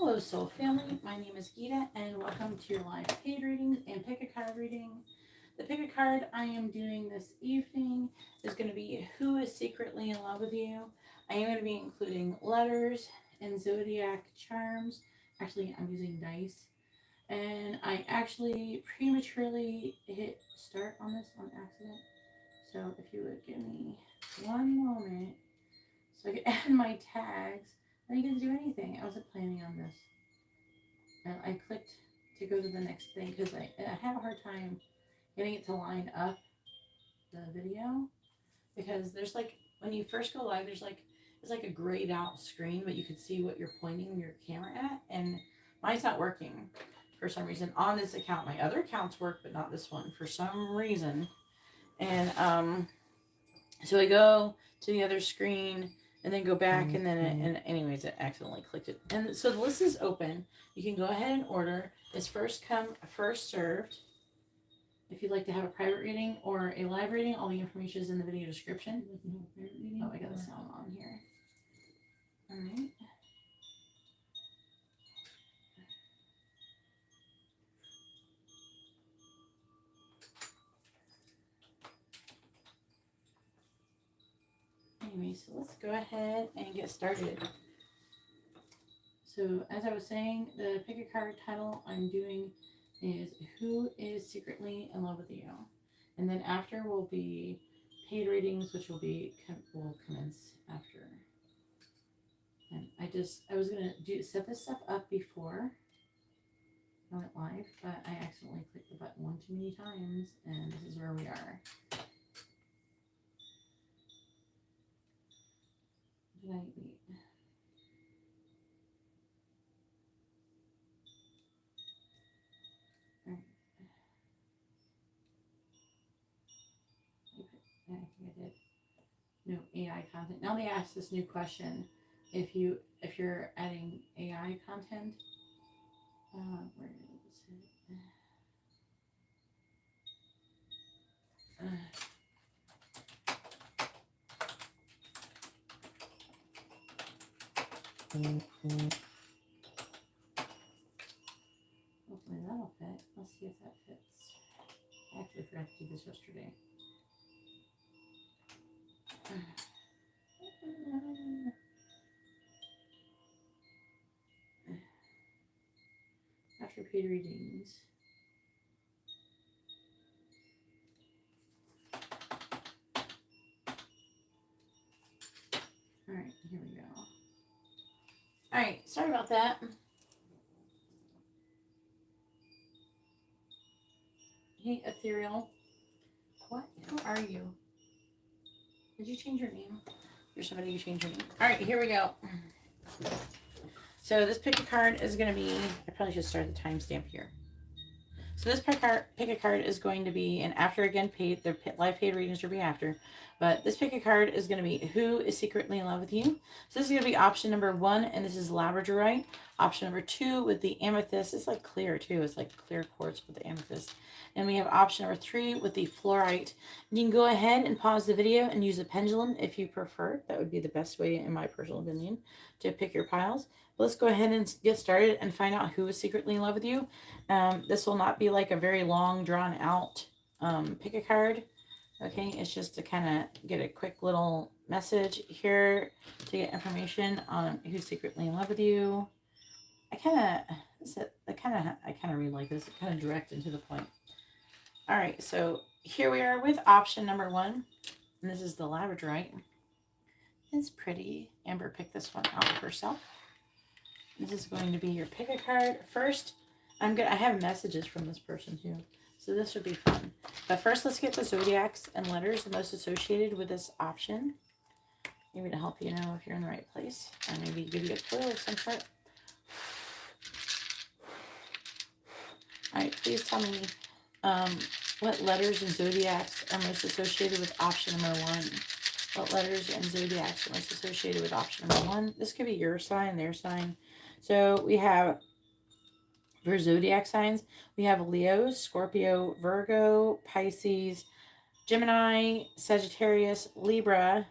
Hello, Soul Family. My name is Gita, and welcome to your live paid readings and pick a card reading. The pick a card I am doing this evening is going to be Who is Secretly in Love with You? I am going to be including letters and zodiac charms. Actually, I'm using dice. And I actually prematurely hit start on this on accident. So if you would give me one moment so I could add my tags. I didn't get to do anything. I wasn't planning on this. I clicked to go to the next thing because I have a hard time getting it to line up the video because there's like when you first go live, there's like it's like a grayed out screen, but you can see what you're pointing your camera at, and mine's not working for some reason on this account. My other accounts work, but not this one for some reason. And so I go to the other screen and then go back, and then and anyways, it accidentally clicked it. And so the list is open. You can go ahead and order. It's first come, first served. If you'd like to have a private reading or a live reading, all the information is in the video description. Oh, I got the sound on here. All right. Anyway, so let's go ahead and get started. So as I was saying, the pick a card title I'm doing is Who is Secretly in Love with You? And then after will be paid readings, which will commence after. And I was gonna set this stuff up before I went live, but I accidentally clicked the button one too many times, and this is where we are. Did I wait? I think I did. No AI content. Now they ask this new question: if you're adding AI content, where is it? Hopefully that'll fit. Let's see if that fits. I actually forgot to do this yesterday. After paid readings. Alright, here we go. Alright, sorry about that. Hey, Ethereal. What? Who are you? Did you change your name? You're somebody you changed your name. Alright, here we go. So this pick a card is going to be, I probably should start the timestamp here. So this pick a card is going to be, and after again, the live paid readings will be after, but this pick a card is going to be Who is Secretly in Love with You? So this is going to be option number 1, and this is labradorite. Option number 2 with the amethyst. It's like clear too. It's like clear quartz with the amethyst. And we have option number 3 with the fluorite. And you can go ahead and pause the video and use a pendulum if you prefer. That would be the best way, in my personal opinion, to pick your piles. Let's go ahead and get started and find out who is secretly in love with you. This will not be like a very long, drawn out pick a card. Okay, it's just to kind of get a quick little message here to get information on who's secretly in love with you. I kind of read like this, kind of direct and to the point. All right, so here we are with option number 1, and this is the labradorite. It's pretty. Amber picked this one out herself. This is going to be your pick a card. First, I have messages from this person too, so this would be fun. But first, let's get the zodiacs and letters the most associated with this option. Maybe to help you know if you're in the right place, and maybe give you a clue of some sort. All right, please tell me what letters and zodiacs are most associated with option number 1. What letters and zodiacs are most associated with option number 1? This could be your sign, their sign. So we have, for zodiac signs, we have Leo, Scorpio, Virgo, Pisces, Gemini, Sagittarius, Libra,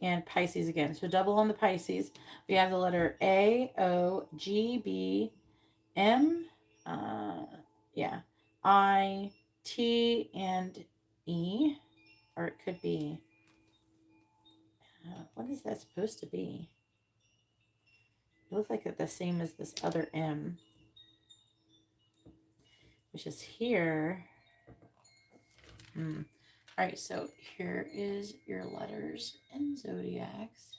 and Pisces again. So double on the Pisces. We have the letter A, O, G, B, M, yeah, I, T, and E. Or it could be, what is that supposed to be? It looks like it's the same as this other M, which is here. All right, so here is your letters and zodiacs.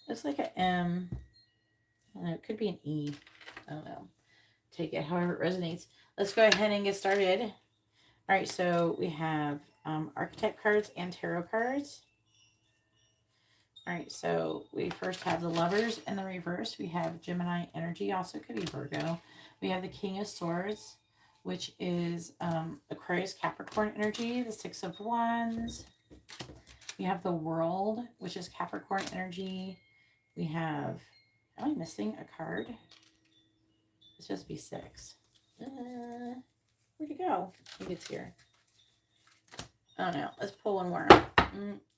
Looks like an M. I don't know, it could be an E. I don't know. Take it however it resonates. Let's go ahead and get started. All right, so we have archetype cards and tarot cards. All right, so we first have the Lovers in the reverse. We have Gemini energy, also could be Virgo. We have the King of Swords, which is Aquarius Capricorn energy, the Six of Wands. We have the World, which is Capricorn energy. We have, am I missing a card? It's supposed to be 6. Where'd it go? Maybe it's here. Oh no, let's pull one more.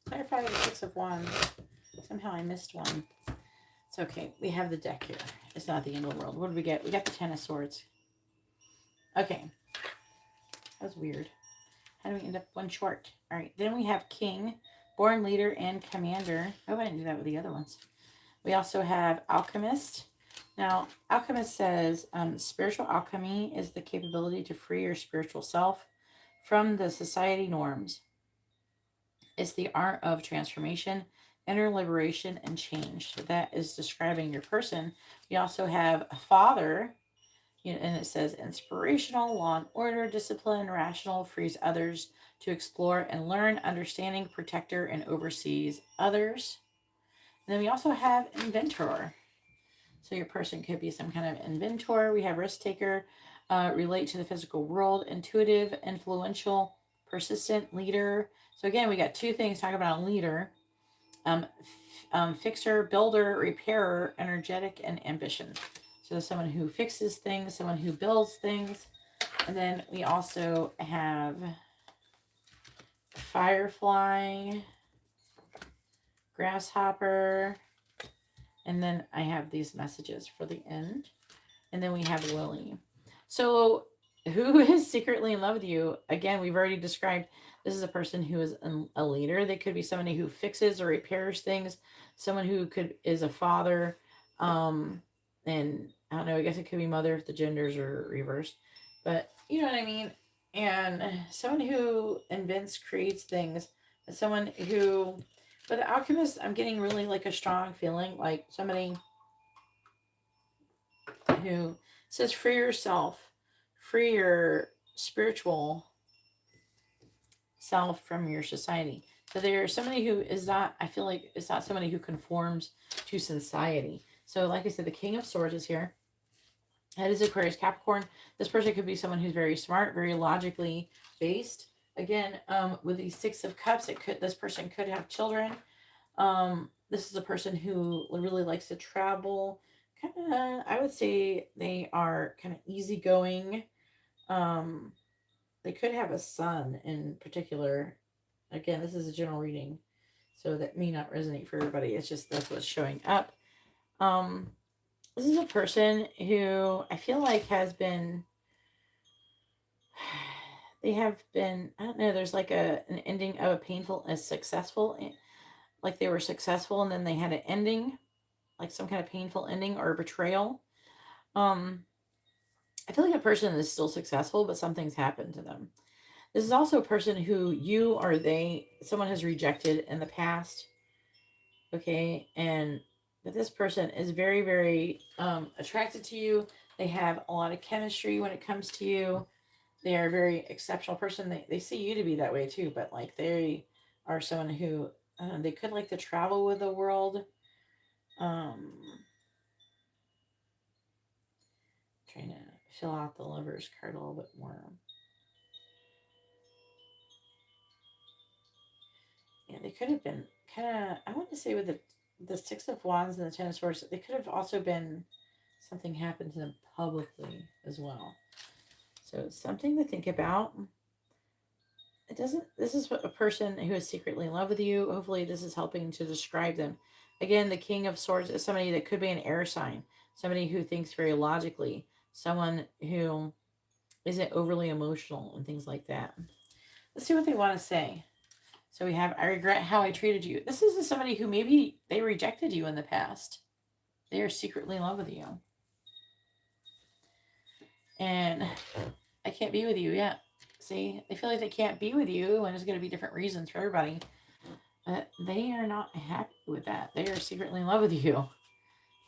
Clarify the 6 of Wands. Somehow I missed one. It's okay. We have the deck here. It's not the end of the world. What did we get? We got the 10 of Swords. Okay. That was weird. How do we end up one short? All right. Then we have King, Born Leader, and Commander. Oh, I didn't do that with the other ones. We also have Alchemist. Now, Alchemist says spiritual alchemy is the capability to free your spiritual self from the society norms. It's the art of transformation, inner liberation, and change. So that is describing your person. We also have a Father, and it says inspirational, law and order, discipline, rational, frees others to explore and learn, understanding, protector, and oversees others. And then we also have Inventor. So your person could be some kind of inventor. We have risk taker, relate to the physical world, intuitive, influential, persistent, leader. So again, we got 2 things talking about a leader. Fixer, builder, repairer, energetic, and ambition. So someone who fixes things, someone who builds things. And then we also have Firefly, Grasshopper, and then I have these messages for the end. And then we have Lily. So who is secretly in love with you? Again, we've already described this is a person who is a leader. They could be somebody who fixes or repairs things. Someone who is a father. And I don't know, I guess it could be mother if the genders are reversed. But you know what I mean? And someone who invents, creates things. And someone who, but the alchemist, I'm getting really like a strong feeling like somebody who says free yourself, free your spiritual self from your society. So there's somebody who is not, I feel like it's not somebody who conforms to society. So like I said, the King of Swords is here. That is Aquarius Capricorn. This person could be someone who's very smart, very logically based. Again, with the 6 of Cups, this person could have children. This is a person who really likes to travel. Kind of, I would say they are kind of easygoing. They could have a son in particular. Again, this is a general reading, so that may not resonate for everybody. It's just that's what's showing up. This is a person who I feel like has been, they have been, I don't know, there's like an ending of a painful and successful, like they were successful and then they had an ending, like some kind of painful ending or betrayal. I feel like a person is still successful, but something's happened to them. This is also a person who you or someone has rejected in the past. Okay. But this person is very, very attracted to you. They have a lot of chemistry when it comes to you. They are a very exceptional person. They see you to be that way too, but like they are someone who they could like to travel with the world. Trying to fill out the Lover's card a little bit more. Yeah, they could have been kind of, I want to say with the 6 of Wands and the 10 of Swords, they could have also been, something happened to them publicly as well. So it's something to think about. it doesn't, this is what a person who is secretly in love with you. Hopefully this is helping to describe them. Again, the King of Swords is somebody that could be an air sign, somebody who thinks very logically, someone who isn't overly emotional and things like that. Let's see what they want to say. So we have, I regret how I treated you. This is somebody who maybe they rejected you in the past. They are secretly in love with you. And I can't be with you yet. See, they feel like they can't be with you, and there's going to be different reasons for everybody. But they are not happy with that. They are secretly in love with you.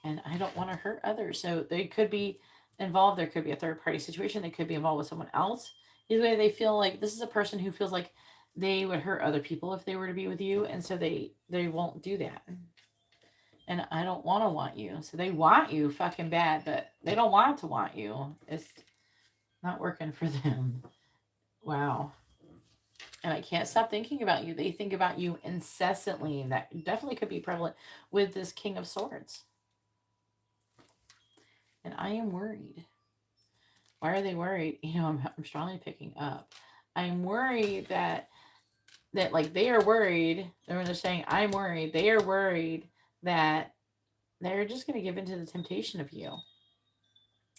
And I don't want to hurt others. So they could be involved. There could be a third party situation. They could be involved with someone else. Either way, they feel like this is a person who feels like they would hurt other people if they were to be with you. And so they won't do that. And I don't want you. So they want you fucking bad, but they don't want to want you. It's not working for them. Wow. And I can't stop thinking about you. They think about you incessantly. And that definitely could be prevalent with this King of Swords. And I am worried. Why are they worried? You know, I'm strongly picking up. I'm worried that like they are worried. When they're saying I'm worried, they are worried that they're just going to give into the temptation of you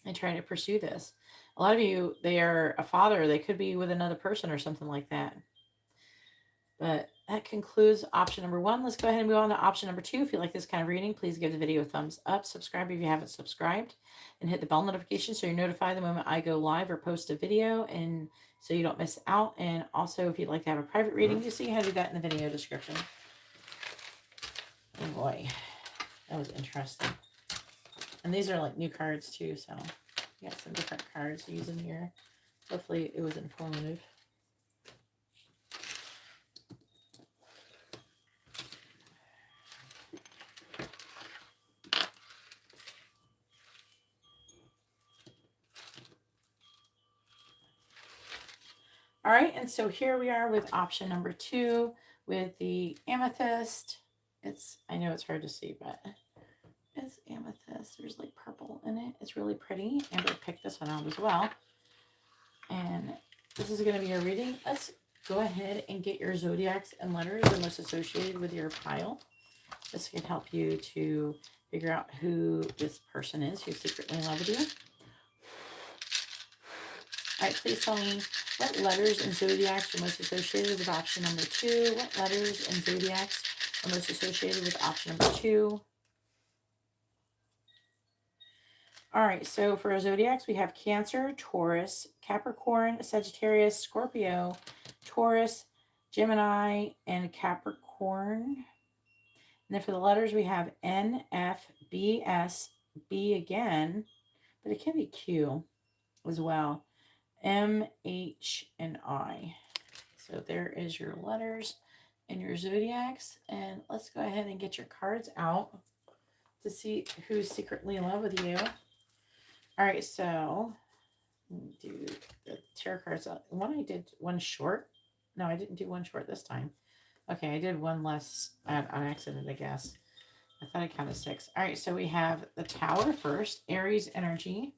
and try to pursue this. A lot of you, they are a father. They could be with another person or something like that. But that concludes option number 1. Let's go ahead and move on to option number 2. If you like this kind of reading, please give the video a thumbs up. Subscribe if you haven't subscribed. And hit the bell notification so you're notified the moment I go live or post a video, and so you don't miss out. And also, if you'd like to have a private reading, you see how to do that in the video description. Oh boy, that was interesting. And these are like new cards too, so you got some different cards to use in here. Hopefully it was informative. All right, and so here we are with option number 2 with the amethyst. I know it's hard to see, but it's amethyst. There's like purple in it. It's really pretty. Amber picked this one out as well. And this is going to be your reading. Let's go ahead and get your zodiacs and letters the most associated with your pile. This can help you to figure out who this person is who's secretly in love with you. All right, please tell me what letters and zodiacs are most associated with option number 2. What letters and zodiacs are most associated with option number 2? All right, so for our zodiacs, we have Cancer, Taurus, Capricorn, Sagittarius, Scorpio, Taurus, Gemini, and Capricorn. And then for the letters, we have N, F, B, S, B again, but it can be Q as well. M, H, and I. So there is your letters and your zodiacs. And let's go ahead and get your cards out to see who's secretly in love with you. All right, so let me do the tarot cards. I did one short. No, I didn't do one short this time. Okay, I did one less on accident, I guess. I thought I counted 6. All right, so we have the Tower first, Aries energy.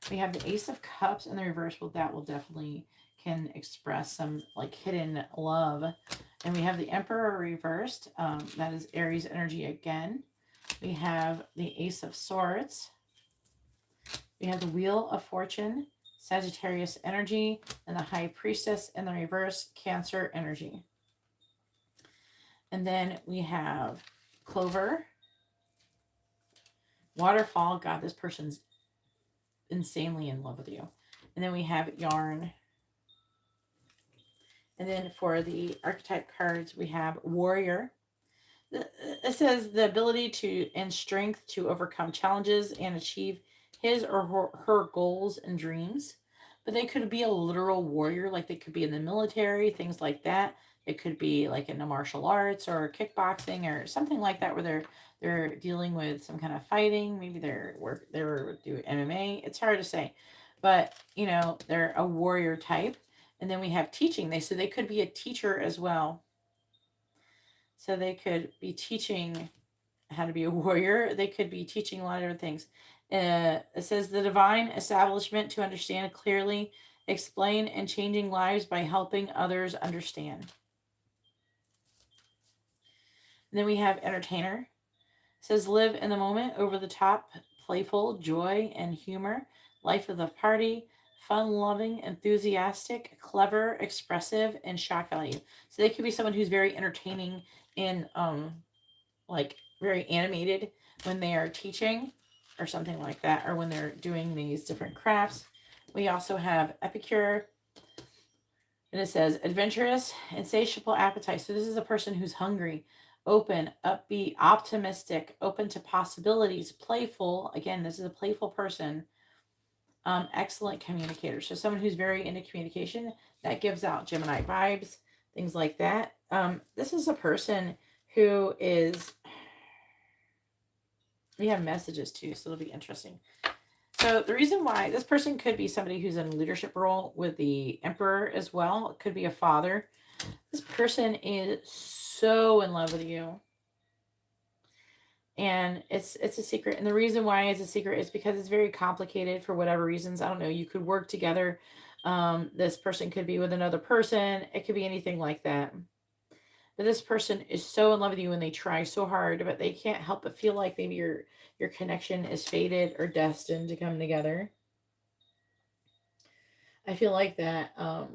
We have the Ace of Cups in the reverse. Well, that will definitely can express some like hidden love. And we have the Emperor reversed. That is Aries energy again. We have the Ace of Swords. We have the Wheel of Fortune, Sagittarius energy, and the High Priestess in the reverse, Cancer energy. And then we have Clover, Waterfall. God, this person's insanely in love with you. And then we have Yarn. And then for the archetype cards, we have Warrior. It says the ability to and strength to overcome challenges and achieve his or her goals and dreams. But they could be a literal warrior, like they could be in the military, things like that. It could be like in the martial arts or kickboxing or something like that, where they're dealing with some kind of fighting. Maybe they're doing MMA. It's hard to say, but you know, they're a warrior type. And then we have teaching. So they could be a teacher as well. So they could be teaching how to be a warrior. They could be teaching a lot of different things. It says the divine establishment to understand clearly explain and changing lives by helping others understand. And then we have entertainer. It says live in the moment, over the top, playful, joy and humor, life of the party, fun loving, enthusiastic, clever, expressive, and shock value. So they could be someone who's very entertaining and like very animated when they are teaching or something like that, or when they're doing these different crafts. We also have epicure, and it says adventurous, insatiable appetite. So this is a person who's hungry, open, upbeat, optimistic, open to possibilities, playful. Again, this is a playful person. Excellent communicator. So someone who's very into communication, that gives out Gemini vibes, things like that. This is a person who is, we have messages too, so it'll be interesting. So the reason why this person could be somebody who's in a leadership role with the Emperor as well. It could be a father. This person is so in love with you. And it's a secret. And the reason why it's a secret is because it's very complicated for whatever reasons. I don't know. You could work together. This person could be with another person. It could be anything like that. But this person is so in love with you and they try so hard, but they can't help but feel like maybe your connection is fated or destined to come together. I feel like that. I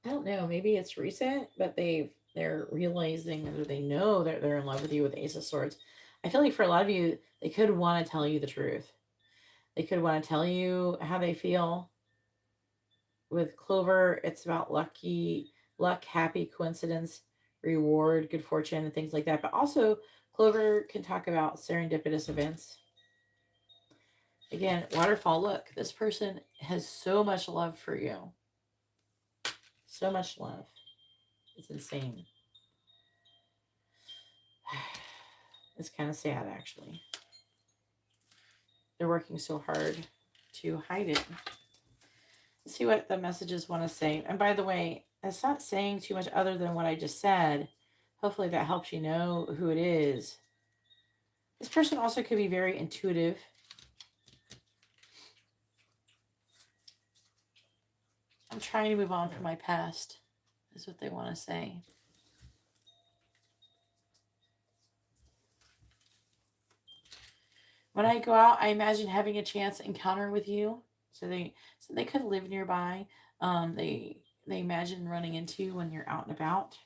don't know. Maybe it's recent, but they're realizing, or they know that they're in love with you with Ace of Swords. I feel like for a lot of you, they could want to tell you the truth. They could want to tell you how they feel. With Clover, it's about luck, happy coincidence, reward, good fortune, and things like that. But also, Clover can talk about serendipitous events. Again, waterfall, look, this person has so much love for you. So much love. It's insane. It's kind of sad, actually. They're working so hard to hide it. Let's see what the messages want to say. And by the way, that's not saying too much other than what I just said. Hopefully that helps you know who it is. This person also could be very intuitive. I'm trying to move on from my past, is what they want to say. When I go out, I imagine having a chance encounter with you. So they could live nearby. They imagine running into when you're out and about.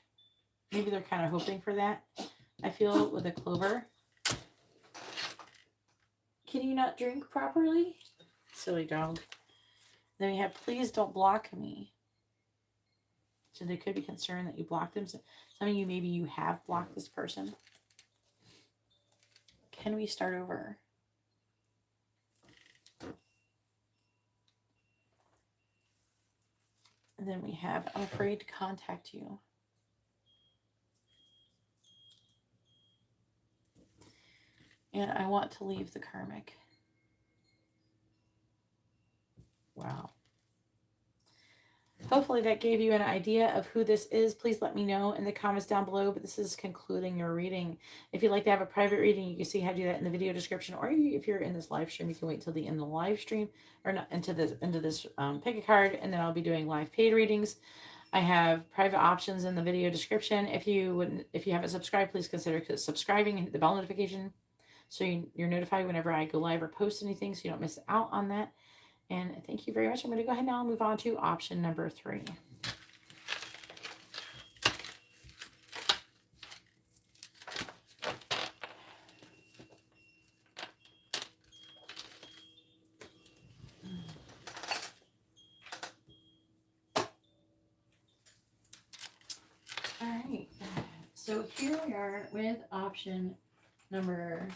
Maybe they're kind of hoping for that. I feel with a Clover. Can you not drink properly? Silly dog. Then we have please don't block me. So they could be concerned that you block them. So some of you, maybe you have blocked this person. Can we start over? And then we have, I'm afraid to contact you. And I want to leave the karmic. Wow. Hopefully that gave you an idea of who this is. Please let me know in the comments down below. But this is concluding your reading. If you'd like to have a private reading, you can see how to do that in the video description. Or if you're in this live stream, you can wait till the end of the live stream, or not into this pick a card, and then I'll be doing live paid readings. I have private options in the video description. If you haven't subscribed, please consider subscribing and hit the bell notification so you're notified whenever I go live or post anything, so you don't miss out on that. And thank you very much. I'm going to go ahead now and move on to option number 3. All right. So here we are with option number...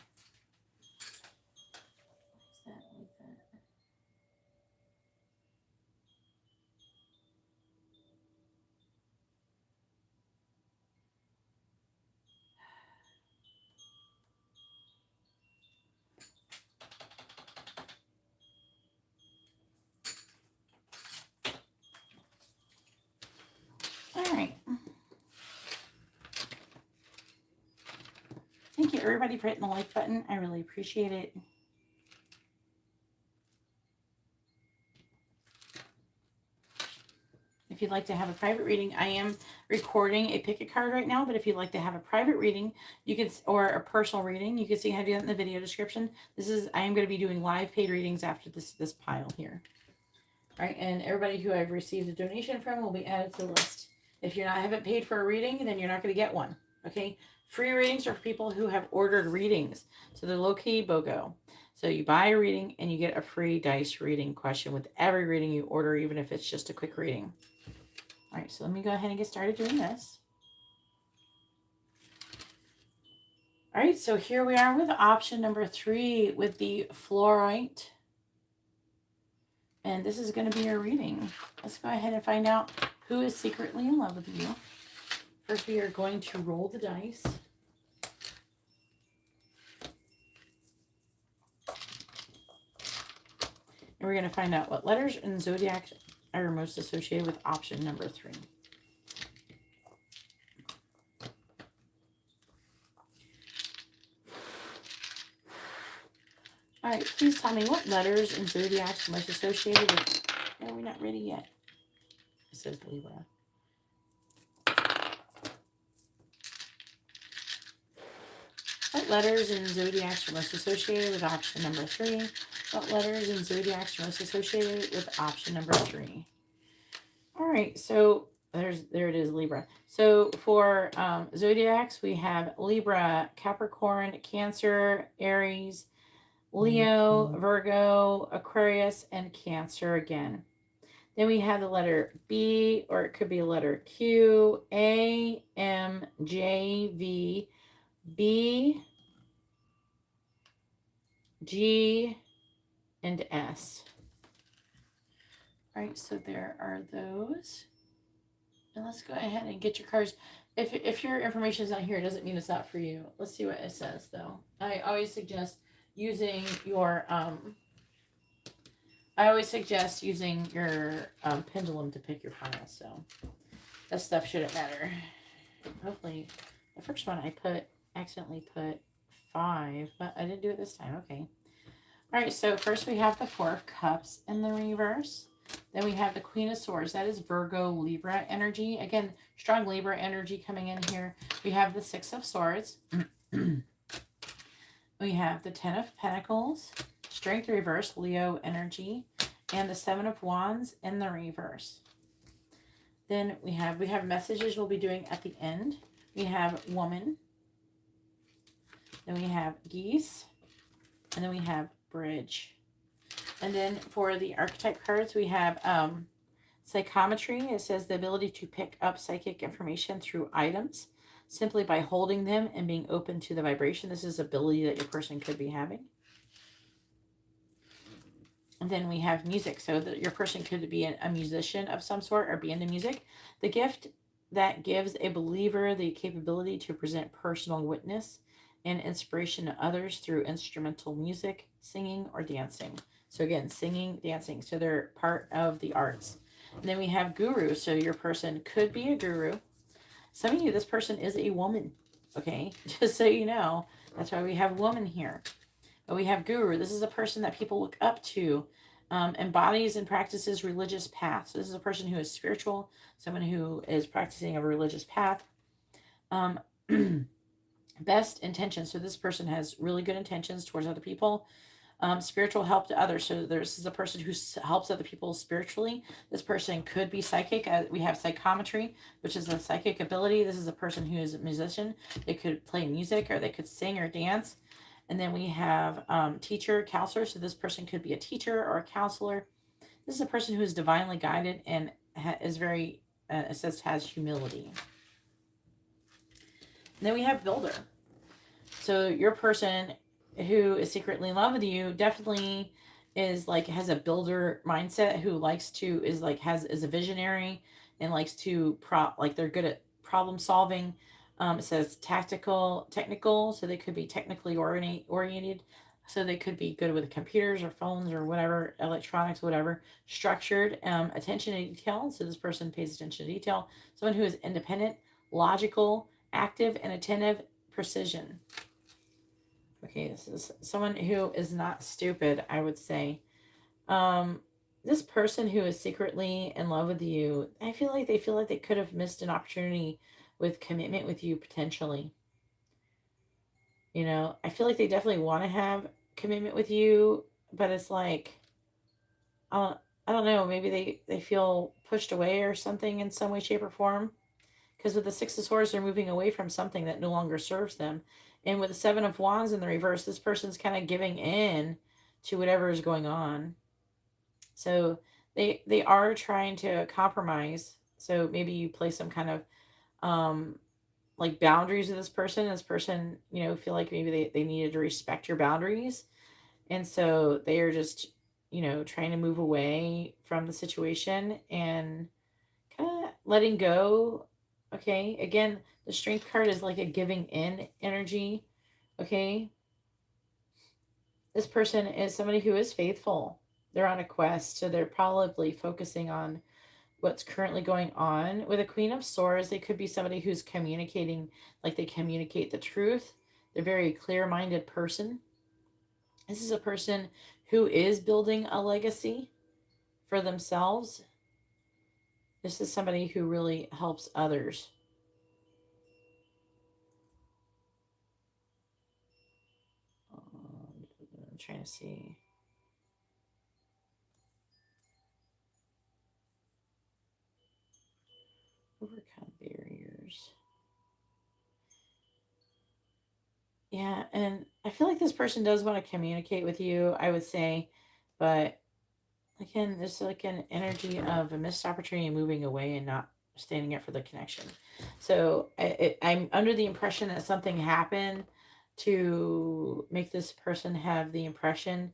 Thank you, everybody, for hitting the like button. I really appreciate it. If you'd like to have a private reading, I am recording a pick a card right now, but if you'd like to have a private reading, you can, or a personal reading, you can see how to do that in the video description. I am going to be doing live paid readings after this pile here. All right, and everybody who I've received a donation from will be added to the list. If haven't paid for a reading, then you're not going to get one. Okay, free readings are for people who have ordered readings, so they're low key BOGO. So you buy a reading and you get a free dice reading question with every reading you order, even if it's just a quick reading. All right, so let me go ahead and get started doing this. All right, so here we are with option number 3 with the fluorite. And this is going to be your reading. Let's go ahead and find out who is secretly in love with you. First, we are going to roll the dice. And we're going to find out what letters and zodiac are most associated with option number 3. All right, please tell me what letters and zodiacs are most associated with... No, we're not ready yet. It says Libra. What letters and zodiacs are most associated with option number 3? What letters and zodiacs are most associated with option number 3? All right, so there it is, Libra. So for zodiacs, we have Libra, Capricorn, Cancer, Aries, Leo, Virgo, Aquarius, and Cancer again. Then we have the letter B, or it could be a letter Q, A, M, J, V, B, G, and S. All right, so there are those. And let's go ahead and get your cards. If your information is not here, it doesn't mean it's not for you. Let's see what it says, though. I always suggest using your pendulum to pick your pile. So that stuff shouldn't matter. Hopefully, the first one I accidentally put 5, but I didn't do it this time. Okay. All right. So first we have the 4 of Cups in the reverse. Then we have the Queen of Swords. That is Virgo, Libra energy. Again, strong Libra energy coming in here. We have the 6 of Swords. We have the 10 of Pentacles, Strength reverse, Leo energy, and the 7 of Wands in the reverse. Then we have messages we'll be doing at the end. We have Woman. Then we have Geese. And then we have Bridge. And then for the archetype cards, we have Psychometry. It says the ability to pick up psychic information through items simply by holding them and being open to the vibration. This is ability that your person could be having. And then we have music. So that your person could be a musician of some sort or be into music. The gift that gives a believer the capability to present personal witness and inspiration to others through instrumental music, singing, or dancing. So again, singing, dancing. So they're part of the arts. And then we have Guru. So your person could be a guru. Some of you, this person is a woman. Okay, just so you know. That's why we have woman here. But we have Guru. This is a person that people look up to, embodies and practices religious paths. So this is a person who is spiritual, someone who is practicing a religious path. Best intentions. So this person has really good intentions towards other people. Spiritual help to others. So this is a person who helps other people spiritually. This person could be psychic. We have Psychometry, which is a psychic ability. This is a person who is a musician. They could play music or they could sing or dance. And then we have teacher, counselor. So this person could be a teacher or a counselor. This is a person who is divinely guided and is very, it says, has humility. And then we have Builder. So your person who is secretly in love with you definitely is like, has a builder mindset, who likes to, is a visionary and likes to they're good at problem solving. It says technical, so they could be technically oriented. So they could be good with computers or phones or whatever, electronics, whatever. Structured, attention to detail. So this person pays attention to detail. Someone who is independent, logical, active, and attentive, precision. Okay, this is someone who is not stupid, I would say. this person who is secretly in love with you, I feel like they could have missed an opportunity with commitment with you potentially. You know, I feel like they definitely want to have commitment with you, but it's like, I don't know, maybe they feel pushed away or something in some way, shape, or form. Because with the Six of Swords, they're moving away from something that no longer serves them. And with the Seven of Wands in the reverse, this person's kind of giving in to whatever is going on. So they are trying to compromise. So maybe you place some kind of um like boundaries with this person. This person, you know, feel like maybe they needed to respect your boundaries. And so they are just, you know, trying to move away from the situation and kind of letting go. Okay. Again, the strength card is like a giving in energy. Okay. This person is somebody who is faithful. They're on a quest. So they're probably focusing on what's currently going on. With a Queen of Swords, they could be somebody who's communicating, like they communicate the truth. They're a very clear minded person. This is a person who is building a legacy for themselves. This is somebody who really helps others. I'm trying to see. Overcome barriers. Yeah, and I feel like this person does want to communicate with you, I would say, but again, there's like an energy of a missed opportunity moving away and not standing up for the connection. So I'm under the impression that something happened to make this person have the impression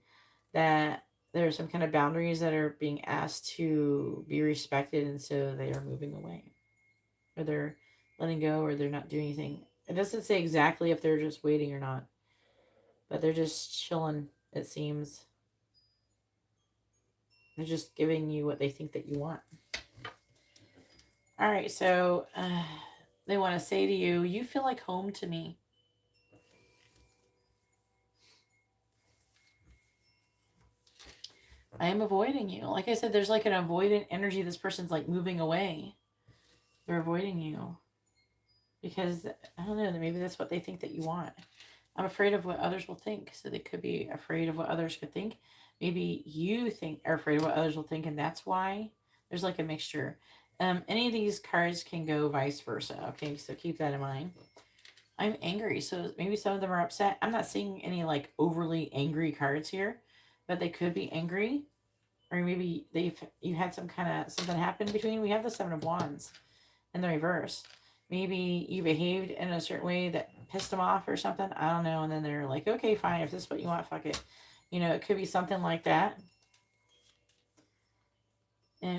that there are some kind of boundaries that are being asked to be respected, and so they are moving away, or they're letting go, or they're not doing anything. It doesn't say exactly if they're just waiting or not, but they're just chilling, it seems. They're just giving you what they think that you want. All right, so they want to say to you, you feel like home to me. I am avoiding you. Like I said, there's like an avoidant energy. This person's like moving away. They're avoiding you because, I don't know, maybe that's what they think that you want. I'm afraid of what others will think. So they could be afraid of what others could think. Maybe you are afraid of what others will think, and that's why there's like a mixture. Any of these cards can go vice versa. Okay, so keep that in mind. I'm angry, so maybe some of them are upset. I'm not seeing any like overly angry cards here, but they could be angry, or maybe you had some kind of something happen between. We have the Seven of Wands in the reverse. Maybe you behaved in a certain way that pissed them off or something. I don't know. And then they're like, okay, fine. If this is what you want, fuck it. You know, it could be something like that.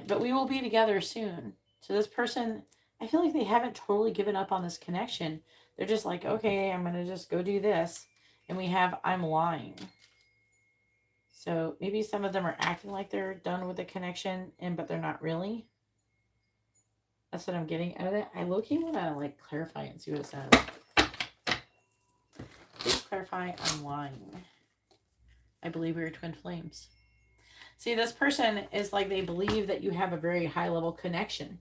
But we will be together soon. So this person, I feel like they haven't totally given up on this connection. They're just like, okay, I'm going to just go do this. And we have, I'm lying. So maybe some of them are acting like they're done with the connection, but they're not really. That's what I'm getting out of it. I low-key want to like clarify and see what it says. Please clarify, I'm lying. I believe we are twin flames. See, this person is like, they believe that you have a very high level connection,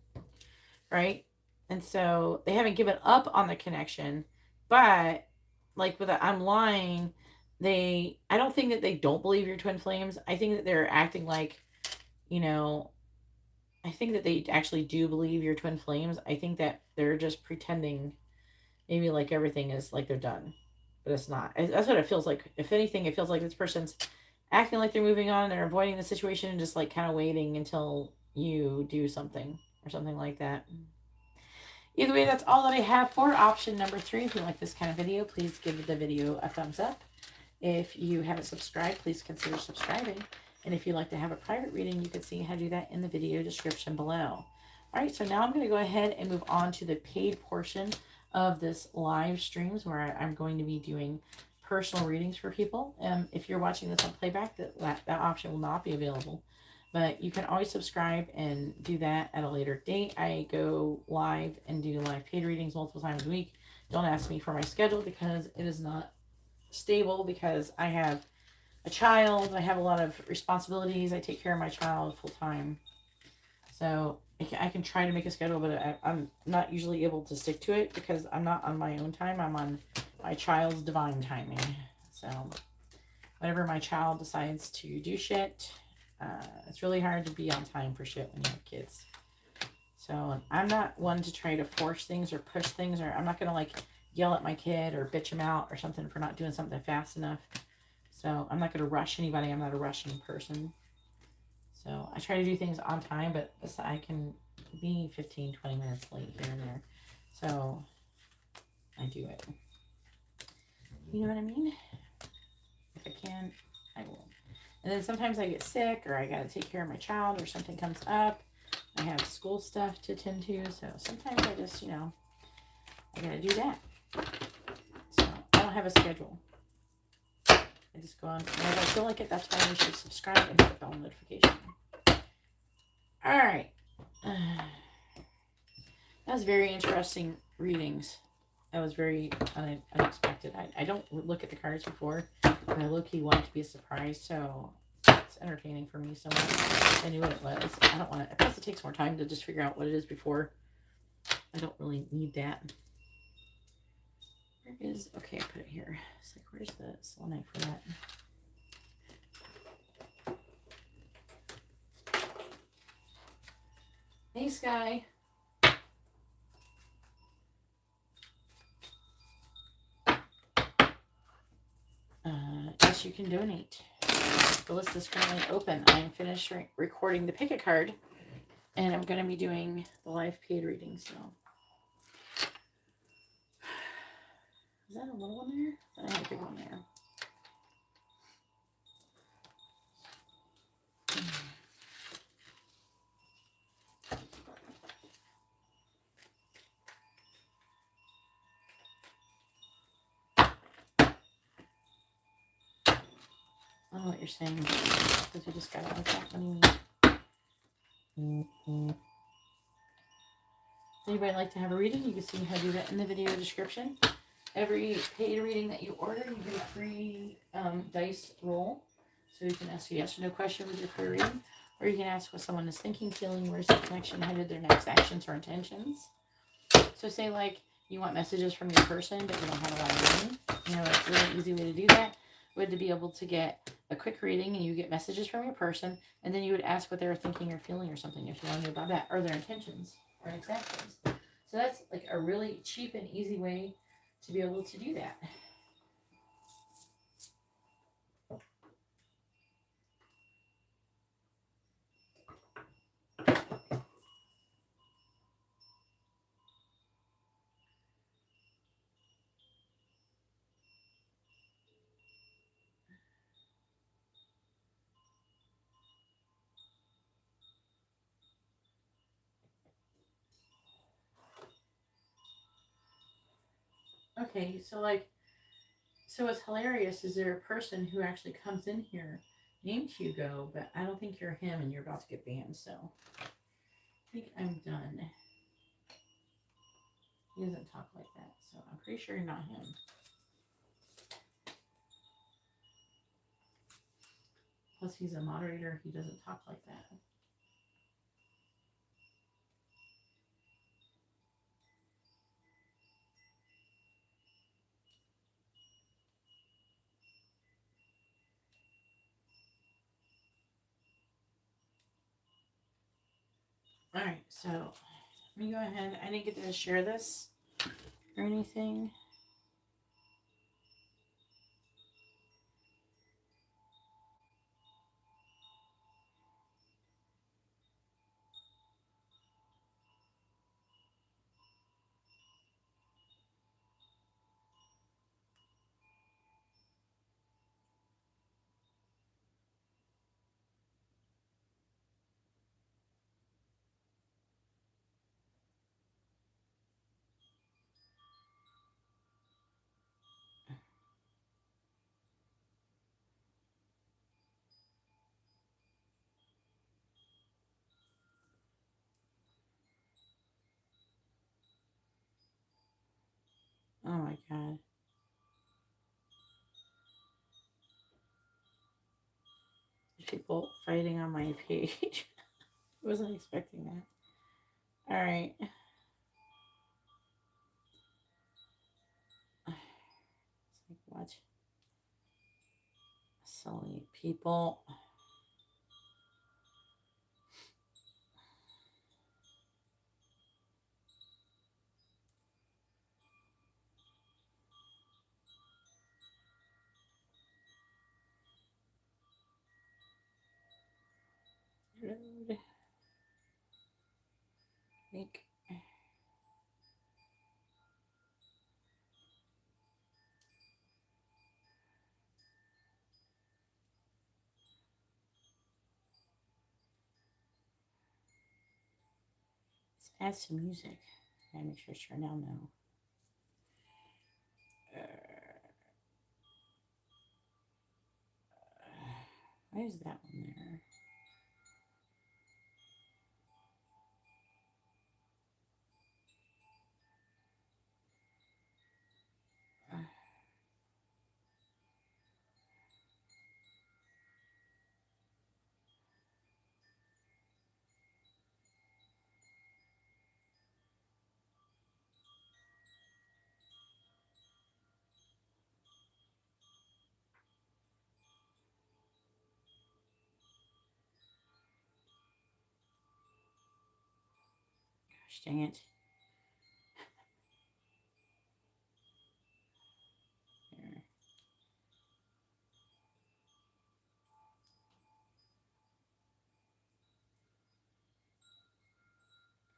right? And so they haven't given up on the connection, but like with the I'm lying, I don't think that they don't believe you're twin flames. I think that they're acting like, you know, I think that they actually do believe you're twin flames. I think that they're just pretending maybe like everything is like they're done, but it's not. That's what it feels like. If anything, it feels like this person's acting like they're moving on, they're avoiding the situation and just like kind of waiting until you do something or something like that. Either way, that's all that I have for option number 3. If you like this kind of video, please give the video a thumbs up. If you haven't subscribed, please consider subscribing. And if you'd like to have a private reading, you can see how to do that in the video description below. All right, so now I'm going to go ahead and move on to the paid portion of this live streams where I'm going to be doing personal readings for people. If you're watching this on playback, that option will not be available. But you can always subscribe and do that at a later date. I go live and do live paid readings multiple times a week. Don't ask me for my schedule because it is not stable, because I have a child. I have a lot of responsibilities. I take care of my child full time. So I can try to make a schedule, but I'm not usually able to stick to it because I'm not on my own time. I'm on my child's divine timing. So whenever my child decides to do shit, it's really hard to be on time for shit when you have kids. So I'm not one to try to force things or push things, or I'm not going to like yell at my kid or bitch him out or something for not doing something fast enough. So I'm not going to rush anybody. I'm not a rushing person. So I try to do things on time, but I can be 15, 20 minutes late here and there. So I do it. You know what I mean? If I can, I will. And then sometimes I get sick or I got to take care of my child or something comes up. I have school stuff to attend to. So sometimes I just, I got to do that. So I don't have a schedule. I just go on. And if I feel like it, that's why you should subscribe and hit the bell notification. All right. That was very interesting readings. That was very unexpected. I don't look at the cards before, and I low-key want it to be a surprise, so it's entertaining for me so much. I knew what it was. I don't want to. Plus, it takes more time to just figure out what it is before. I don't really need that. Where is... Okay, I put it here. It's like, where's the selenite for that? Hey, Sky. Yes, you can donate. The list is currently open. I'm finished recording the pick a card, and I'm going to be doing the live paid reading. So, is that a little one there? I have a big one there. I don't know what you're saying. Because we just got out of that. What do you mean? Anybody like to have a reading? You can see how to do that in the video description. Every paid reading that you order, you get a free dice roll. So you can ask a yes or no question with your free reading. Or you can ask what someone is thinking, feeling, where's the connection headed, their next actions or intentions. So say like you want messages from your person, but you don't have a lot of money. A really easy way to do that would to be able to get a quick reading and you get messages from your person, and then you would ask what they were thinking or feeling or something if you want to know about that, or their intentions or exactions. So that's like a really cheap and easy way to be able to do that. Okay, so what's hilarious is there a person who actually comes in here named Hugo, but I don't think you're him and you're about to get banned, so I think I'm done. He doesn't talk like that, so I'm pretty sure you're not him. Plus, he's a moderator. He doesn't talk like that. All right, so let me go ahead. I didn't get to share this or anything. Oh my god. people fighting on my page. I wasn't expecting that. All right. It's like, what? Silly people. Load. Make. Let's add some music. I make sure it's turned down now. Why is that one there? Gosh dang it. There.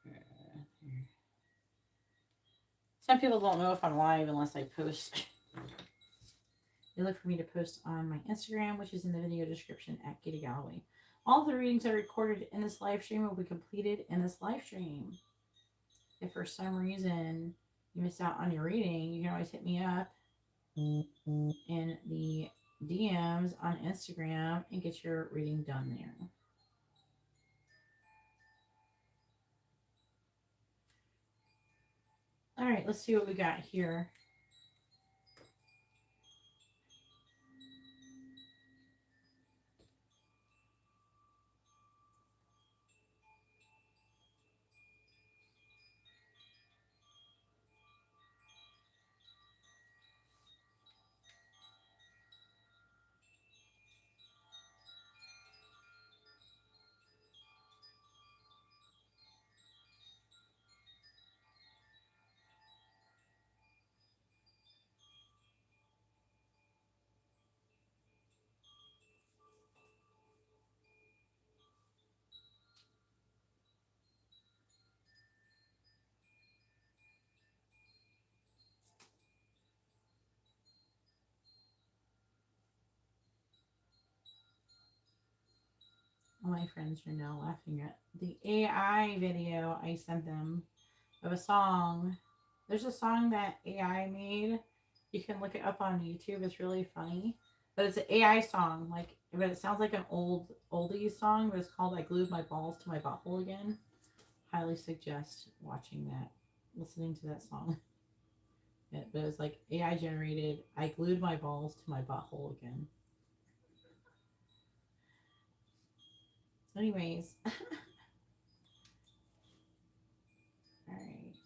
There. Some people don't know if I'm live unless I post. They look for me to post on my Instagram, which is in the video description at Katie Galloway. All the readings I recorded in this live stream will be completed in this live stream. If for some reason you missed out on your reading, you can always hit me up in the DMs on Instagram and get your reading done there. All right, let's see what we got here. All my friends are now laughing at the AI video I sent them of a song. There's a song that AI made. You can look it up on YouTube. It's really funny. But it's an AI song, but it sounds like an oldies song, but it's called I Glued My Balls to My Butthole Again. Highly suggest watching that, listening to that song. But it was like AI generated, I glued my balls to my butthole again. Anyways. Alright.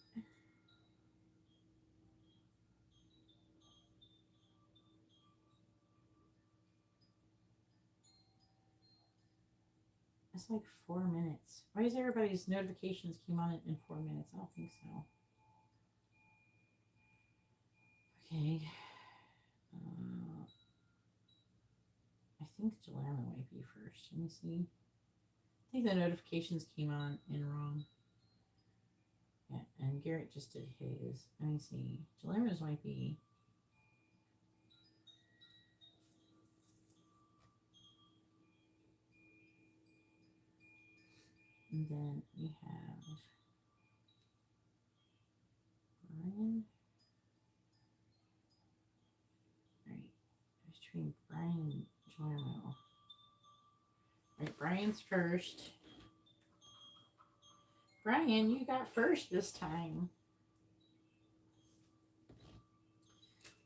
It's like 4 minutes. Why is everybody's notifications came on in 4 minutes? I don't think so. Okay. I think Jalama might be first. Let me see. I think the notifications came on in wrong. Yeah, and Garrett just did his. Let me see. Jalama's might be. And then we have Brian. Right. Between Brian and Jalamo. Right, Brian's first. Brian, you got first this time.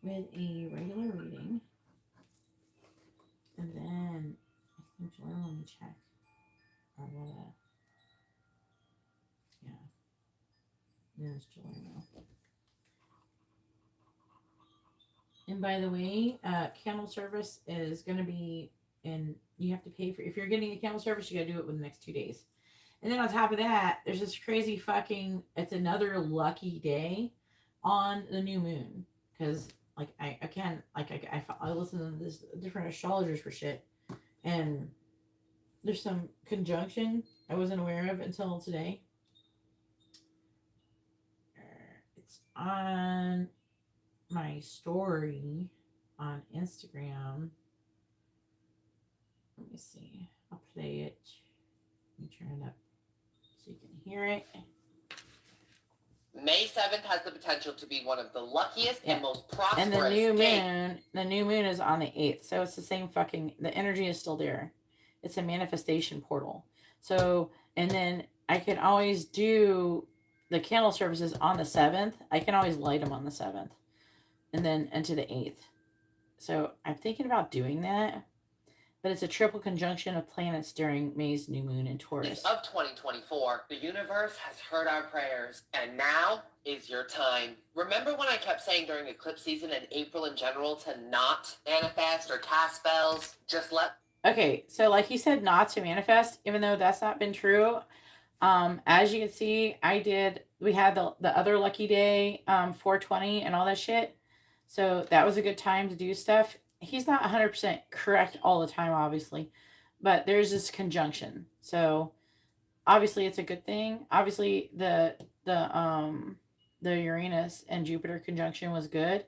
With a regular reading. And then I think Jalamo me check. Or what? Yeah. There's July now. And by the way, candle service is going to be in. You have to pay for. If you're getting a candle service, you got to do it within the next 2 days. And then on top of that, there's this crazy fucking. It's another lucky day on the new moon because like I can't like I listen to this different astrologers for shit, and there's some conjunction I wasn't aware of until today. It's on my story on Instagram. Let me see. I'll play it. Let me turn it up so you can hear it. May 7th has the potential to be one of the luckiest and most prosperous. And the new moon is on the 8th. So it's the same fucking, the energy is still there. It's a manifestation portal. So, and then I can always do the candle services on the 7th. I can always light them on the 7th. And then into the 8th. So I'm thinking about doing that. But it's a triple conjunction of planets during May's new moon in Taurus. Of 2024, the universe has heard our prayers, and now is your time. Remember when I kept saying during eclipse season and April in general to not manifest or cast spells? Just let... Okay, so like he said not to manifest, even though that's not been true. As you can see, we had the other lucky day, 420 and all that shit. So that was a good time to do stuff. He's not 100% correct all the time, obviously, but there's this conjunction. So obviously it's a good thing. Obviously the Uranus and Jupiter conjunction was good,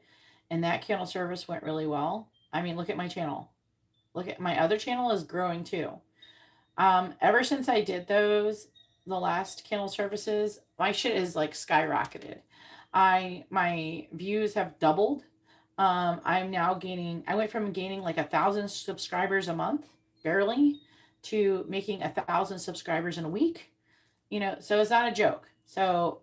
and that candle service went really well. I mean, look at my channel. Look at my other channel is growing too. Ever since I did those, the last candle services, my shit is like skyrocketed. My views have doubled. I'm now I went from gaining like 1,000 subscribers a month, barely, to making 1,000 subscribers in a week. So it's not a joke. So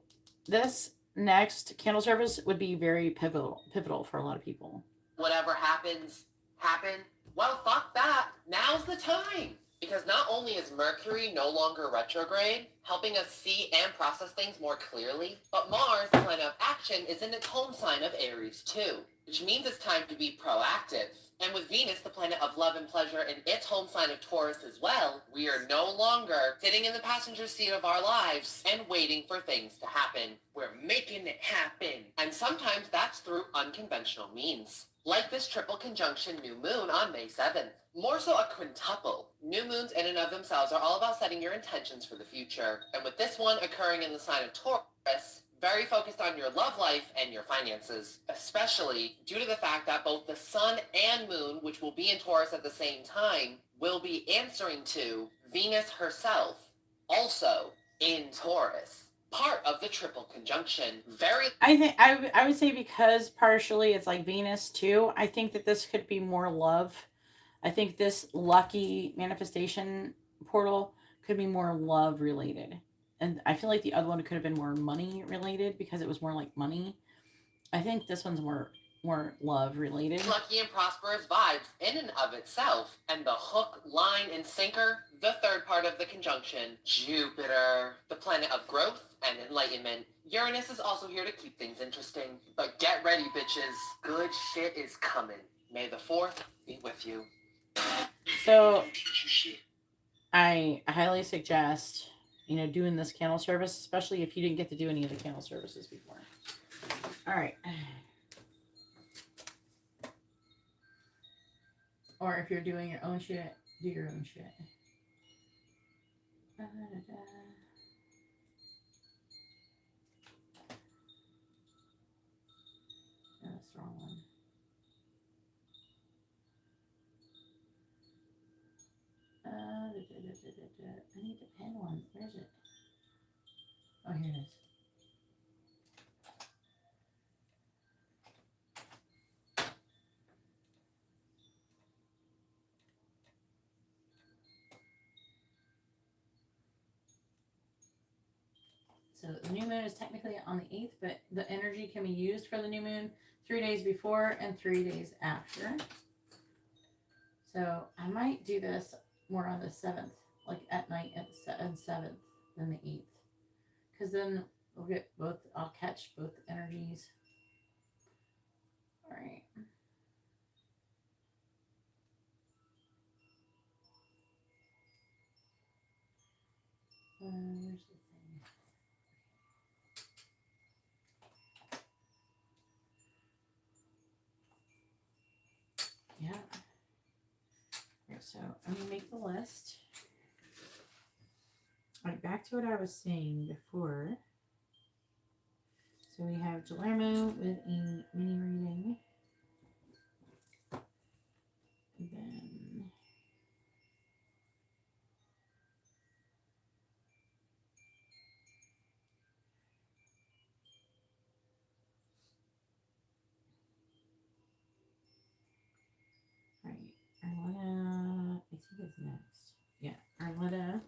this next candle service would be very pivotal for a lot of people. Whatever happens, happen. Well, fuck that. Now's the time. Because not only is Mercury no longer retrograde, helping us see and process things more clearly, but Mars, the planet of action, is in its home sign of Aries too, which means it's time to be proactive. And with Venus, the planet of love and pleasure, in its home sign of Taurus as well, we are no longer sitting in the passenger seat of our lives and waiting for things to happen. We're making it happen. And sometimes that's through unconventional means. Like this triple conjunction new moon on May 7th. More so a quintuple. New moons in and of themselves are all about setting your intentions for the future. And with this one occurring in the sign of Taurus, very focused on your love life and your finances, especially due to the fact that both the sun and moon, which will be in Taurus at the same time, will be answering to Venus herself, also in Taurus. Part of the triple conjunction. I think I would say because partially it's like Venus too. I think that this could be more love. I think this lucky manifestation portal could be more love related. And I feel like the other one could have been more money related because it was more like money. I think this one's more love related. Lucky and prosperous vibes in and of itself. And the hook, line, and sinker, the third part of the conjunction, Jupiter, the planet of growth and enlightenment. Uranus is also here to keep things interesting. But get ready, bitches. Good shit is coming. May the 4th be with you. So I highly suggest, doing this candle service, especially if you didn't get to do any of the candle services before. All right. Or if you're doing your own shit, do your own shit. No, that's the wrong one. I need the pen one. Where is it? Oh, here it is. So the new moon is technically on the 8th, but the energy can be used for the new moon 3 days before and 3 days after. So I might do this more on the 7th, like at night at the 7th than the 8th. Because then we'll get both, I'll catch both energies. Alright. Where's the thing? Yeah. Alright, so I'm going to make the list. Alright, back to what I was saying before. So we have Guillermo with a mini reading. And then Arletta, I think it's next. Yeah, Arletta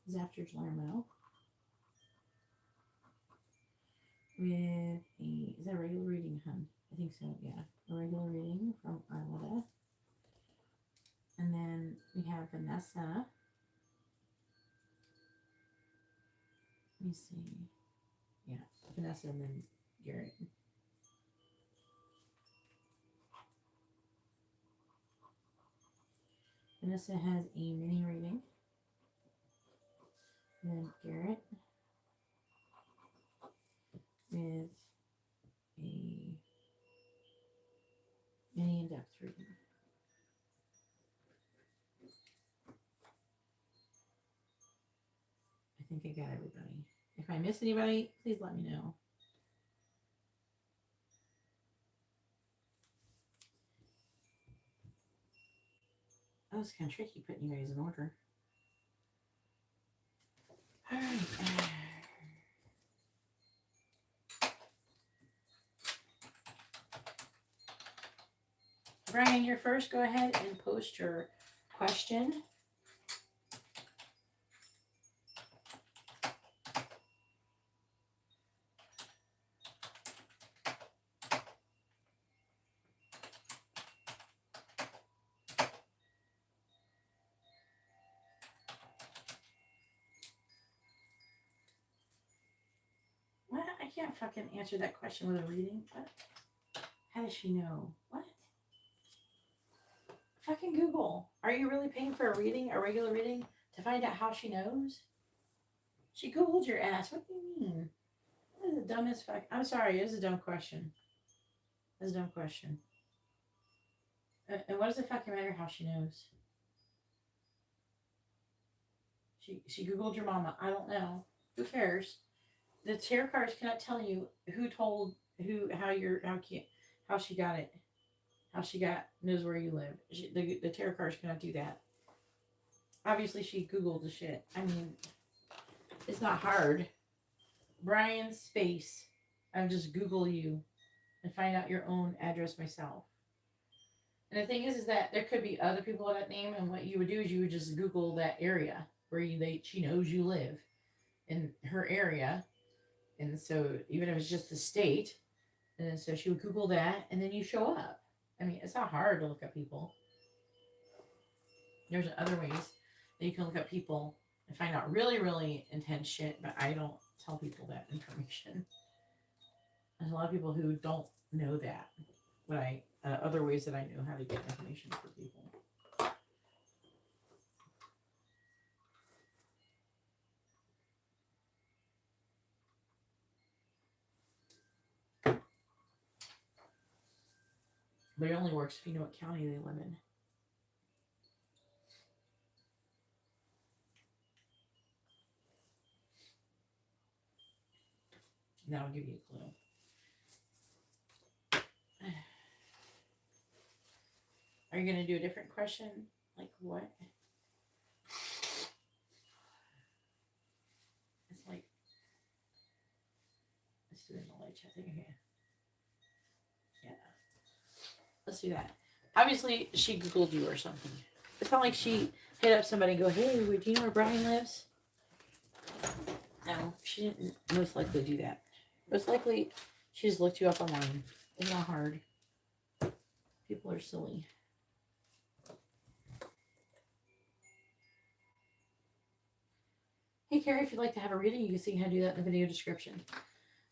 is after Guillermo. With a, is that a regular reading, hun? I think so, yeah. A regular reading from Arletta. And then we have Vanessa. Let me see. Yeah, Vanessa and then Garrett. Vanessa has a mini reading. And then Garrett with a mini in-depth reading. I think I got everybody. If I miss anybody, please let me know. Oh, it's kind of tricky putting you guys in order. All right. Brian, you're first. Go ahead and post your question. What? I can't fucking answer that question with a reading. What? How does she know? What? Fucking Google. Are you really paying for a reading, a regular reading, to find out how she knows? She Googled your ass. What do you mean? That is the dumbest fuck. I'm sorry. It is a dumb question. It's a dumb question. And what does it fucking matter how she knows? She Googled your mama. I don't know. Who cares? The tarot cards cannot tell you who told who how she got it, how she knows where you live. The tarot cards cannot do that. Obviously, she Googled the shit. I mean, it's not hard. Brian's space. I would just Google you and find out your own address myself. And the thing is that there could be other people with that name, and what you would do is you would just Google that area where she knows you live in her area. And so even if it's just the state, and then so she would Google that, and then you show up. I mean, it's not hard to look up people. There's other ways that you can look up people and find out really, really intense shit, but I don't tell people that information. There's a lot of people who don't know that, but other ways that I know how to get information for people. But it only works if you know what county they live in. And that'll give you a clue. Are you going to do a different question? Like what? It's like, let's do it in the light chat thing again. Yeah. Let's do that. Obviously, she Googled you or something. It's not like she hit up somebody and go, hey, do you know where Brian lives? No, she didn't most likely do that. Most likely, she just looked you up online. It's not hard. People are silly. Hey, Carrie, if you'd like to have a reading, you can see how to do that in the video description.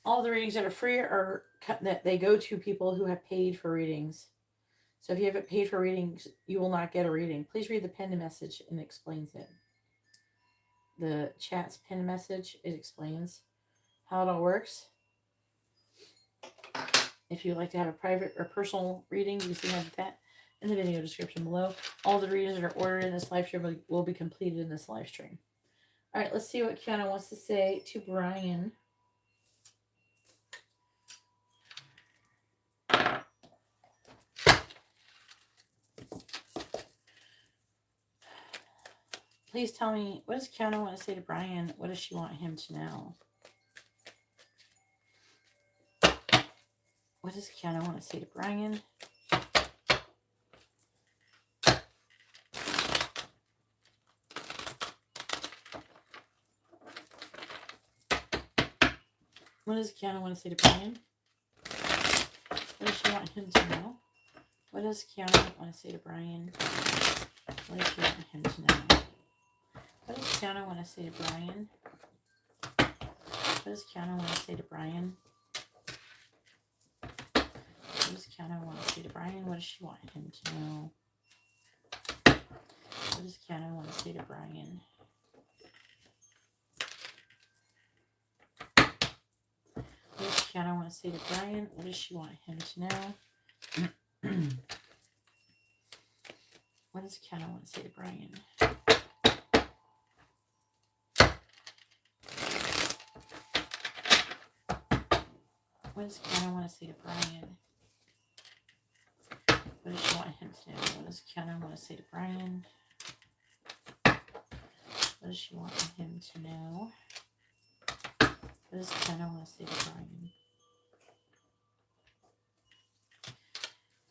All the readings that are free are that they go to people who have paid for readings. So if you haven't paid for readings, you will not get a reading. Please read the pinned message and it explains it. The chat's pinned message, it explains how it all works. If you'd like to have a private or personal reading, you can see how to do that in the video description below. All the readings that are ordered in this live stream will be completed in this live stream. All right, let's see what Kiana wants to say to Brian. Please tell me, what does Kiana want to say to Brian? What does she want him to know? What does Kiana want to say to Brian? What does Kiana want to say to Brian? What does she want him to know? What does Kiana want to say to Brian? What does she want him to know? What does Kiana want to say to Brian? What does Kiana want to say to Brian? What does Kiana want to say to Brian? What does she want him to know? What does Kiana want to say to Brian? What does Kiana want to say to Brian? What does she want him to know? What does Kiana want to say to Brian? What does Kiana want to say to Brian? What does she want him to know? What does Kiana want to say to Brian? What does she want him to know? What does Kiana want to say to Brian?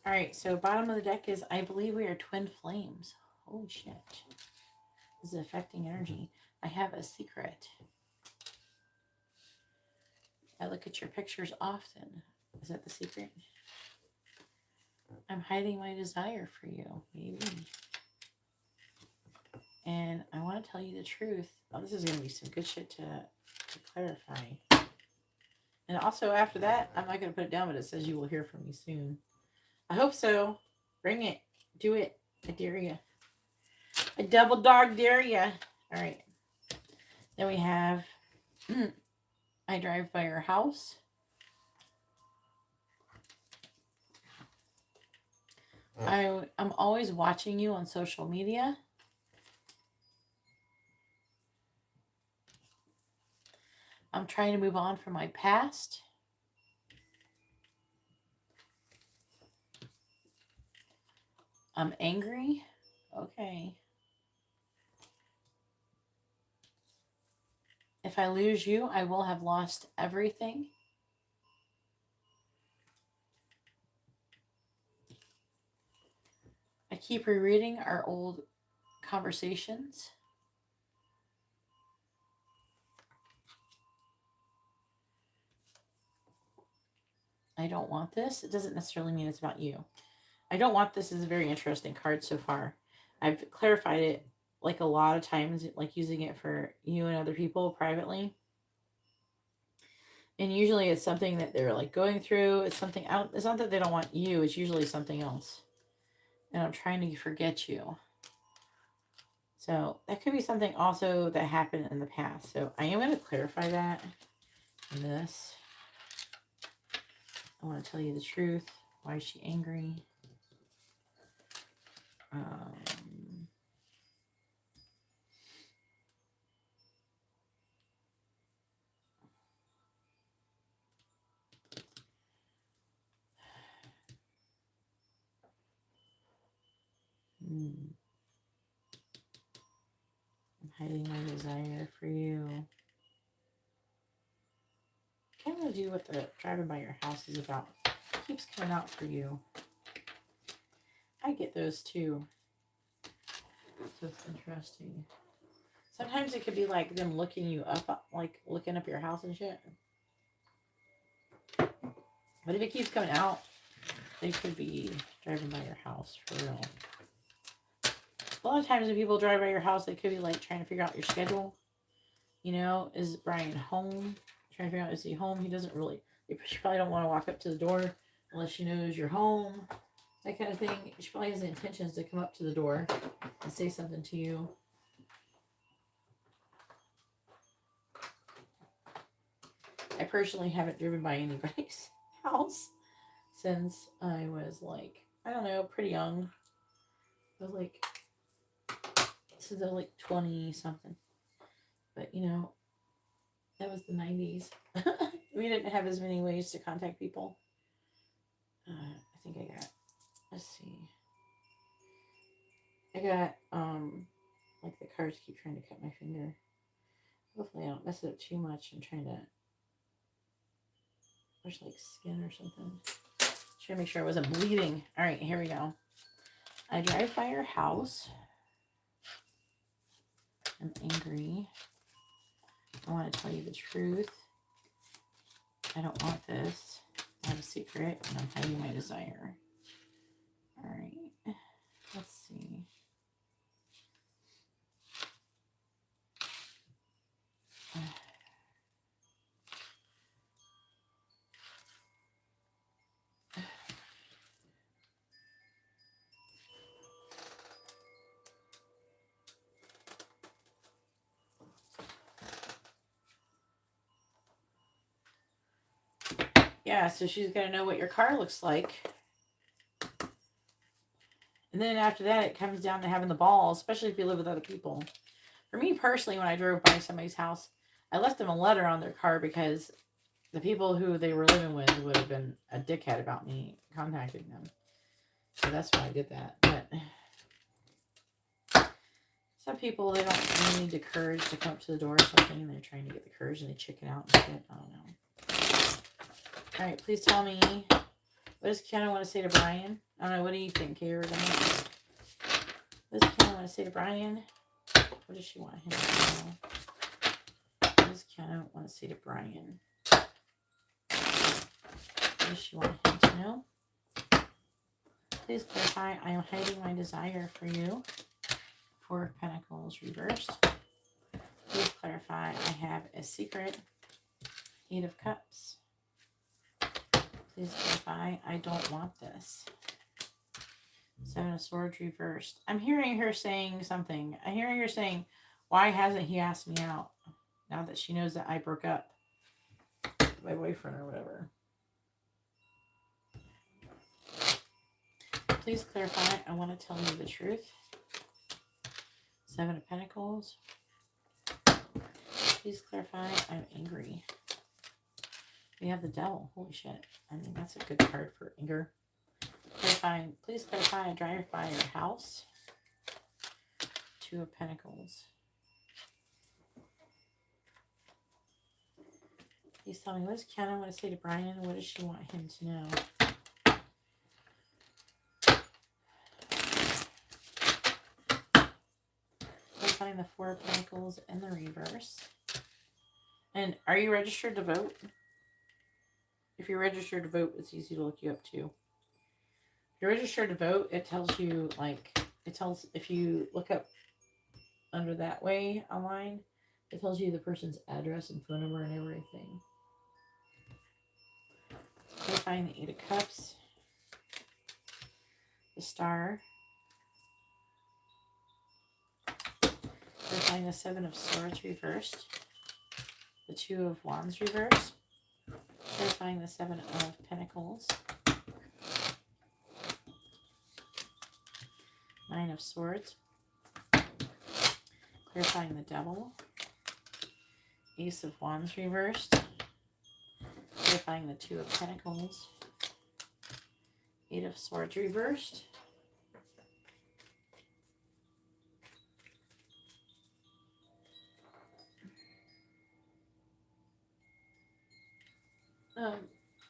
Alright, so bottom of the deck is, I believe we are twin flames. Holy shit. This is affecting energy. I have a secret. I look at your pictures often. Is that the secret? I'm hiding my desire for you, maybe. And I want to tell you the truth. Oh, this is going to be some good shit to clarify. And also after that, I'm not going to put it down, but it says you will hear from me soon. I hope so. Bring it. Do it. I dare you. I double dog dare you. All right. Then we have, I drive by your house. I'm always watching you on social media. I'm trying to move on from my past. I'm angry. Okay. If I lose you, I will have lost everything. I keep rereading our old conversations. I don't want this. It doesn't necessarily mean it's about you. I don't want this is a very interesting card so far. I've clarified it like a lot of times, like using it for you and other people privately. And usually it's something that they're like going through. It's something out. It's not that they don't want you. It's usually something else. And I'm trying to forget you. So that could be something also that happened in the past. So I am going to clarify that in this. I want to tell you the truth. Why is she angry? I'm hiding my desire for you. I can't really do what the driving by your house is about. It keeps coming out for you. I get those too. So it's interesting. Sometimes it could be like them looking you up, like looking up your house and shit. But if it keeps coming out, they could be driving by your house for real. A lot of times when people drive by your house, they could be like trying to figure out your schedule. You know, is Brian home? Trying to figure out, is he home? He doesn't really. She probably don't want to walk up to the door unless she knows you're home. That kind of thing. She probably has the intentions to come up to the door and say something to you. I personally haven't driven by anybody's house since I was like, I don't know, pretty young. I was like, since I was like 20 something. But you know, that was the 90s. We didn't have as many ways to contact people. I think I got, let's see. I got, like the cards keep trying to cut my finger. Hopefully I don't mess it up too much. I'm trying to, there's like skin or something. Trying to make sure I wasn't bleeding. All right, here we go. I drive by your house. I'm angry. I want to tell you the truth. I don't want this. I have a secret and I'm hiding my desire. All right. Let's see. Yeah, so she's going to know what your car looks like. And then after that, it comes down to having the balls, especially if you live with other people. For me personally, when I drove by somebody's house, I left them a letter on their car because the people who they were living with would have been a dickhead about me contacting them. So that's why I did that. But some people, they don't really need the courage to come up to the door or something, and they're trying to get the courage and they chicken out and shit. I don't know. All right, please tell me, what does Kiana want to say to Brian? I don't know, what do you think, Kara? What does Kiana want to say to Brian? What does she want him to know? What does Kiana want to say to Brian? What does she want him to know? Please clarify, I am hiding my desire for you. Four of Pentacles reversed. Please clarify, I have a secret. Eight of Cups. Please clarify, I don't want this. Seven of Swords reversed. I'm hearing her saying something. I'm hearing her saying, why hasn't he asked me out? Now that she knows that I broke up with my boyfriend or whatever. Please clarify, I want to tell you the truth. Seven of Pentacles. Please clarify, I'm angry. We have the Devil. Holy shit. I mean, that's a good card for anger. Clarifying. Please clarify, I drive by your house. Two of Pentacles. Please tell me, what does Kiana want to say to Brian? What does she want him to know? Clarifying the Four of Pentacles in the reverse. And are you registered to vote? If you're registered to vote, it's easy to look you up too. If you're registered to vote, it tells you, like, it tells, if you look up under that way online, it tells you the person's address and phone number and everything. Clarifying the Eight of Cups. The Star. Clarifying the Seven of Swords reversed. The Two of Wands reversed. Clarifying the Seven of Pentacles. Nine of Swords. Clarifying the Devil. Ace of Wands reversed. Clarifying the Two of Pentacles. Eight of Swords reversed.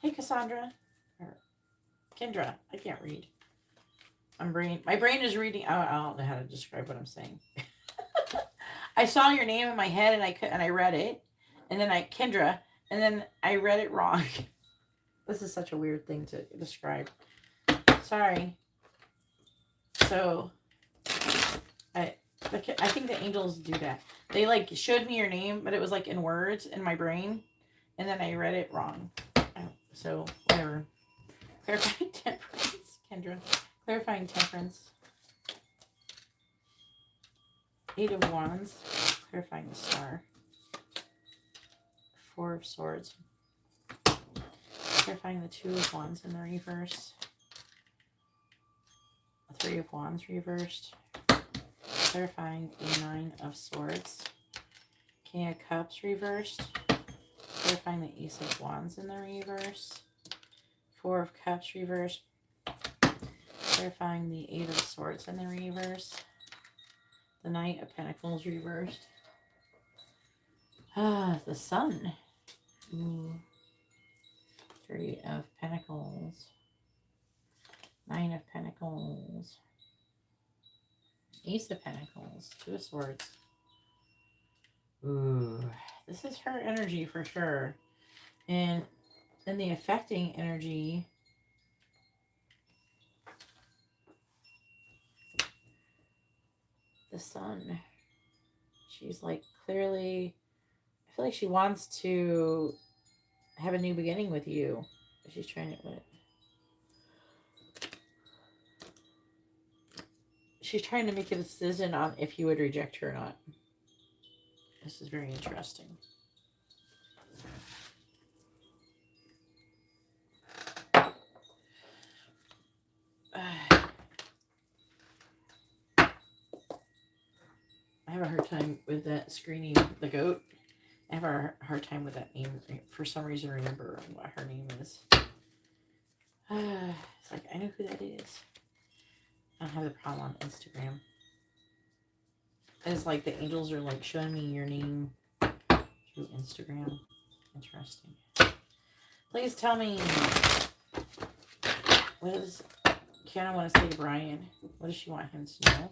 Hey Cassandra. Or Kendra. I can't read. My brain is reading. I don't know how to describe what I'm saying. I saw your name in my head and I read it. And then Kendra. And then I read it wrong. This is such a weird thing to describe. Sorry. So, I think the angels do that. They like showed me your name, but it was like in words in my brain, and then I read it wrong. So whatever. Clarifying temperance, Kendra. Clarifying temperance. 8 of Wands. Clarifying the star. 4 of Swords. Clarifying the 2 of Wands in the reverse. 3 of Wands reversed. Clarifying the 9 of Swords. King of Cups reversed. Clarifying the Ace of Wands in the reverse. 4 of Cups reversed. Clarifying the 8 of Swords in the reverse. The Knight of Pentacles reversed. The Sun. Ooh. 3 of Pentacles. 9 of Pentacles. Ace of Pentacles. 2 of Swords. Ooh. This is her energy for sure. And then the affecting energy. The Sun. She's like clearly, I feel like she wants to have a new beginning with you. She's trying to, she's trying to make a decision on if you would reject her or not. This is very interesting. I have a hard time with that screening the goat. I have a hard time with that name. For some reason, remember what her name is. It's like, I know who that is. I don't have the problem on Instagram. It's like the angels are like showing me your name through Instagram. Interesting. Please tell me, what does Kiana want to say to Brian? What does she want him to know?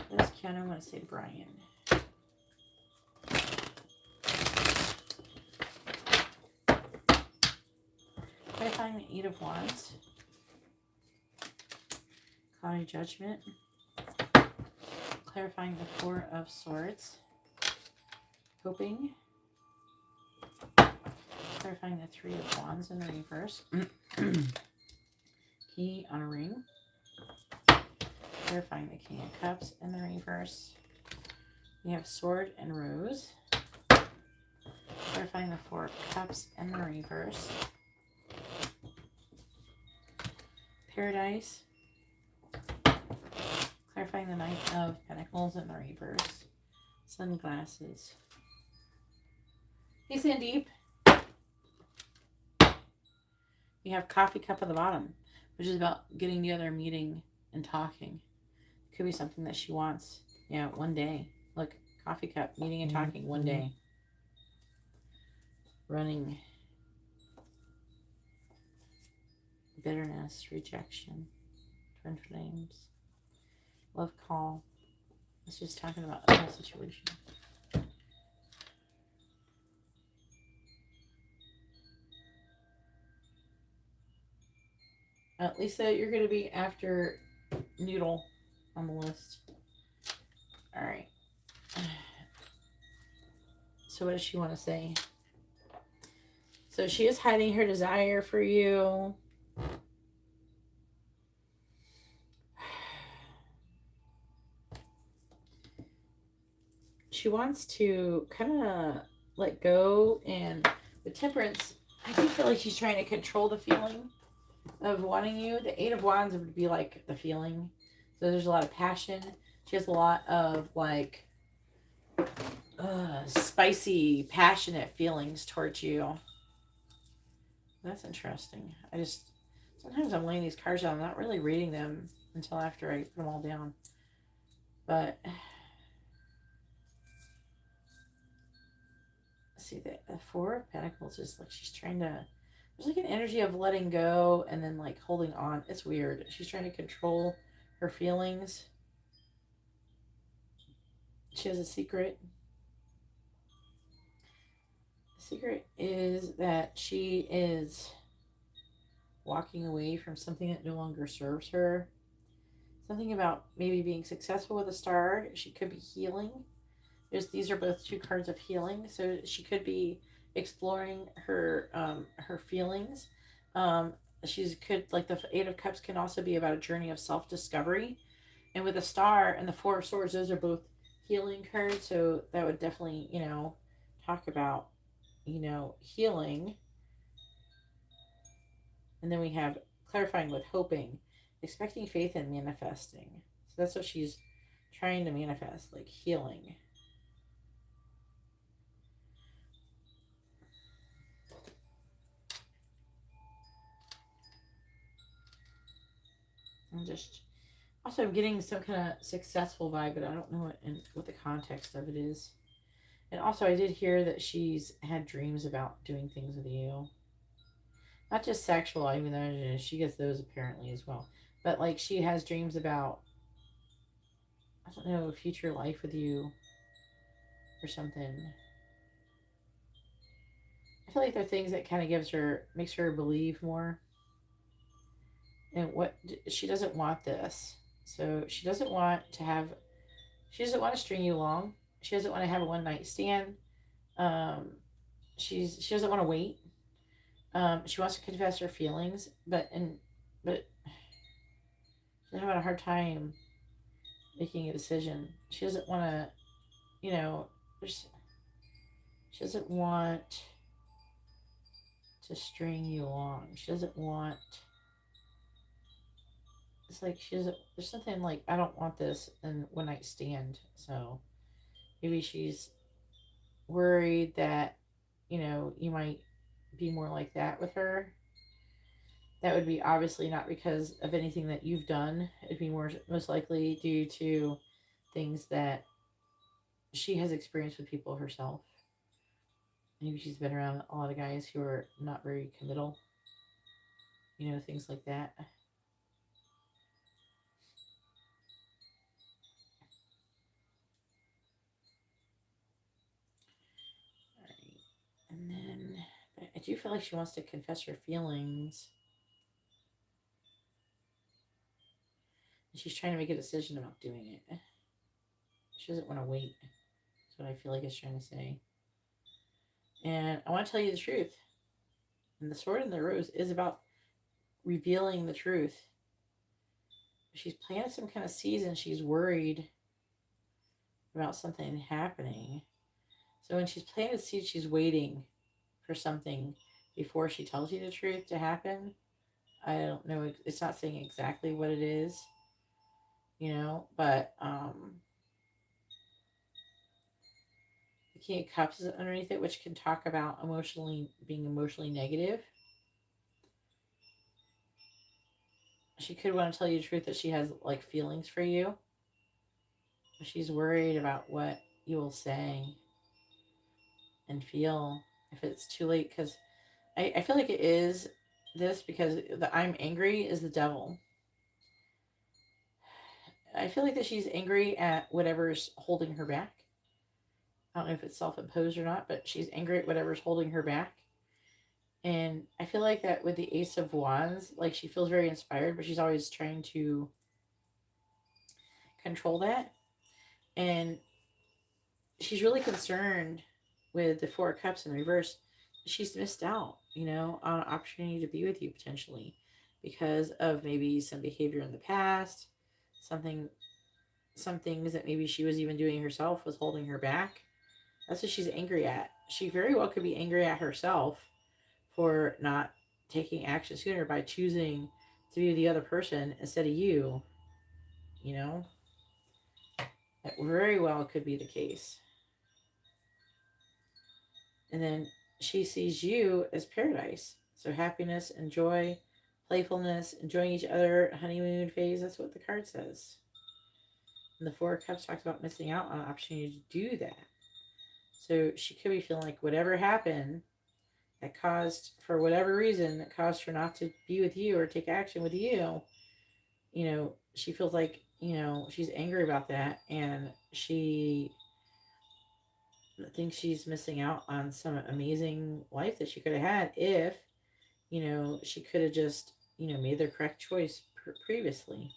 What does Kiana want to say to Brian? Clarifying the 8 of Wands. Cloudy Judgment. Clarifying the 4 of Swords. Hoping. Clarifying the 3 of Wands in the reverse. Key on a ring. Clarifying the King of Cups in the reverse. We have Sword and Rose. Clarifying the 4 of Cups in the reverse. Paradise. Clarifying the Knight of Pentacles in the reverse. Sunglasses. Hey, Sandeep. We have Coffee Cup at the bottom, which is about getting together, meeting, and talking. Could be something that she wants. Yeah, one day. Look, Coffee Cup, meeting and talking one day. Running. Bitterness, rejection, twin flames, love call. It's just talking about a whole situation. Lisa, you're going to be after Noodle on the list. All right. So what does she want to say? So she is hiding her desire for you. She wants to kind of let go, and with Temperance, I do feel like she's trying to control the feeling of wanting you. The 8 of Wands would be like the feeling. So there's a lot of passion. She has a lot of like spicy, passionate feelings towards you. That's interesting. Sometimes I'm laying these cards down. I'm not really reading them until after I put them all down. But see, the 4 of Pentacles is like she's trying to, there's like an energy of letting go and then like holding on. It's weird. She's trying to control her feelings. She has a secret. The secret is that she is walking away from something that no longer serves her. Something about maybe being successful with a star. She could be healing. These are both two cards of healing, so she could be exploring her feelings. Um, she's could like the Eight of Cups can also be about a journey of self discovery, and with a star and the Four of Swords, those are both healing cards. So that would definitely talk about healing. And then we have clarifying with hoping, expecting faith and manifesting. So that's what she's trying to manifest, like healing. I'm just also I'm getting some kind of successful vibe, but I don't know what the context of it is. And also I did hear that she's had dreams about doing things with you. Not just sexual, even though she gets those apparently as well. But like she has dreams about, I don't know, future life with you or something. I feel like they're things that kind of makes her believe more. And what she doesn't want this. So she doesn't want to string you along. She doesn't want to have a one night stand. Um, she doesn't want to wait. She wants to confess her feelings, but she's having a hard time making a decision. She doesn't want to, you know, she doesn't want to string you along. She doesn't want. It's like she doesn't. There's something like I don't want this and one night stand. So maybe she's worried that you might be more like that with her. That would be obviously not because of anything that you've done. It'd be most likely due to things that she has experienced with people herself. Maybe she's been around a lot of guys who are not very committal, things like that. All right. And then I do feel like she wants to confess her feelings. And she's trying to make a decision about doing it. She doesn't want to wait. That's what I feel like it's trying to say. And I want to tell you the truth. And the Sword and the Rose is about revealing the truth. She's planted some kind of seeds and she's worried about something happening. So when she's planted seeds, she's waiting for something before she tells you the truth to happen. I don't know. It's not saying exactly what it is, but the King of Cups is underneath it, which can talk about being emotionally negative. She could want to tell you the truth that she has like feelings for you. She's worried about what you will say and feel if it's too late. Because I feel like it is this because the I'm angry is the devil. I feel like that she's angry at whatever's holding her back. I don't know if it's self imposed or not, but she's angry at whatever's holding her back. And I feel like that with the Ace of Wands, like she feels very inspired, but she's always trying to control that. And she's really concerned with the Four of Cups in reverse. She's missed out, on an opportunity to be with you potentially because of maybe some behavior in the past, some things that maybe she was even doing herself was holding her back. That's what she's angry at. She very well could be angry at herself for not taking action sooner by choosing to be the other person instead of you. That very well could be the case. And then she sees you as paradise. So happiness and joy, playfulness, enjoying each other, honeymoon phase. That's what the card says. And the Four of Cups talks about missing out on an opportunity to do that. So she could be feeling like whatever happened that caused, for whatever reason, that caused her not to be with you or take action with you, she feels like, she's angry about that and she thinks she's missing out on some amazing life that she could have had if, she could have just, made the correct choice previously.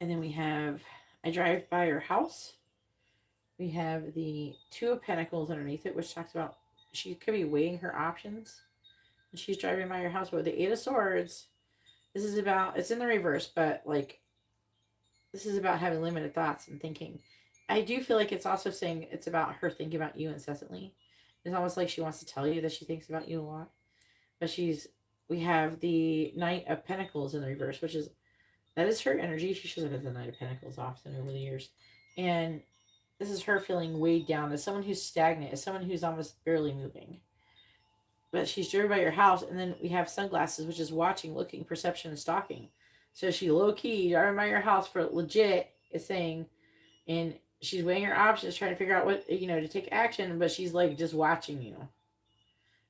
And then we have, I drive by your house. We have the Two of Pentacles underneath it, which talks about she could be weighing her options. And she's driving by your house. But with the Eight of Swords, this is about, it's in the reverse, but like, this is about having limited thoughts and thinking. I do feel like it's also saying it's about her thinking about you incessantly. It's almost like she wants to tell you that she thinks about you a lot. But we have the Knight of Pentacles in the reverse, which is, that is her energy. She shows up as the Knight of Pentacles often over the years. And this is her feeling weighed down as someone who's stagnant, as someone who's almost barely moving. But she's driven by your house. And then we have sunglasses, which is watching, looking, perception, and stalking. So she low-key driving by your house for legit is saying, and she's weighing her options, trying to figure out what, to take action, but she's like just watching you.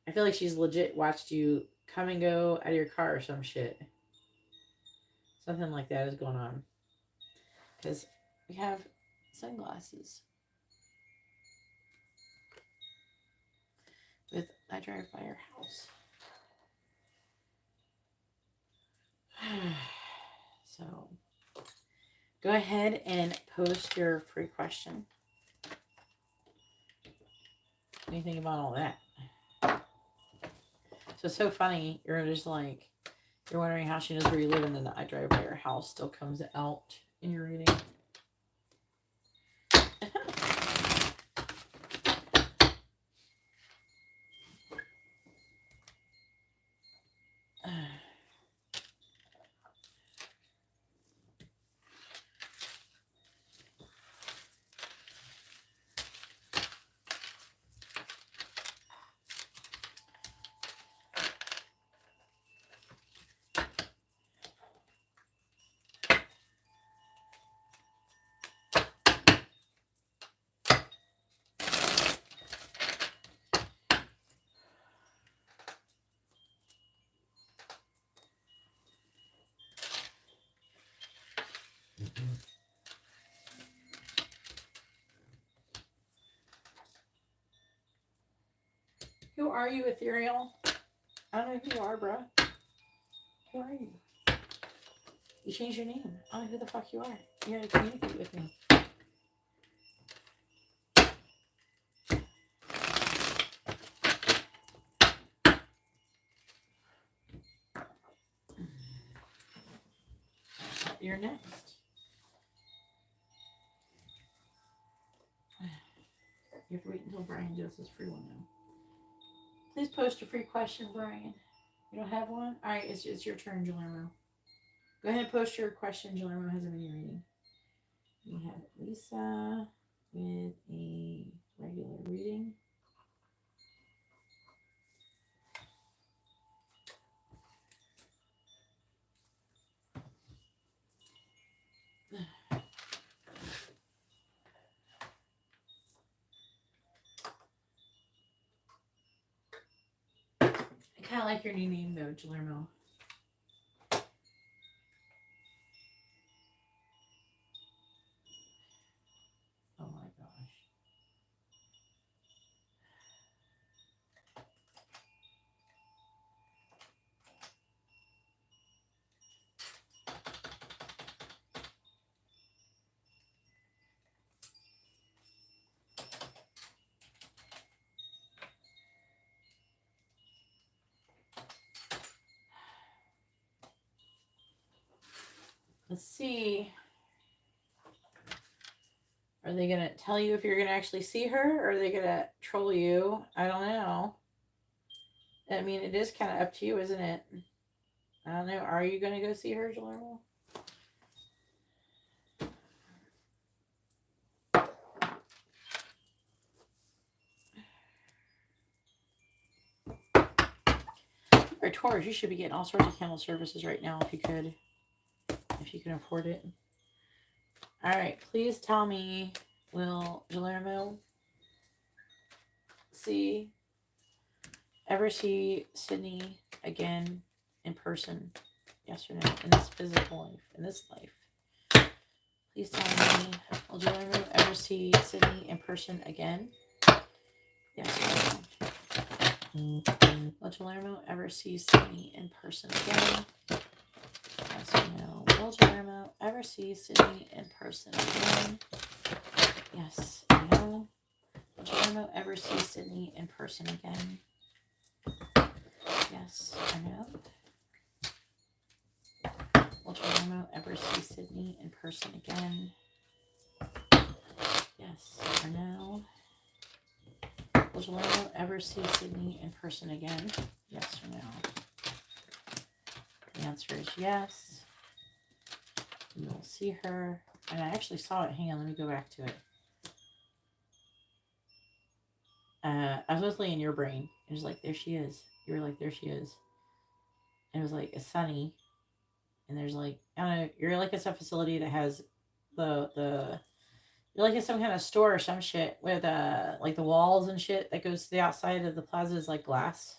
I feel like she's legit watched you come and go out of your car or some shit. Something like that is going on. Because we have sunglasses. With I drive by your house. So go ahead and post your free question. What do you think about all that? So it's so funny. You're just like, you're wondering how she knows where you live, and then the I drive by your house still comes out in your reading. Who are you, Ethereal? I don't know who you are, bro. Who are you? You changed your name. I don't know who the fuck you are. You gotta communicate with me. You're next. You have to wait until Brian does his free one now. Please post a free question, Brian. You don't have one? All right, it's your turn, Guillermo. Go ahead and post your question. Guillermo has a mini reading. We have Lisa with a regular reading. I kind of like your new name, though, Guillermo. Oh my gosh. Let's see. Are they going to tell you if you're going to actually see her? Or are they going to troll you? I don't know. I mean, it is kind of up to you, isn't it? I don't know. Are you going to go see her, Guillermo? Or Taurus, you should be getting all sorts of candle services right now if you could. If you can afford it. All right. Please tell me, will Guillermo ever see Sydney again in person? Yes or no? In this physical life. In this life. Please tell me, will Guillermo ever see Sydney in person again? Yes or no? Will Guillermo ever see Sydney in person again? Yes or no? Will Guillermo ever ever see Sydney in person again? Yes, I know. Will Geronimo ever see Sydney in person again? Yes, I know. Will Geronimo ever see Sydney in person again? Yes or no? Will Geronimo ever see Sydney in person again? Yes or no? The answer is yes. You will see her. And I actually saw it. Hang on, let me go back to it. I was mostly in your brain. It was like, there she is. You were like, there she is. And it was like, it's sunny. And there's like, I don't know, you're like at a facility that has the you're like at some kind of store or some shit with like the walls and shit that goes to the outside of the plaza is like glass.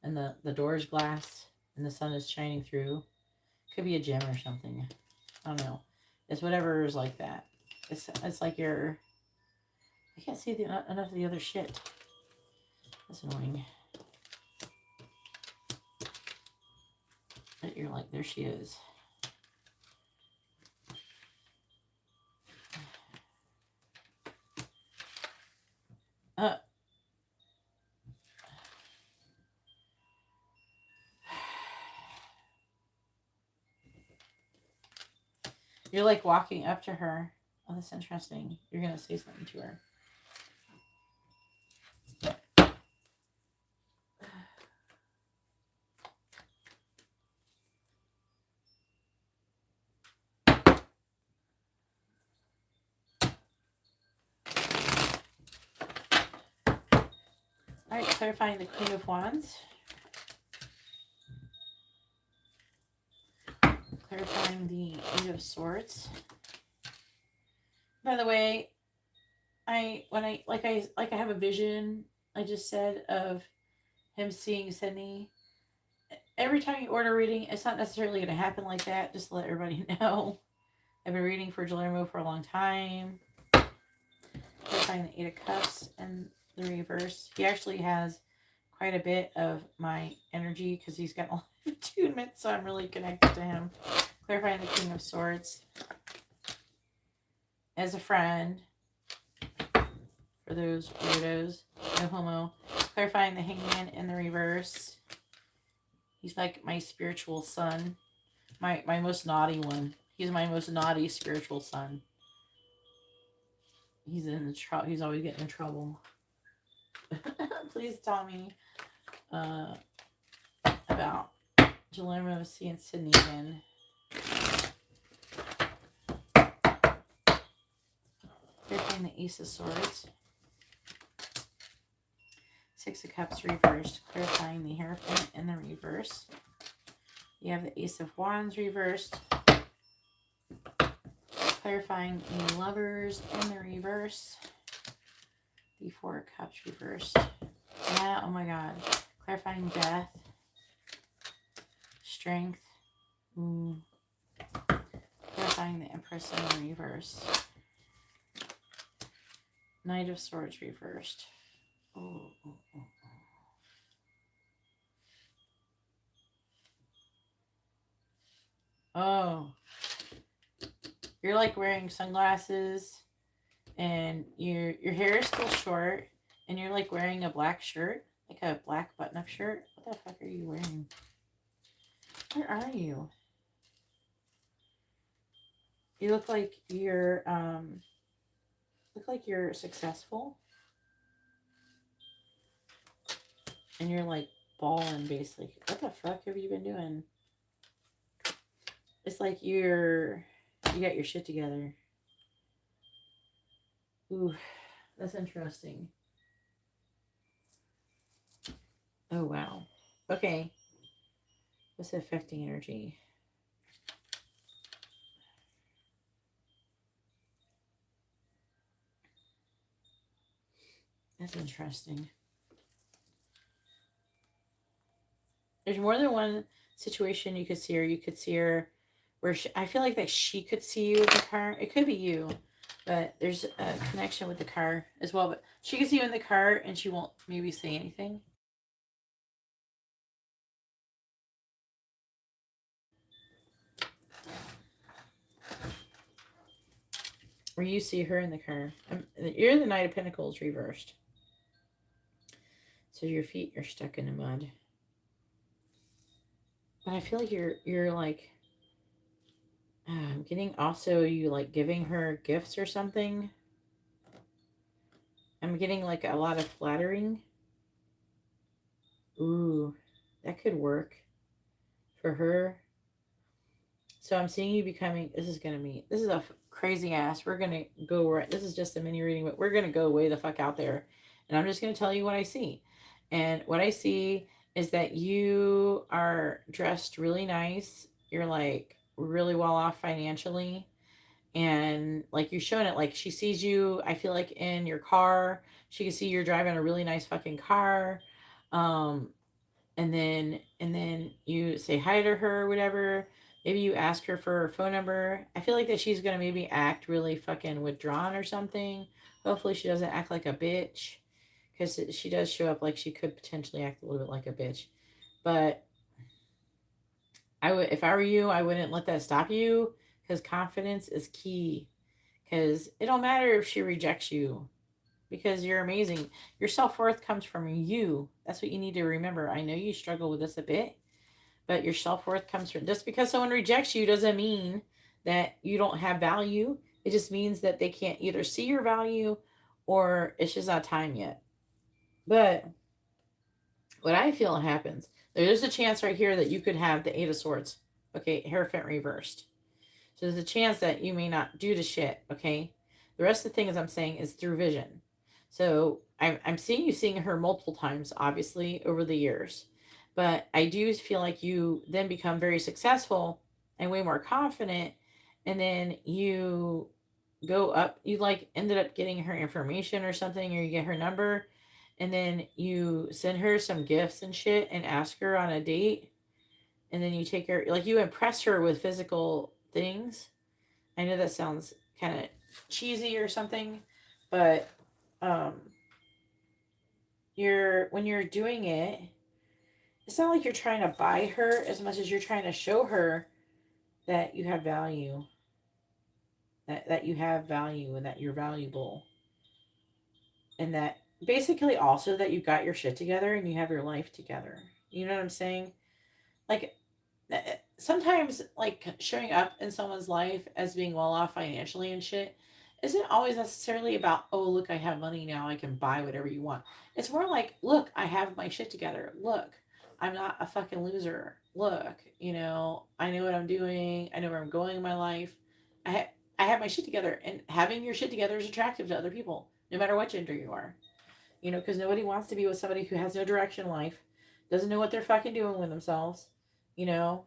And the door is glass. And the sun is shining through. Could be a gym or something. I don't know. It's whatever is like that. It's like you're. I can't see enough of the other shit. That's annoying. But you're like, there she is. You're like walking up to her. Oh, that's interesting. You're gonna say something to her. All right, clarifying the Queen of Wands. Clarifying the Eight of Swords. By the way, I have a vision. I just said of him seeing Sydney. Every time you order a reading, it's not necessarily going to happen like that. Just to let everybody know. I've been reading for Guillermo for a long time. Clarifying the Eight of Cups and the reverse. He actually has quite a bit of my energy because he's got a lot of attunement, so I'm really connected to him. Clarifying the King of Swords. As a friend, for those weirdos, no homo. Clarifying the Hangman in the reverse. He's like my spiritual son. My most naughty one. He's my most naughty spiritual son. He's he's always getting in trouble. Please tell me about Guillermo seeing Sydney again. Clarifying the Ace of Swords. Six of Cups reversed. Clarifying the Hierophant in the reverse. You have the Ace of Wands reversed. Clarifying the Lovers in the reverse. The Four of Cups reversed. Yeah, oh my god. Clarifying Death. Strength. Clarifying the Empress in the reverse. Knight of Swords reversed. Oh. You're like wearing sunglasses and your hair is still short and you're like wearing a black shirt, like a black button-up shirt. What the fuck are you wearing? Where are you? You look like you're successful. And you're like balling basically. What the fuck have you been doing? It's like you got your shit together. Ooh, that's interesting. Oh wow. Okay. What's the affecting energy? That's interesting. There's more than one situation you could see her. You could see her where I feel like that she could see you in the car. It could be you, but there's a connection with the car as well. But she could see you in the car and she won't maybe say anything. Or you see her in the car. You're the Knight of Pentacles reversed. So your feet are stuck in the mud. But I feel like you're like I'm getting also you like giving her gifts or something. I'm getting like a lot of flattering. Ooh, that could work for her. So I'm seeing you becoming, this is a crazy ass. We're going to go right. This is just a mini reading, but we're going to go way the fuck out there. And I'm just going to tell you what I see. And what I see is that you are dressed really nice. You're like really well off financially. And like you're showing it, like she sees you, I feel like in your car. She can see you're driving a really nice fucking car. Um, and then you say hi to her or whatever. Maybe you ask her for her phone number. I feel like that she's gonna maybe act really fucking withdrawn or something. Hopefully she doesn't act like a bitch, because she does show up like she could potentially act a little bit like a bitch. But I would, if I were you, I wouldn't let that stop you, because confidence is key. Because it don't matter if she rejects you, because you're amazing. Your self-worth comes from you. That's what you need to remember. I know you struggle with this a bit, but your self-worth comes from, just because someone rejects you doesn't mean that you don't have value. It just means that they can't either see your value, or it's just not time yet. But what I feel happens, there's a chance right here that you could have the Eight of Swords. Okay, Hierophant reversed. So there's a chance that you may not do the shit, okay? The rest of the things I'm saying is through vision. So I'm seeing you seeing her multiple times, obviously, over the years. But I do feel like you then become very successful and way more confident. And then you go up, you like ended up getting her information or something, or you get her number. And then you send her some gifts and shit and ask her on a date. And then you take her, like you impress her with physical things. I know that sounds kind of cheesy or something, but um when you're doing it, it's not like you're trying to buy her as much as you're trying to show her that you have value, that you have value and that you're valuable, and that basically also that you got your shit together and you have your life together. You know what I'm saying? Like sometimes like showing up in someone's life as being well off financially and shit isn't always necessarily about, oh look, I have money now, I can buy whatever you want. It's more like, look, I have my shit together. Look, I'm not a fucking loser. Look, I know what I'm doing. I know where I'm going in my life. I have my shit together, and having your shit together is attractive to other people, no matter what gender you are. Because nobody wants to be with somebody who has no direction in life, doesn't know what they're fucking doing with themselves, you know.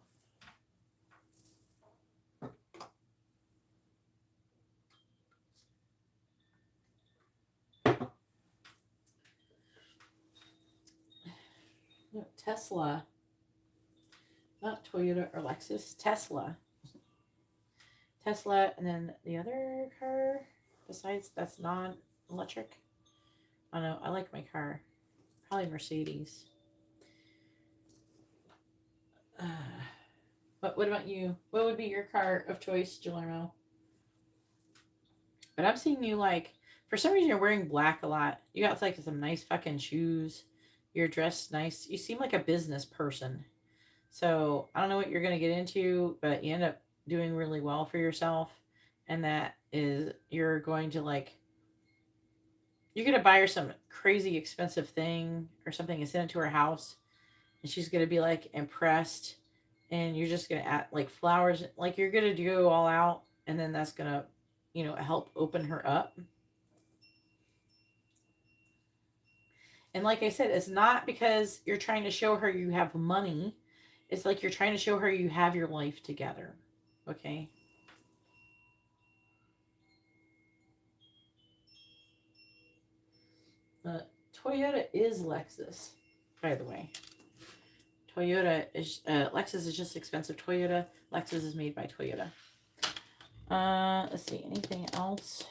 No, Tesla, not Toyota or Lexus. Tesla, and then the other car besides that's non-electric. I don't know. I like my car. Probably Mercedes. But what about you? What would be your car of choice, Guillermo? But I'm seeing you like, for some reason you're wearing black a lot. You got like some nice fucking shoes. You're dressed nice. You seem like a business person. So I don't know what you're going to get into, but you end up doing really well for yourself. And that is, you're going to like, you're going to buy her some crazy expensive thing or something and send it to her house. And she's going to be like impressed. And you're just going to add like flowers, like you're going to go all out. And then that's going to, help open her up. And like I said, it's not because you're trying to show her you have money. It's like you're trying to show her you have your life together. Okay? Toyota is Lexus, by the way. Lexus is just expensive. Lexus is made by Toyota. Let's see, anything else?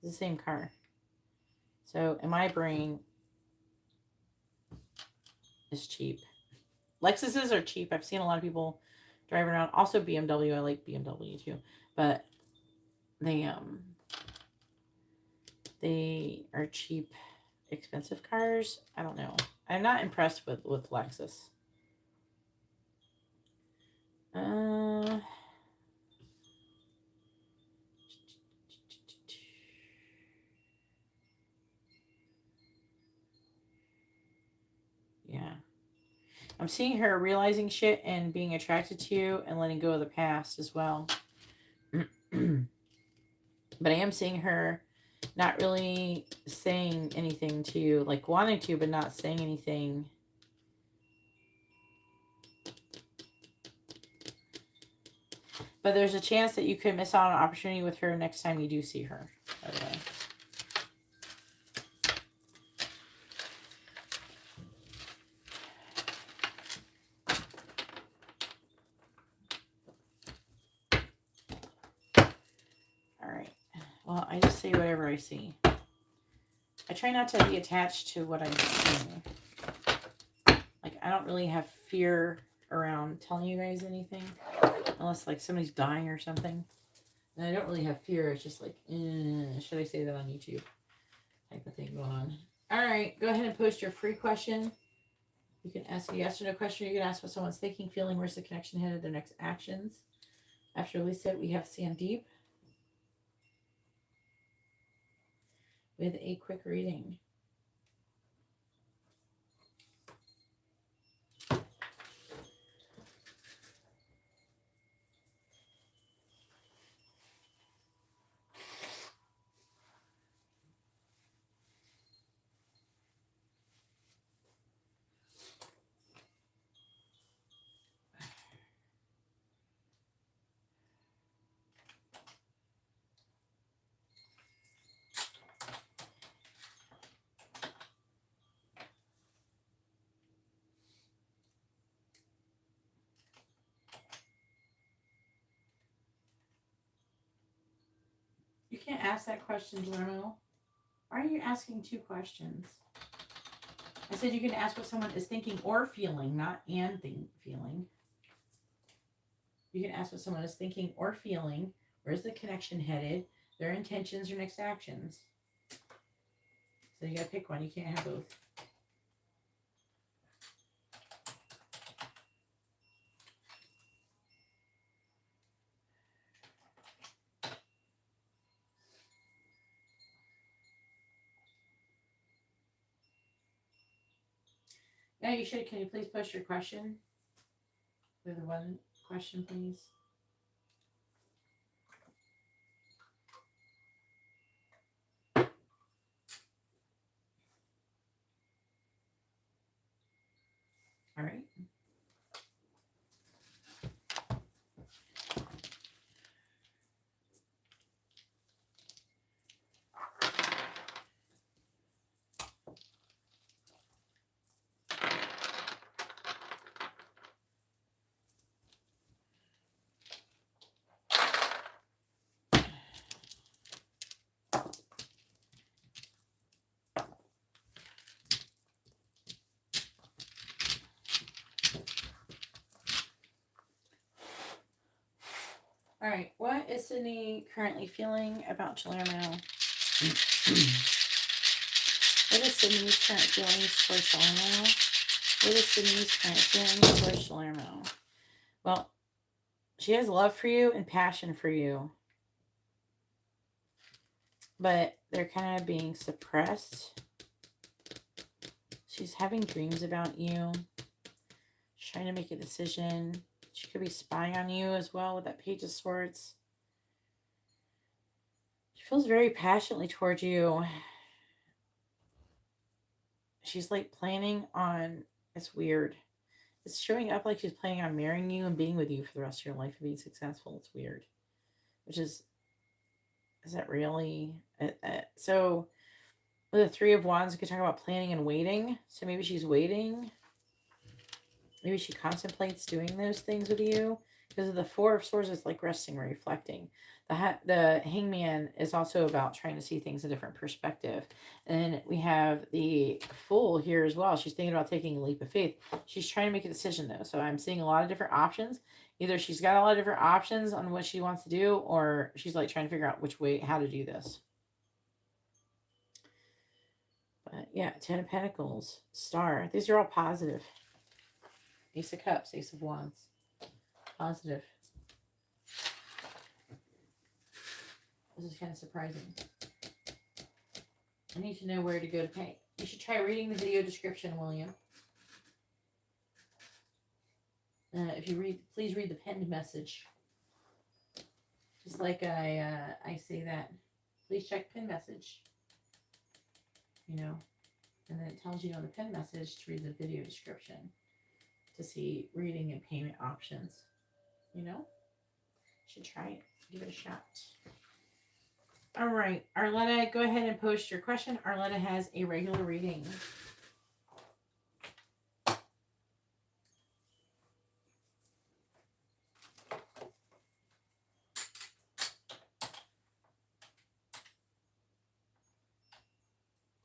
It's the same car. So in my brain, it's cheap. Lexuses are cheap. I've seen a lot of people driving around. Also BMW. I like BMW too. But they are cheap, expensive cars. I don't know. I'm not impressed with Lexus. Uh, yeah. I'm seeing her realizing shit and being attracted to you and letting go of the past as well. But I am seeing her not really saying anything to you, like wanting to, but not saying anything. But there's a chance that you could miss out on an opportunity with her next time you do see her, by the way. Alright. Well, I just say whatever I see. I try not to be attached to what I'm seeing. Like, I don't really have fear around telling you guys anything. Unless, like, somebody's dying or something. And I don't really have fear. It's just like, should I say that on YouTube? Type of thing going on. Alright, go ahead and post your free question. You can ask a yes or no question. You can ask what someone's thinking, feeling, where's the connection headed, their next actions. After Lisa, we have Sandeep with a quick reading. You can't ask that question, Guillermo. Why are you asking two questions? I said you can ask what someone is thinking or feeling, not and feeling. You can ask what someone is thinking or feeling. Where's the connection headed? Their intentions or next actions. So you gotta pick one. You can't have both. Yeah, you should. Can you please post your question? With one question, please. All right. All right. What is Sydney currently feeling about Guillermo? What is Sydney's current feelings towards Guillermo? What is Sydney's current feelings towards Guillermo? Well, she has love for you and passion for you. But they're kind of being suppressed. She's having dreams about you. She's trying to make a decision. She could be spying on you as well with that Page of Swords. She feels very passionately towards you. She's like planning on, it's weird. It's showing up like she's planning on marrying you and being with you for the rest of your life and being successful. It's weird. Which is that really? So, with the Three of Wands, we could talk about planning and waiting. So maybe she's waiting. Maybe she contemplates doing those things with you. Because of the Four of Swords, it's like resting and reflecting. The Hangman is also about trying to see things in a different perspective. And then we have the Fool here as well. She's thinking about taking a leap of faith. She's trying to make a decision, though. So I'm seeing a lot of different options. Either she's got a lot of different options on what she wants to do, or she's like trying to figure out which way, how to do this. But yeah, 10 of Pentacles, Star. These are all positive. Ace of Cups, Ace of Wands. Positive. This is kind of surprising. I need to know where to go to pay. You should try reading the video description, William. If you read, please read the pinned message. Just like I say that. Please check pin message. You know, and then it tells you on the pin message to read the video description to see reading and payment options. You know, you should try it. Give it a shot. All right, Arletta, go ahead and post your question. Arletta has a regular reading.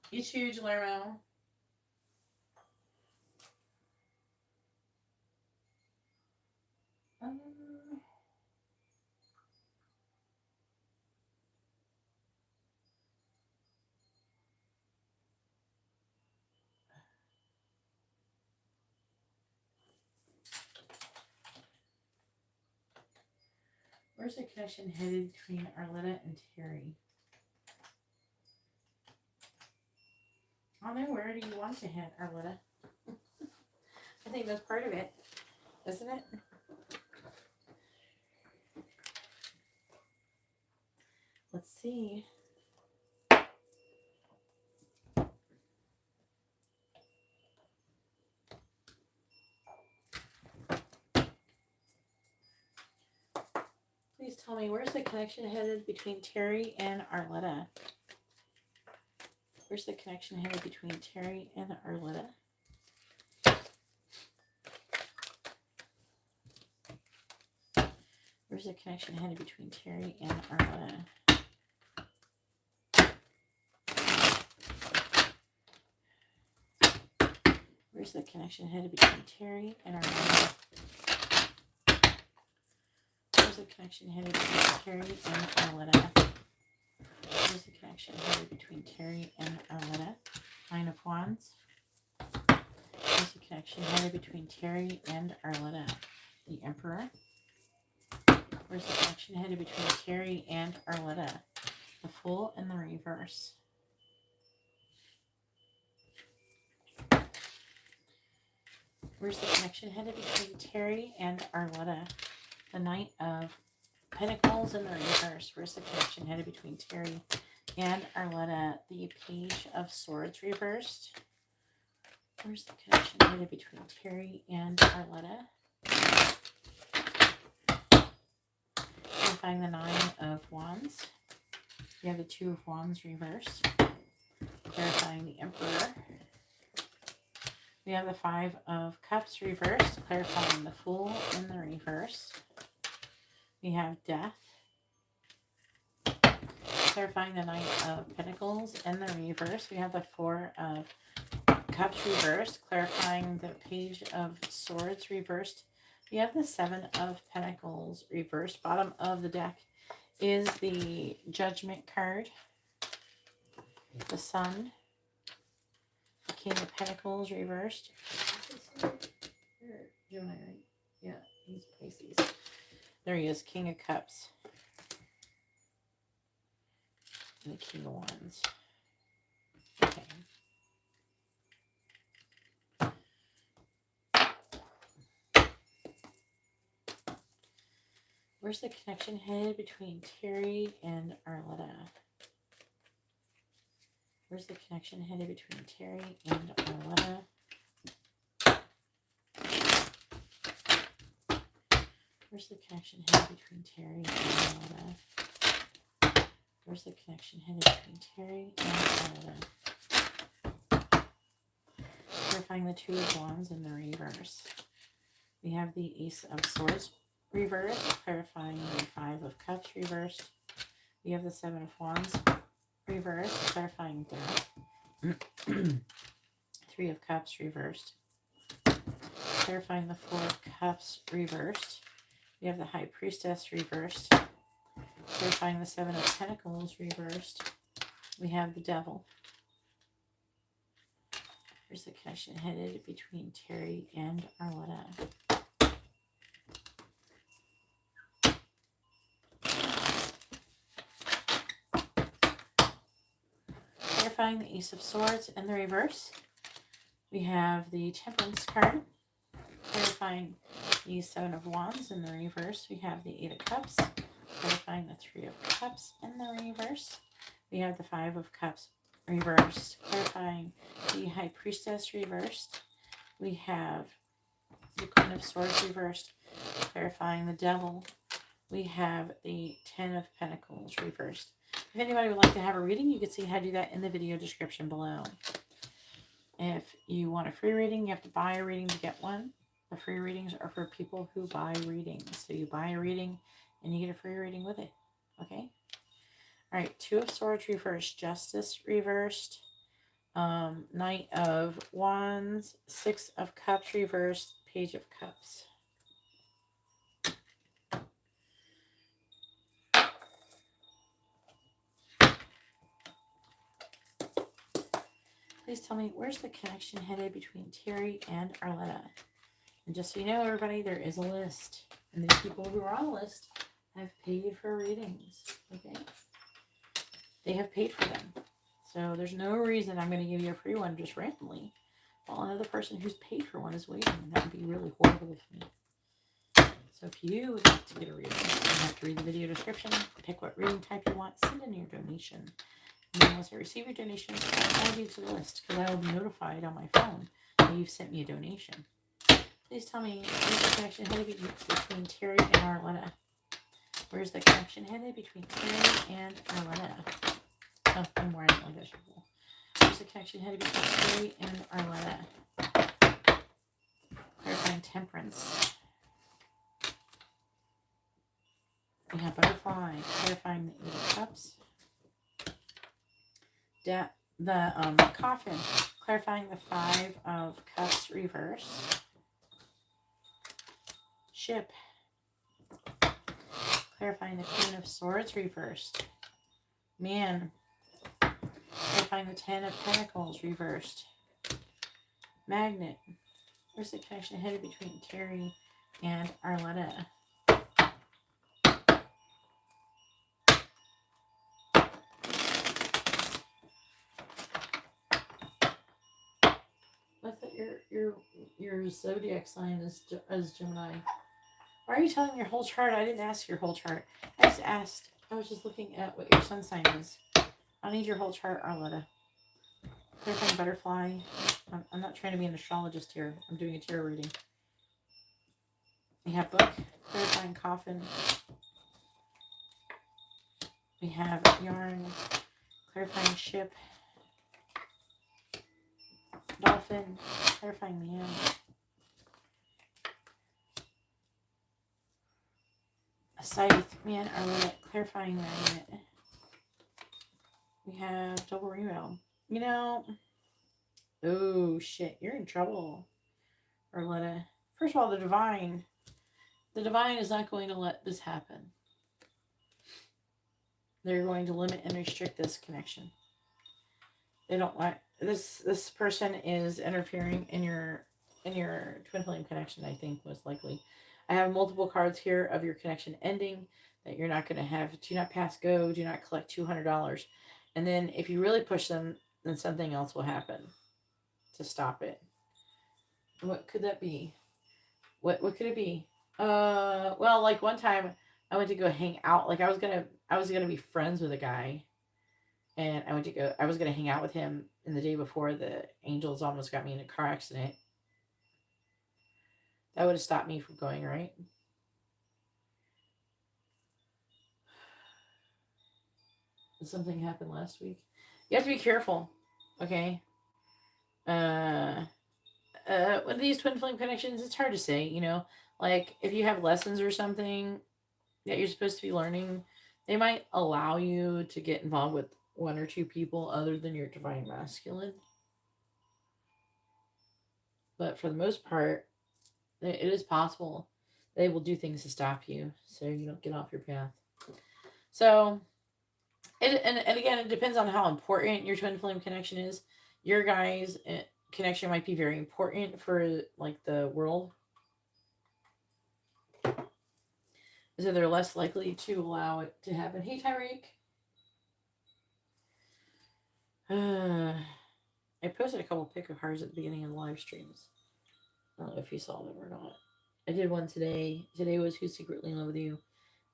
It's huge, Lermo. Where's the connection headed between Arletta and Terry? I don't know. Where do you want to head, Arletta? I think that's part of it, isn't it? Let's see. Please tell me, where's the connection headed between Terry and Arletta? Where's the connection headed between Terry and Arletta? Where's the connection headed between Terry and Arletta? Where's the connection headed between Terry and Arletta? Where's the connection headed between Terry and Arletta? Where's the connection headed between Terry and Arletta? Nine of Wands. Where's the connection headed between Terry and Arletta? The Emperor. Where's the connection headed between Terry and Arletta? The Fool and the Reverse. Where's the connection headed between Terry and Arletta? The Knight of Pentacles in the Reverse. Where's the connection headed between Terry and Arletta? The Page of Swords reversed. Where's the connection headed between Terry and Arletta? Clarifying the Nine of Wands. You have the Two of Wands reversed. Clarifying the Emperor. We have the Five of Cups reversed, clarifying the Fool in the reverse. We have Death, clarifying the Knight of Pentacles in the reverse. We have the Four of Cups reversed, clarifying the Page of Swords reversed. We have the Seven of Pentacles reversed. Bottom of the deck is the Judgment card, the Sun, the King of Pentacles reversed. Gemini, right? Yeah, he's Pisces. There he is, King of Cups. And the King of Wands. Okay. Where's the connection headed between Terry and Arletta? Where's the connection headed between Terry and Arletta? Where's the connection headed between Terry and Arletta? Where's the connection headed between Terry and Arletta? Clarifying the Two of Wands in the reverse. We have the Ace of Swords reversed, clarifying the Five of Cups reversed. We have the Seven of Wands reversed, clarifying Death. Three of Cups reversed, clarifying the Four of Cups reversed. We have the High Priestess reversed. Clarifying the Seven of Pentacles reversed. We have the Devil. Here's the connection headed between Terry and Arletta. Clarifying the Ace of Swords in the reverse. We have the Temperance card. Clarifying the Seven of Wands in the reverse. We have the Eight of Cups. Clarifying the Three of Cups in the reverse. We have the Five of Cups reversed. Clarifying the High Priestess reversed. We have the Queen of Swords reversed. Clarifying the Devil. We have the Ten of Pentacles reversed. If anybody would like to have a reading, you can see how to do that in the video description below. If you want a free reading, you have to buy a reading to get one. The free readings are for people who buy readings. So you buy a reading and you get a free reading with it. Okay? All right. Two of Swords reversed. Justice reversed. Knight of Wands. Six of Cups reversed. Page of Cups. Please tell me, where's the connection headed between Terry and Arletta? And just so you know, everybody, there is a list. And the people who are on the list have paid for readings. Okay? They have paid for them. So there's no reason I'm going to give you a free one just randomly while another person who's paid for one is waiting. And that would be really horrible of me. So if you would like to get a reading, you have to read the video description, pick what reading type you want, send in your donation. And then once I receive your donation, I'll add you to the list because I will be notified on my phone that you've sent me a donation. Please tell me, where's the connection headed between Terry and Arletta? Where's the connection headed between Terry and Arletta? Oh, one more. I don't like that shuffle. Where's the connection headed between Terry and Arletta? Clarifying Temperance. We have Butterfly. Clarifying the Eight of Cups. The Coffin. Clarifying the Five of Cups reverse. Ship. Clarifying the Queen of Swords reversed. Man. Clarifying the Ten of Pentacles reversed. Magnet. Where's the connection headed between Terry and Arletta? I thought your zodiac sign is Gemini. Why are you telling me your whole chart? I didn't ask your whole chart. I was just looking at what your sun sign is. I need your whole chart, Arletta. Clarifying Butterfly. I'm not trying to be an astrologist here. I'm doing a tarot reading. We have Book. Clarifying Coffin. We have Yarn. Clarifying Ship. Dolphin. Clarifying Man. A Scythe. Man, Arletta. Clarifying Magnet. We have Double Rainbow. You know, oh shit, you're in trouble, Arletta. First of all, the Divine is not going to let this happen. They're going to limit and restrict this connection. They don't want this person is interfering in your twin flame connection. I think most likely. I have multiple cards here of your connection ending that you're not going to have. Do not pass go. Do not collect $200. And then if you really push them, then something else will happen to stop it. What could that be? What could it be? Well, like one time I went to go hang out. Like I was gonna be friends with a guy, and I was gonna hang out with him. And the day before, the angels almost got me in a car accident. That would have stopped me from going, right? Did something happen last week? You have to be careful, okay? With these twin flame connections, it's hard to say, you know? Like, if you have lessons or something that you're supposed to be learning, they might allow you to get involved with one or two people other than your divine masculine. But for the most part, it is possible They will do things to stop you so you don't get off your path. So, and again, it depends on how important your twin flame connection is. Your guys' connection might be very important for like the world, so they're less likely to allow it to happen. Hey, Tyreek. I posted a couple pick of cards at the beginning of the live streams. I don't know if you saw them or not. I did one today. Today was Who's Secretly in Love with You.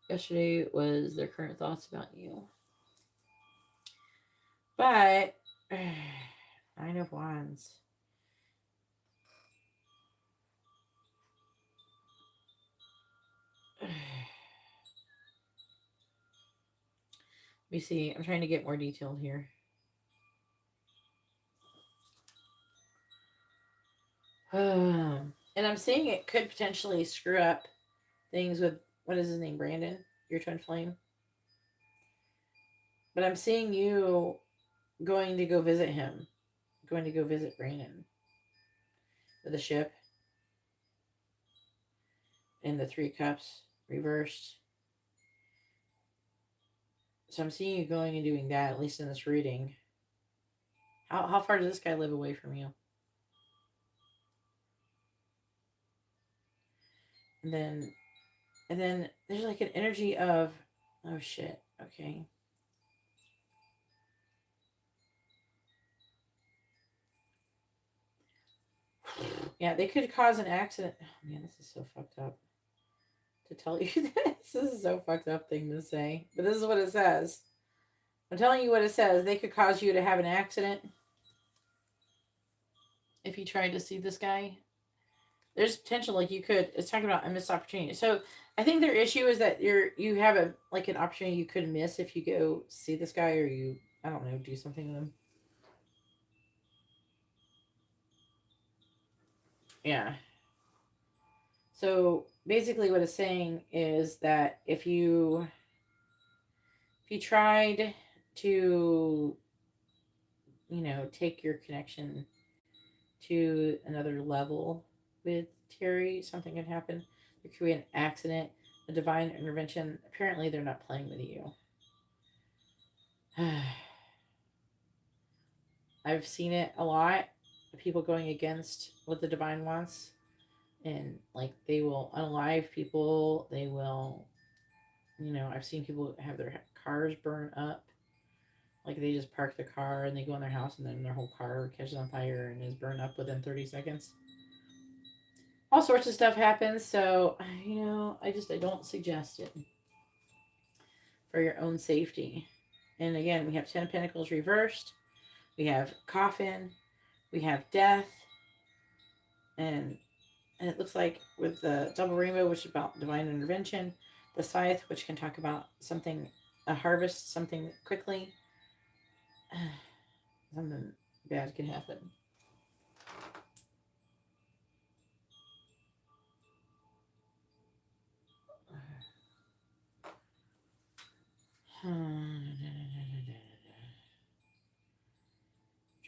Yesterday was Their Current Thoughts About You. But, 9 of Wands. Let me see. I'm trying to get more detailed here. And I'm seeing it could potentially screw up things with, what is his name, Brandon, your twin flame. But I'm seeing you going to go visit him, going to go visit Brandon with a ship, and the 3 cups reversed. So I'm seeing you going and doing that, at least in this reading. How far does this guy live away from you? And then there's like an energy of, oh shit, okay. Yeah, they could cause an accident. Oh man, this is so fucked up to tell you this. This is so fucked up thing to say, but this is what it says. I'm telling you what it says. They could cause you to have an accident if you tried to see this guy. There's potential, like you could. It's talking about a missed opportunity. So I think their issue is that you have a like an opportunity you could miss if you go see this guy or you, I don't know, do something with him. Yeah. So basically, what it's saying is that if you tried to, take your connection to another level with Terry, something could happen. There could be an accident, a divine intervention. Apparently, they're not playing with you. I've seen it a lot. People going against what the divine wants, and like they will unalive people. They will, I've seen people have their cars burn up. Like they just park the car and they go in their house and then their whole car catches on fire and is burned up within 30 seconds. All sorts of stuff happens. So, I don't suggest it for your own safety. And again, we have 10 Pentacles reversed. We have coffin. We have death. And it looks like with the double rainbow, which is about divine intervention, the scythe, which can talk about something, a harvest, something quickly. Something bad can happen.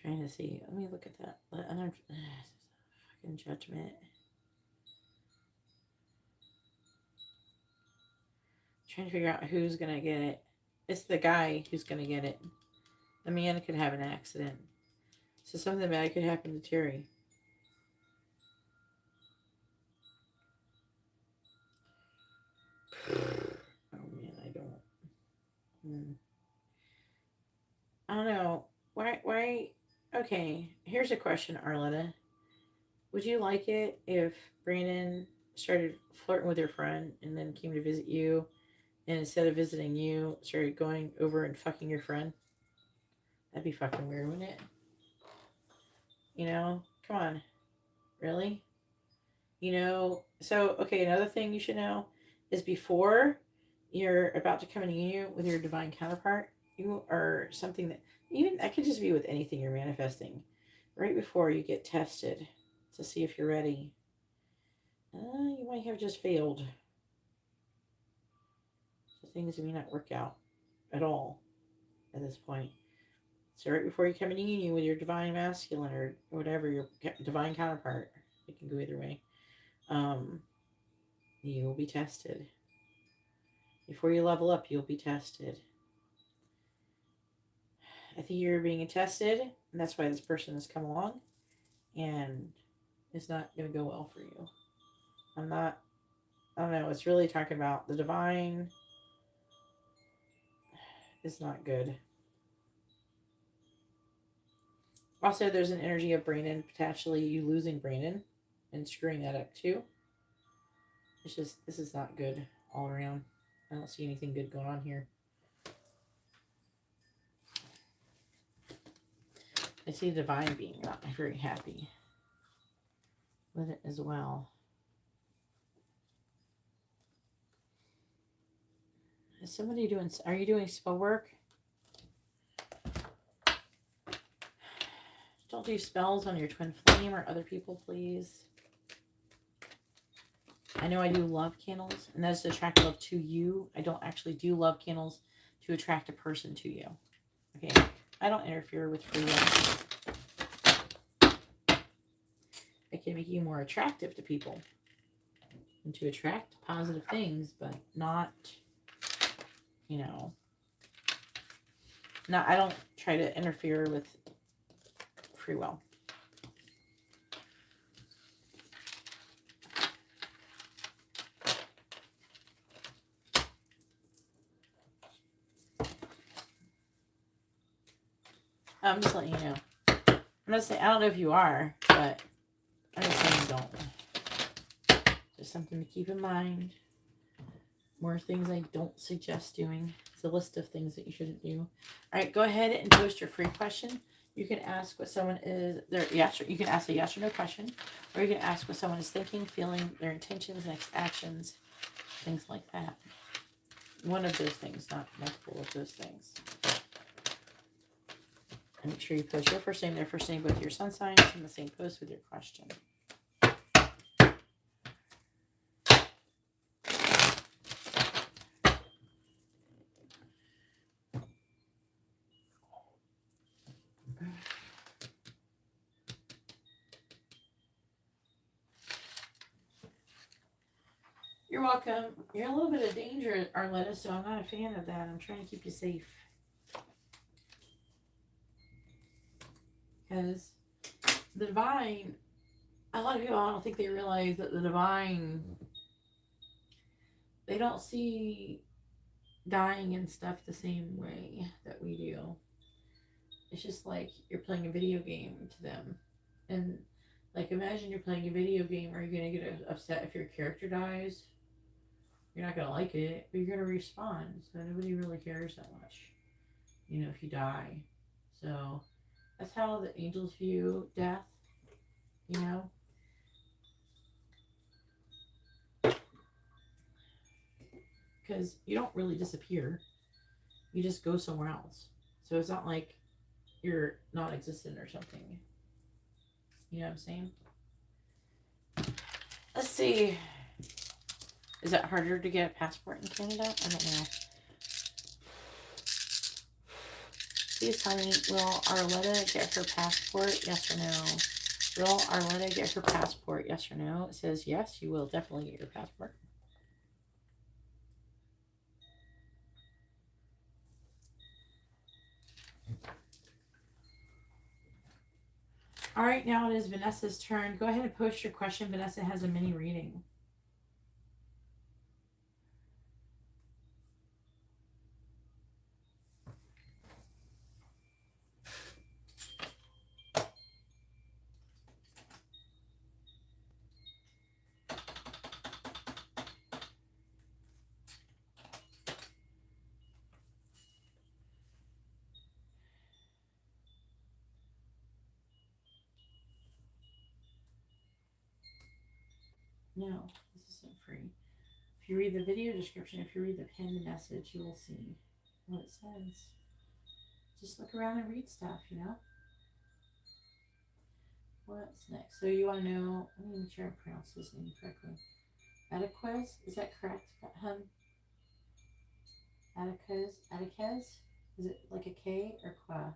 Trying to see. Let me look at that. Fucking Judgment. Trying to figure out who's gonna get it. It's the guy who's gonna get it. The man could have an accident. So something bad could happen to Terry. Oh man, I don't. I don't know. Why? Okay, here's a question, Arletta. Would you like it if Brandon started flirting with your friend and then came to visit you, and instead of visiting you, started going over and fucking your friend? That'd be fucking weird, wouldn't it? Come on. Really? So, okay, another thing you should know is before you're about to come in union with your divine counterpart, you are something that, even that could just be with anything you're manifesting. Right before you get tested to see if you're ready, you might have just failed. So things may not work out at all at this point. So right before you come in union with your divine masculine or whatever, your divine counterpart, it can go either way. You will be tested. Before you level up, you'll be tested. I think you're being tested, and that's why this person has come along, and it's not going to go well for you. I don't know, it's really talking about the divine is not good. Also, there's an energy of Brandon, potentially you losing Brandon and screwing that up too. It's just, this is not good all around. I don't see anything good going on here. I see the divine being not very happy with it as well. Is somebody doing, are you doing spell work? Don't do spells on your twin flame or other people, please. I know I do love candles, and that's to attract love to you. I don't actually do love candles to attract a person to you. Okay? I don't interfere with free will. I can make you more attractive to people and to attract positive things, but not, you know, not, I don't try to interfere with free will. I'm just letting you know. I'm not saying, I don't know if you are, but I'm just saying don't. Just something to keep in mind. More things I don't suggest doing. It's a list of things that you shouldn't do. All right, go ahead and post your free question. You can ask what someone is, you can ask a yes or no question, or you can ask what someone is thinking, feeling, their intentions, next actions, things like that. One of those things, not multiple of those things. And make sure you post your first name, their first name, both your sun signs in the same post with your question. You're welcome. You're in a little bit of danger, Arletta, so I'm not a fan of that. I'm trying to keep you safe. Because the divine, a lot of people, I don't think they realize that the divine, they don't see dying and stuff the same way that we do. It's just like you're playing a video game to them. And like, imagine you're playing a video game. Are you going to get upset if your character dies? You're not going to like it, but you're going to respawn. So nobody really cares that much, you know, if you die. So that's how the angels view death, you know. Because you don't really disappear. You just go somewhere else. So it's not like you're non-existent or something. You know what I'm saying? Let's see. Is it harder to get a passport in Canada? I don't know. Please tell me, will Arletta get her passport? Yes or no? Will Arletta get her passport? Yes or no? It says yes, you will definitely get your passport. All right, now it is Vanessa's turn. Go ahead and post your question. Vanessa has a mini reading. No, this isn't free. If you read the video description, if you read the pinned message, you will see what it says. Just look around and read stuff, you know? What's next? So you want to know, let me make sure I pronounce his name correctly. Attiquez? Is that correct, hun? Attiquez? Is it like a K or Qua?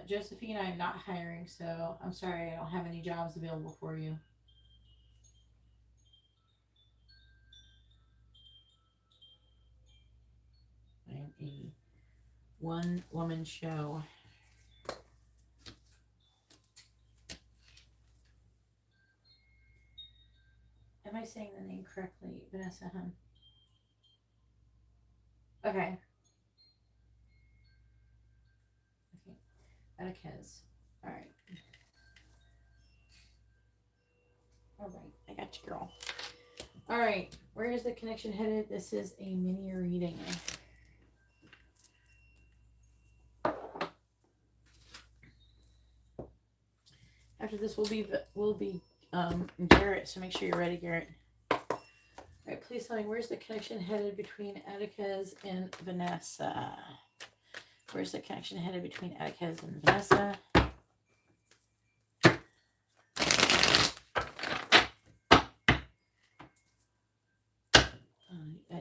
Josephine, I'm not hiring, so I'm sorry I don't have any jobs available for you. a one-woman show. Am I saying the name correctly, Vanessa? Okay. Okay. Atticus. All right. All right. I got you, girl. All right. Where is the connection headed? This is a mini reading. After this will be Garrett. So make sure you're ready, Garrett. All right. Please tell me, where's the connection headed between Atticus and Vanessa? Where's the connection headed between Atticus and Vanessa?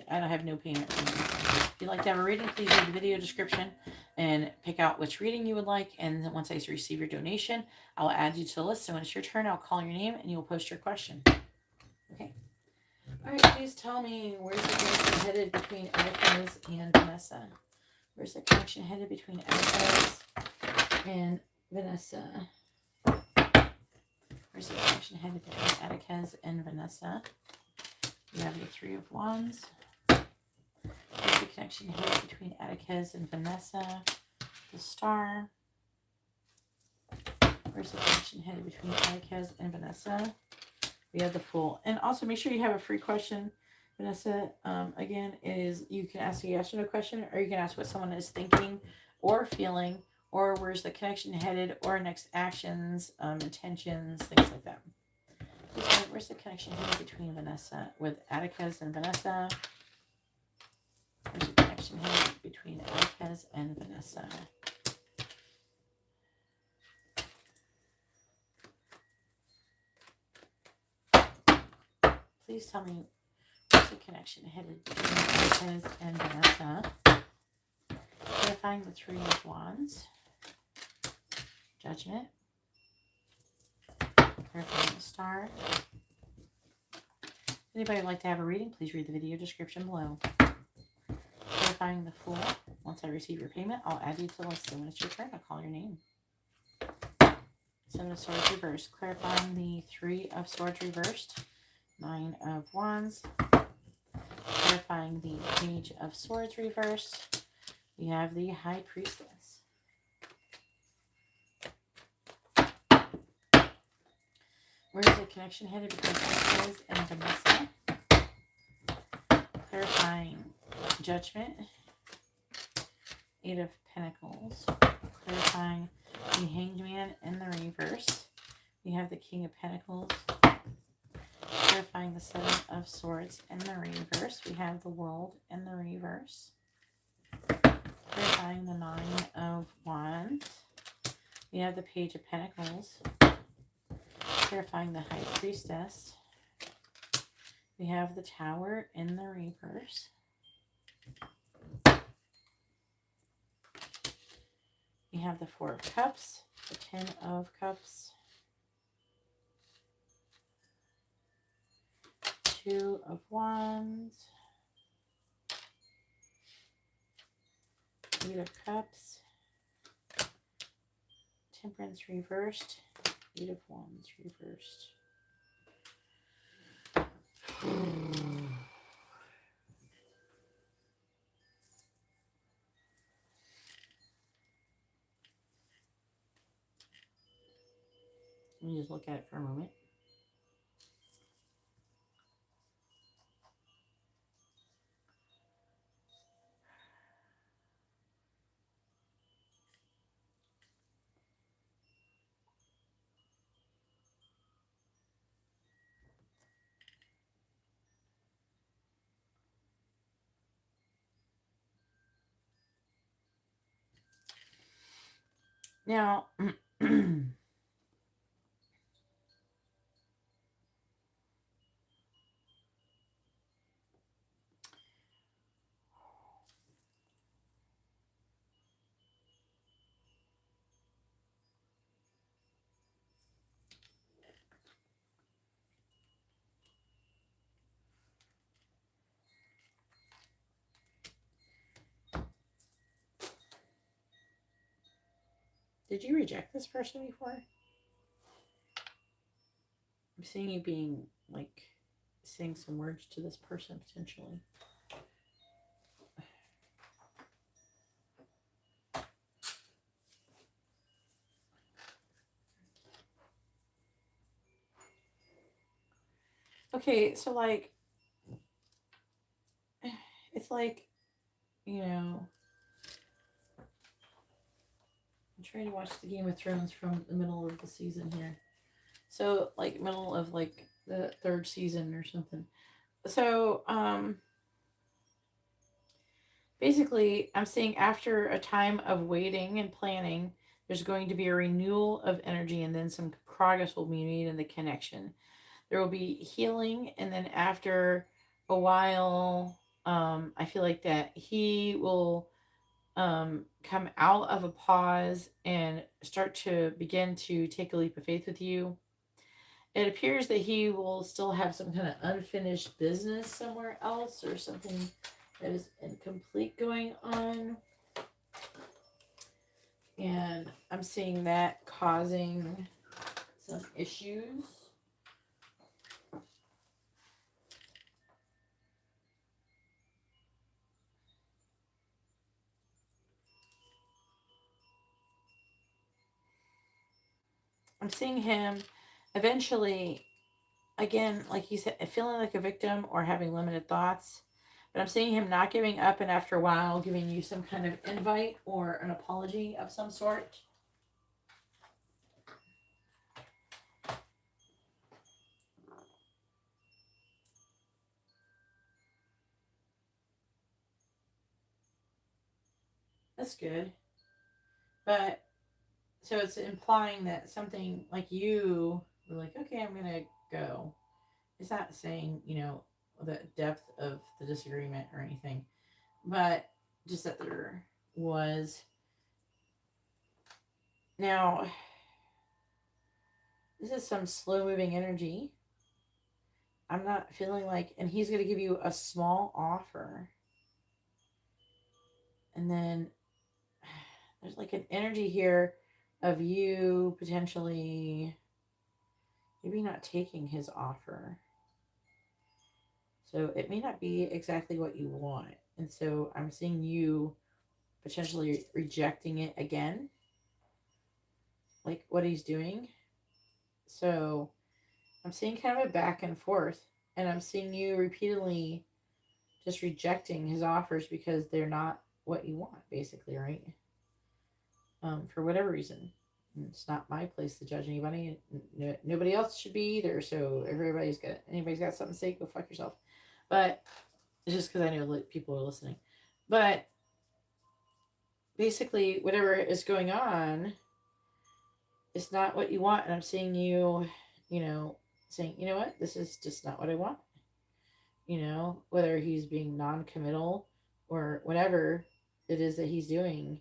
I don't have no payment. If you'd like to have a reading, please read the video description and pick out which reading you would like. And then once I receive your donation, I'll add you to the list. So when it's your turn, I'll call your name and you'll post your question. Okay. All right. Please tell me, where's the connection headed between Atticus and Vanessa? Where's the connection headed between Atticus and Vanessa? Where's the connection headed between Atticus and Vanessa? We have the Three of Wands. Where's the connection headed between Atticus and Vanessa? The Star. Where's the connection headed between Atticus and Vanessa? We have the Fool. And also make sure you have a free question, Vanessa. Again, is you can ask a yes or no question, or you can ask what someone is thinking or feeling, or where's the connection headed, or next actions, intentions, things like that. Where's the connection headed between Vanessa with Atticus and Vanessa? Where's the connection headed between Atticus and Vanessa? Please tell me, where's the connection headed between Atticus and Vanessa? Clarifying the Three of Wands. Judgment. Clarifying the Star. Anybody would like to have a reading, please read the video description below. Clarifying the Fool. Once I receive your payment, I'll add you to the list. So when it's your turn, I'll call your name. Seven of Swords reversed. Clarifying the Three of Swords reversed. Nine of Wands. Clarifying the Page of Swords reversed. We have the High Priestess. Where is the connection headed between Atticus and Vanessa? Clarifying Judgment. Eight of Pentacles. Clarifying the Hanged Man in the reverse. We have the King of Pentacles. Clarifying the Seven of Swords in the reverse. We have the World in the reverse. Clarifying the Nine of Wands. We have the Page of Pentacles. Clarifying the High Priestess. We have the Tower in the reverse. We have the Four of Cups, the Ten of Cups, Two of Wands, Eight of Cups, Temperance reversed, Eight of Wands reversed. Let me just look at it for a moment. Now, Did you reject this person before? I'm seeing you being, like, saying some words to this person, potentially. Okay, so, like, it's like, you know, I'm trying to watch the Game of Thrones from the middle of the season here. So, like, middle of, like, the third season or something. So, basically, I'm seeing after a time of waiting and planning, there's going to be a renewal of energy, and then some progress will be made in the connection. There will be healing, and then after a while, I feel like that he will come out of a pause and start to begin to take a leap of faith with you. It appears that he will still have some kind of unfinished business somewhere else, or something that is incomplete going on. And I'm seeing that causing some issues. I'm seeing him eventually, again, like you said, feeling like a victim or having limited thoughts. But I'm seeing him not giving up, and after a while giving you some kind of invite or an apology of some sort. That's good. But so it's implying that something like you were like, okay, I'm going to go. It's not saying, the depth of the disagreement or anything, but just that there was. Now, this is some slow moving energy. I'm not feeling like, and he's going to give you a small offer. And then there's like an energy here of you potentially maybe not taking his offer. So it may not be exactly what you want. And so I'm seeing you potentially rejecting it again, like what he's doing. So I'm seeing kind of a back and forth. And I'm seeing you repeatedly just rejecting his offers because they're not what you want, basically, right? For whatever reason. It's not my place to judge anybody. Nobody else should be either. So if anybody's got something to say, go fuck yourself. But it's just because I know people are listening. But basically, whatever is going on, it's not what you want. And I'm seeing you, saying, you know what, this is just not what I want. Whether he's being non-committal or whatever it is that he's doing,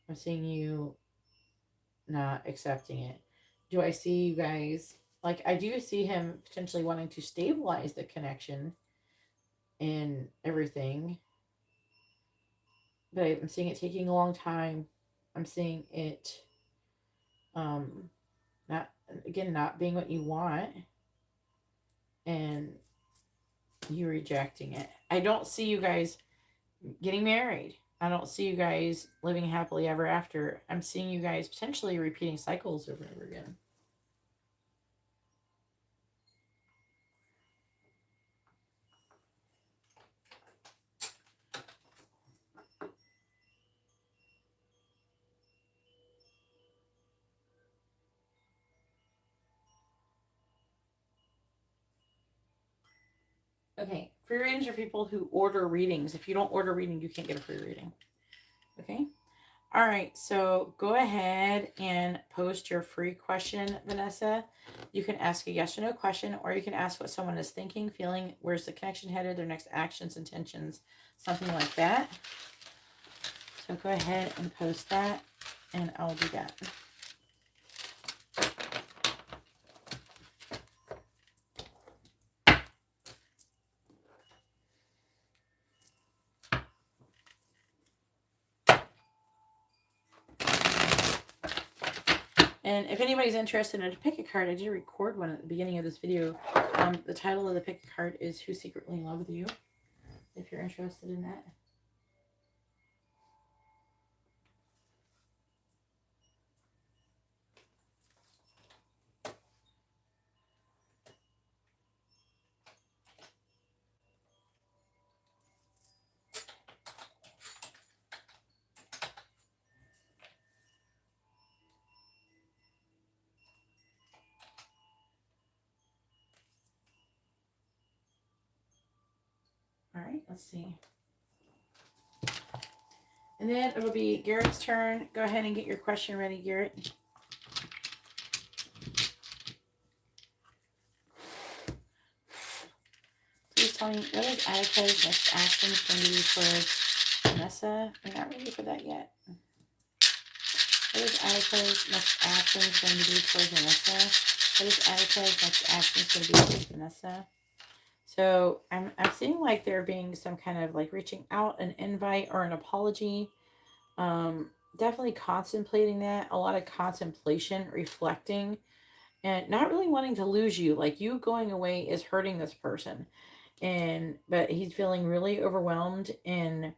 I'm seeing you not accepting it. Do I see you guys, like, I do see him potentially wanting to stabilize the connection and everything, but I'm seeing it taking a long time. I'm seeing it not being what you want, and you rejecting it. I don't see you guys getting married. I don't see you guys living happily ever after. I'm seeing you guys potentially repeating cycles over and over again. Okay, free readings are people who order readings. If you don't order reading, you can't get a free reading. Okay? All right, so go ahead and post your free question, Vanessa. You can ask a yes or no question, or you can ask what someone is thinking, feeling, where's the connection headed, their next actions, intentions, something like that. So go ahead and post that, and I'll do that. And if anybody's interested in a pick a card, I did record one at the beginning of this video. The title of the pick a card is Who's Secretly in Love with You, if you're interested in that. All right, let's see. And then it'll be Garrett's turn. Go ahead and get your question ready, Garrett. Please tell me, what is Attica's next action going to be towards Vanessa? We're not ready for that yet. What is Attica's next action going to be towards Vanessa? What is Attica's next action going to be towards Vanessa? So I'm seeing like there being some kind of like reaching out, an invite or an apology. Definitely contemplating that. A lot of contemplation, reflecting, and not really wanting to lose you. Like you going away is hurting this person. But he's feeling really overwhelmed and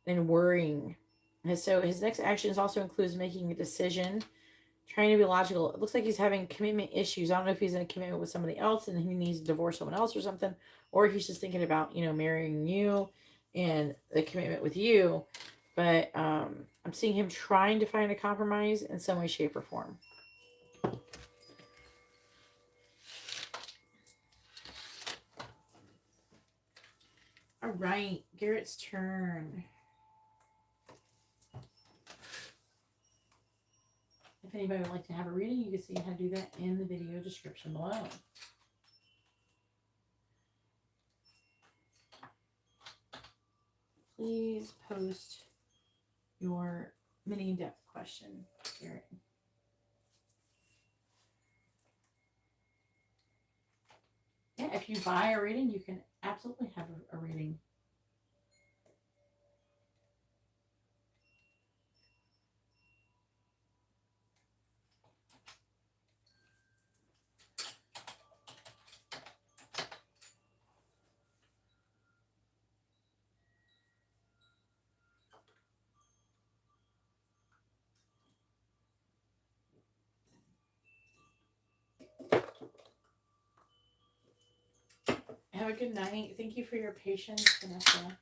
worrying. And so his next actions also includes making a decision, trying to be logical. It looks like he's having commitment issues. I don't know if he's in a commitment with somebody else and he needs to divorce someone else or something, or he's just thinking about, marrying you and the commitment with you. But I'm seeing him trying to find a compromise in some way, shape, or form. All right, Garrett's turn. If anybody would like to have a reading, you can see how to do that in the video description below. Please post your mini in-depth question, Garrett. Yeah, if you buy a reading, you can absolutely have a reading. Have a good night. Thank you for your patience, Vanessa.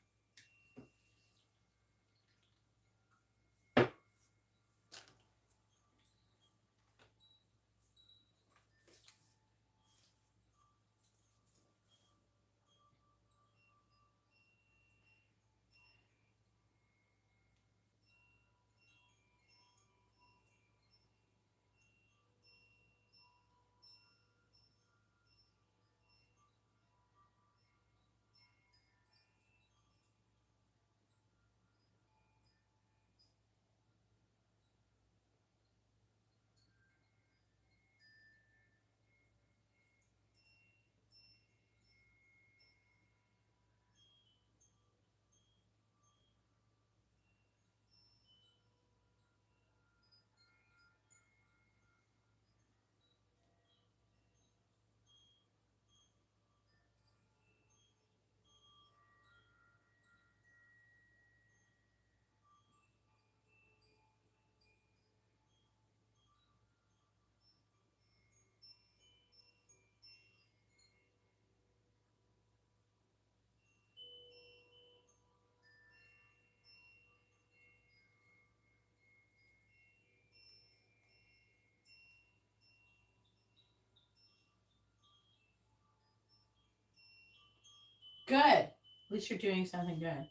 Good. At least you're doing something good.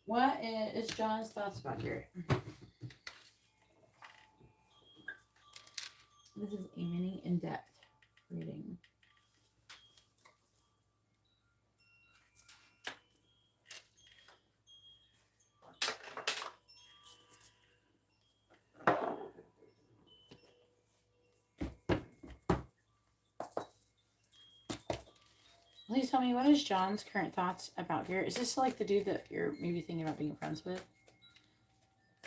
What is John's thoughts about Garrett? This is a mini in-depth reading. Please tell me, what is John's current thoughts about Garrett? Is this like the dude that you're maybe thinking about being friends with?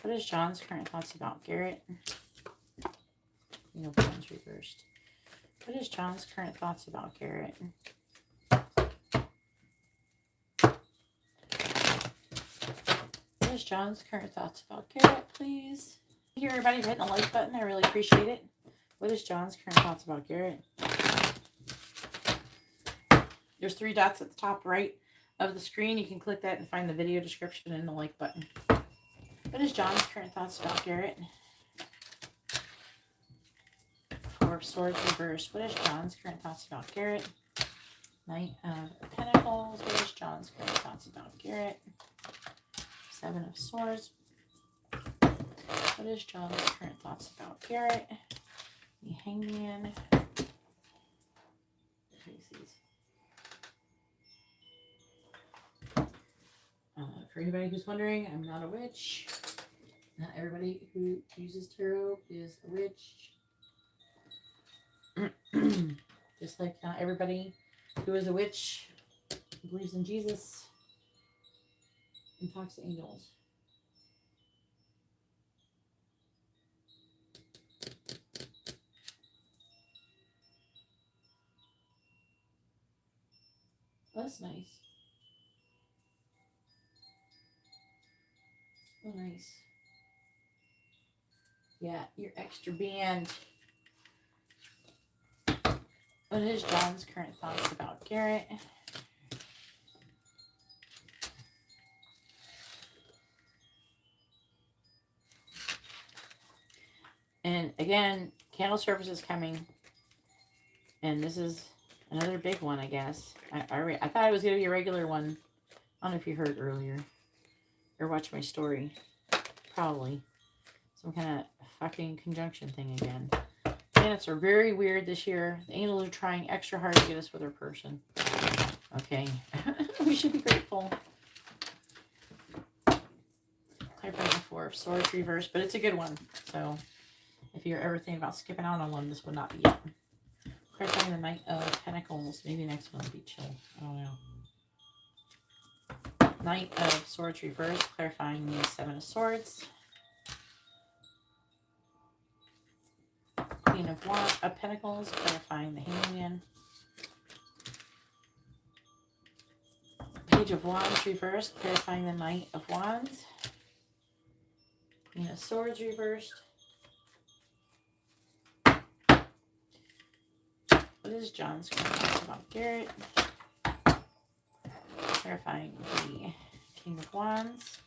What is John's current thoughts about Garrett? Queen of Wands reversed. What is John's current thoughts about Garrett? What is John's current thoughts about Garrett, please? Thank you, everybody, for hitting the like button. I really appreciate it. What is John's current thoughts about Garrett? There's 3 dots at the top right of the screen. You can click that and find the video description and the like button. What is John's current thoughts about Garrett? 4 of Swords reversed. What is John's current thoughts about Garrett? Knight of Pentacles. What is John's current thoughts about Garrett? 7 of Swords. What is John's current thoughts about Garrett? The Hangman. For anybody who's wondering, I'm not a witch. Not everybody who uses tarot is a witch. Just like not everybody who is a witch believes in Jesus and talks to angels. Oh, that's nice. Oh, nice. Yeah, your extra band. What is John's current thoughts about Garrett? And again, candle service is coming. And this is another big one, I guess. I thought it was going to be a regular one. I don't know if you heard earlier. Or watched my story. Probably. Some kind of fucking conjunction thing again. Planets are very weird this year. The angels are trying extra hard to get us with our person. Okay. We should be grateful. I brought the 4 of Swords reversed, but it's a good one. So, if you're ever thinking about skipping out on one, this would not be it. Clarifying the Knight of Pentacles. Maybe next one will be chill. I don't know. Knight of Swords reversed. Clarifying the 7 of Swords. Queen of Pentacles. Clarifying the Hangman. Page of Wands reversed. Clarifying the Knight of Wands. Queen of Swords reversed. What is John's comment about Garrett? Clarifying the King of Wands.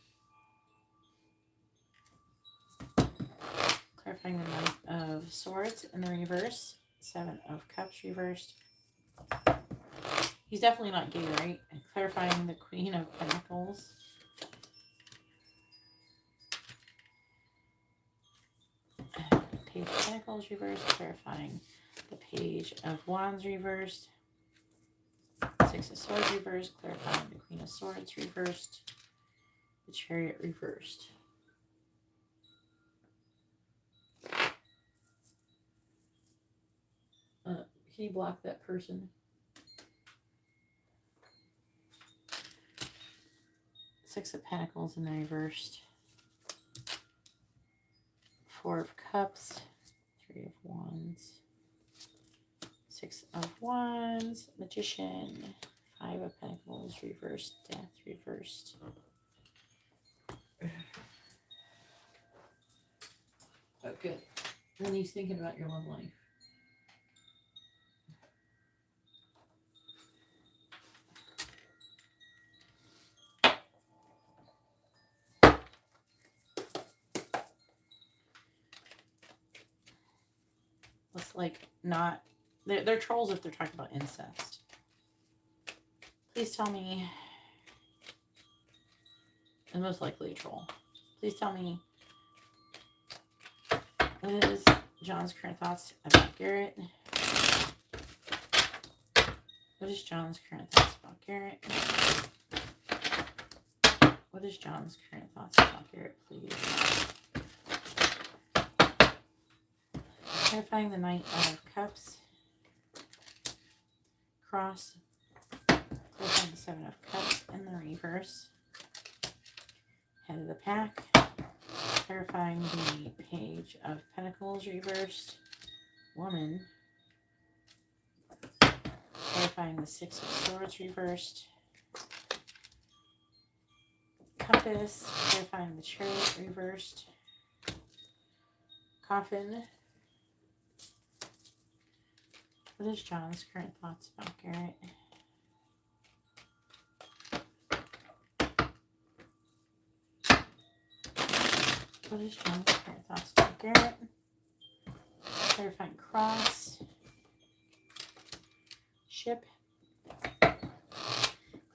Clarifying the Knight of Swords in the reverse. 7 of Cups reversed. He's definitely not gay, right? And clarifying the Queen of Pentacles. Page of Pentacles reversed. Clarifying the Page of Wands reversed. 6 of Swords reversed. Clarifying the Queen of Swords reversed. The Chariot reversed. Can you block that person? 6 of Pentacles in the reversed. 4 of Cups. 3 of Wands. 6 of Wands. Magician. 5 of Pentacles reversed. Death reversed. Okay. Then he's thinking about your love life. Let's like not... They're trolls if they're talking about incest. Please tell me... And most likely a troll. Please tell me... What is John's current thoughts about Garrett? What is John's current thoughts about Garrett? What is John's current thoughts about Garrett, please? Clarifying the Knight of Cups. Cross. Clarifying the 7 of Cups in the reverse. Head of the pack. Clarifying the Page of Pentacles reversed. woman. Clarifying the Six of Swords reversed. Compass. Clarifying the Chariot reversed. Coffin. What is John's current thoughts about Garrett? What is John's current thoughts about Garrett? Clarifying Cross. Ship.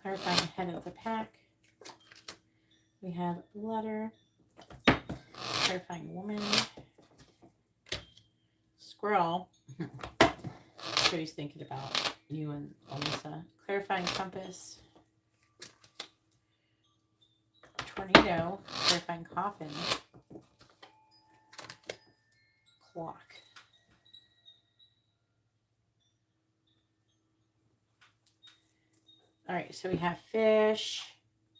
Clarifying Head of the Pack. We have Letter. Clarifying Woman. Squirrel. Sure he's thinking about you and Alyssa. Clarifying Compass. Tornado. Clarifying Coffin. Clock. Alright, so we have Fish,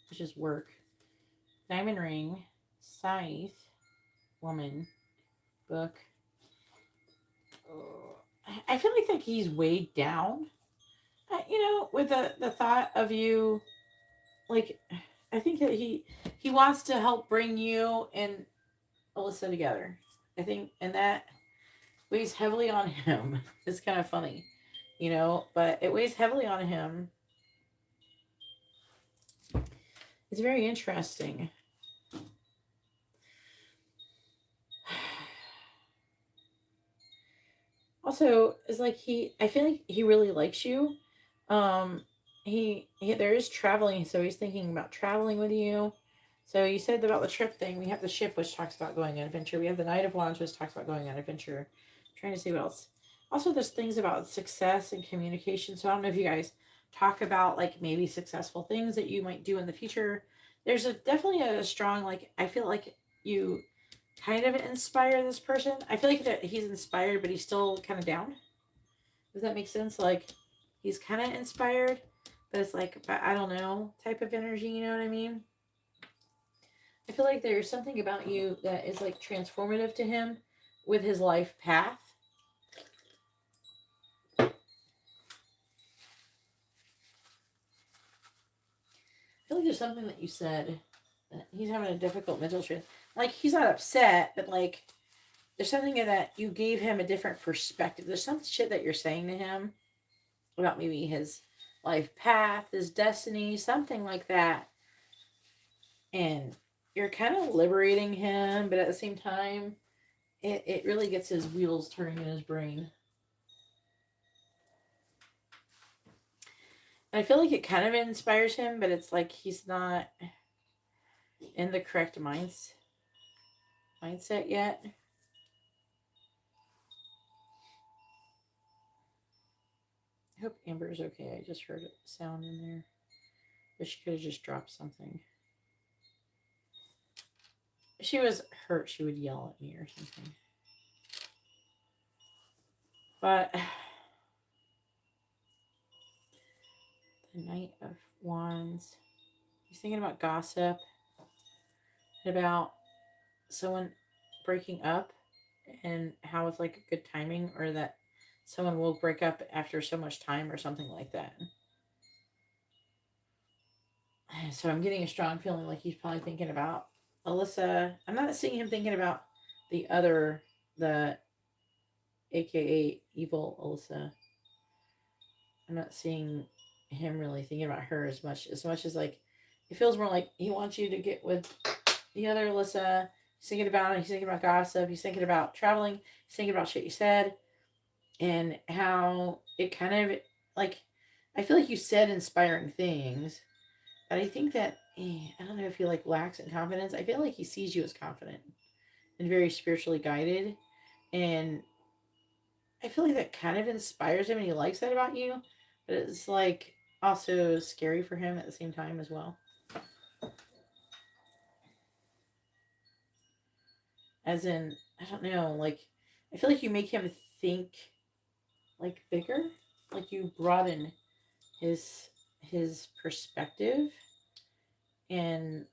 which is work. Diamond Ring. Scythe. Woman. Book. I feel like he's weighed down. With the thought of you, like, I think that he wants to help bring you and Alyssa together. I think, and that weighs heavily on him. It's kind of funny, but it weighs heavily on him. It's very interesting. Also, it's like I feel like he really likes you. He there is traveling, so he's thinking about traveling with you. So you said about the trip thing. We have the ship, which talks about going on adventure. We have the Knight of Wands, which talks about going on adventure. I'm trying to see what else. Also, there's things about success and communication. So I don't know if you guys talk about like maybe successful things that you might do in the future. There's definitely a strong, like, I feel like you kind of inspire this person. I feel like that he's inspired, but he's still kind of down. Does that make sense? Like, he's kind of inspired, but it's like, I don't know, type of energy, you know what I mean? I feel like there's something about you that is like transformative to him with his life path. I feel like there's something that you said that he's having a difficult mental shift. Like, he's not upset, but like, there's something in that you gave him a different perspective. There's some shit that you're saying to him about maybe his life path, his destiny, something like that. And you're kind of liberating him, but at the same time, it really gets his wheels turning in his brain. And I feel like it kind of inspires him, but it's like he's not in the correct mindset yet. I hope Amber's okay. I just heard a sound in there. But she could have just dropped something. If she was hurt, she would yell at me or something. But the Knight of Wands. He's thinking about gossip. About someone breaking up and how it's like a good timing, or that someone will break up after so much time or something like that. So I'm getting a strong feeling like he's probably thinking about Alyssa. I'm not seeing him thinking about the AKA evil Alyssa. I'm not seeing him really thinking about her as much as like, it feels more like he wants you to get with the other Alyssa. He's thinking about it. He's thinking about gossip. He's thinking about traveling. He's thinking about shit you said, and how it kind of, like, I feel like you said inspiring things, but I think that I don't know if he like lacks in confidence. I feel like he sees you as confident and very spiritually guided, and I feel like that kind of inspires him, and he likes that about you, but it's like also scary for him at the same time as well. As in, I don't know, like, I feel like you make him think like bigger, like you broaden his perspective. And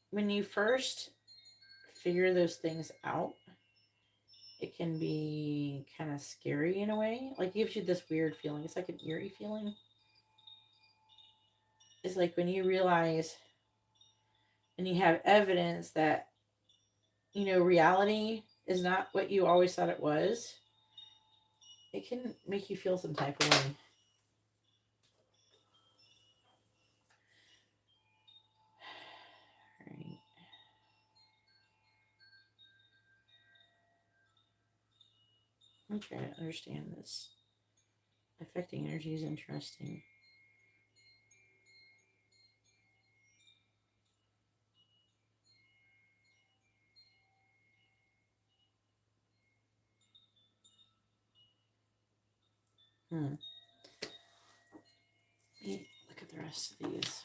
when you first figure those things out, it can be kind of scary in a way. Like, it gives you this weird feeling. It's like an eerie feeling. It's like when you realize and you have evidence that, reality is not what you always thought it was. It can make you feel some type of way. Right. Let me try to understand this. Affecting energy is interesting. Let me look at the rest of these.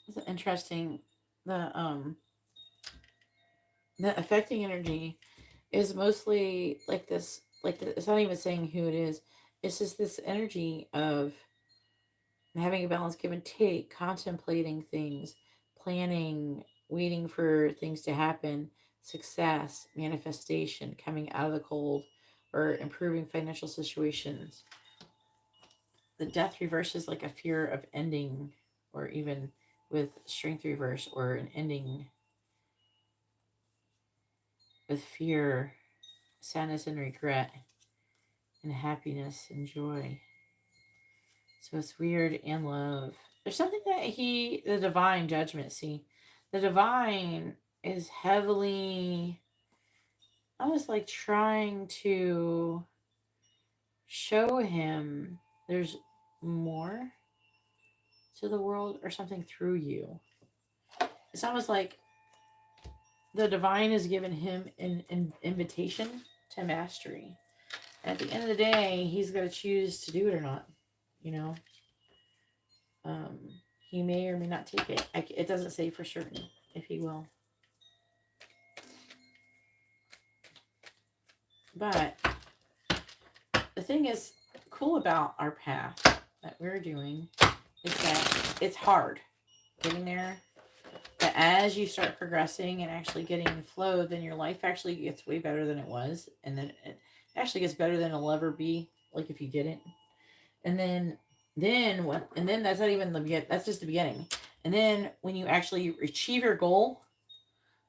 It's interesting. The affecting energy is mostly like this. It's not even saying who it is. It's just this energy of having a balance, give and take, contemplating things, planning, waiting for things to happen, success, manifestation, coming out of the cold, or improving financial situations. The death reverse is like a fear of ending, or even with strength reverse, or an ending with fear, sadness, and regret, and happiness and joy. So it's weird and love. There's something that the divine judgment, see, the divine is heavily, almost like trying to show him there's more to the world or something through you. It's almost like the divine has given him an invitation to mastery. And at the end of the day, he's going to choose to do it or not. You know, um, he may or may not take it. It doesn't say for certain if he will. But the thing is cool about our path that we're doing is that it's hard getting there. But as you start progressing and actually getting in flow, then your life actually gets way better than it was. And then it actually gets better than it'll ever be, like if you didn't. And then that's not even that's just the beginning. And then when you actually achieve your goal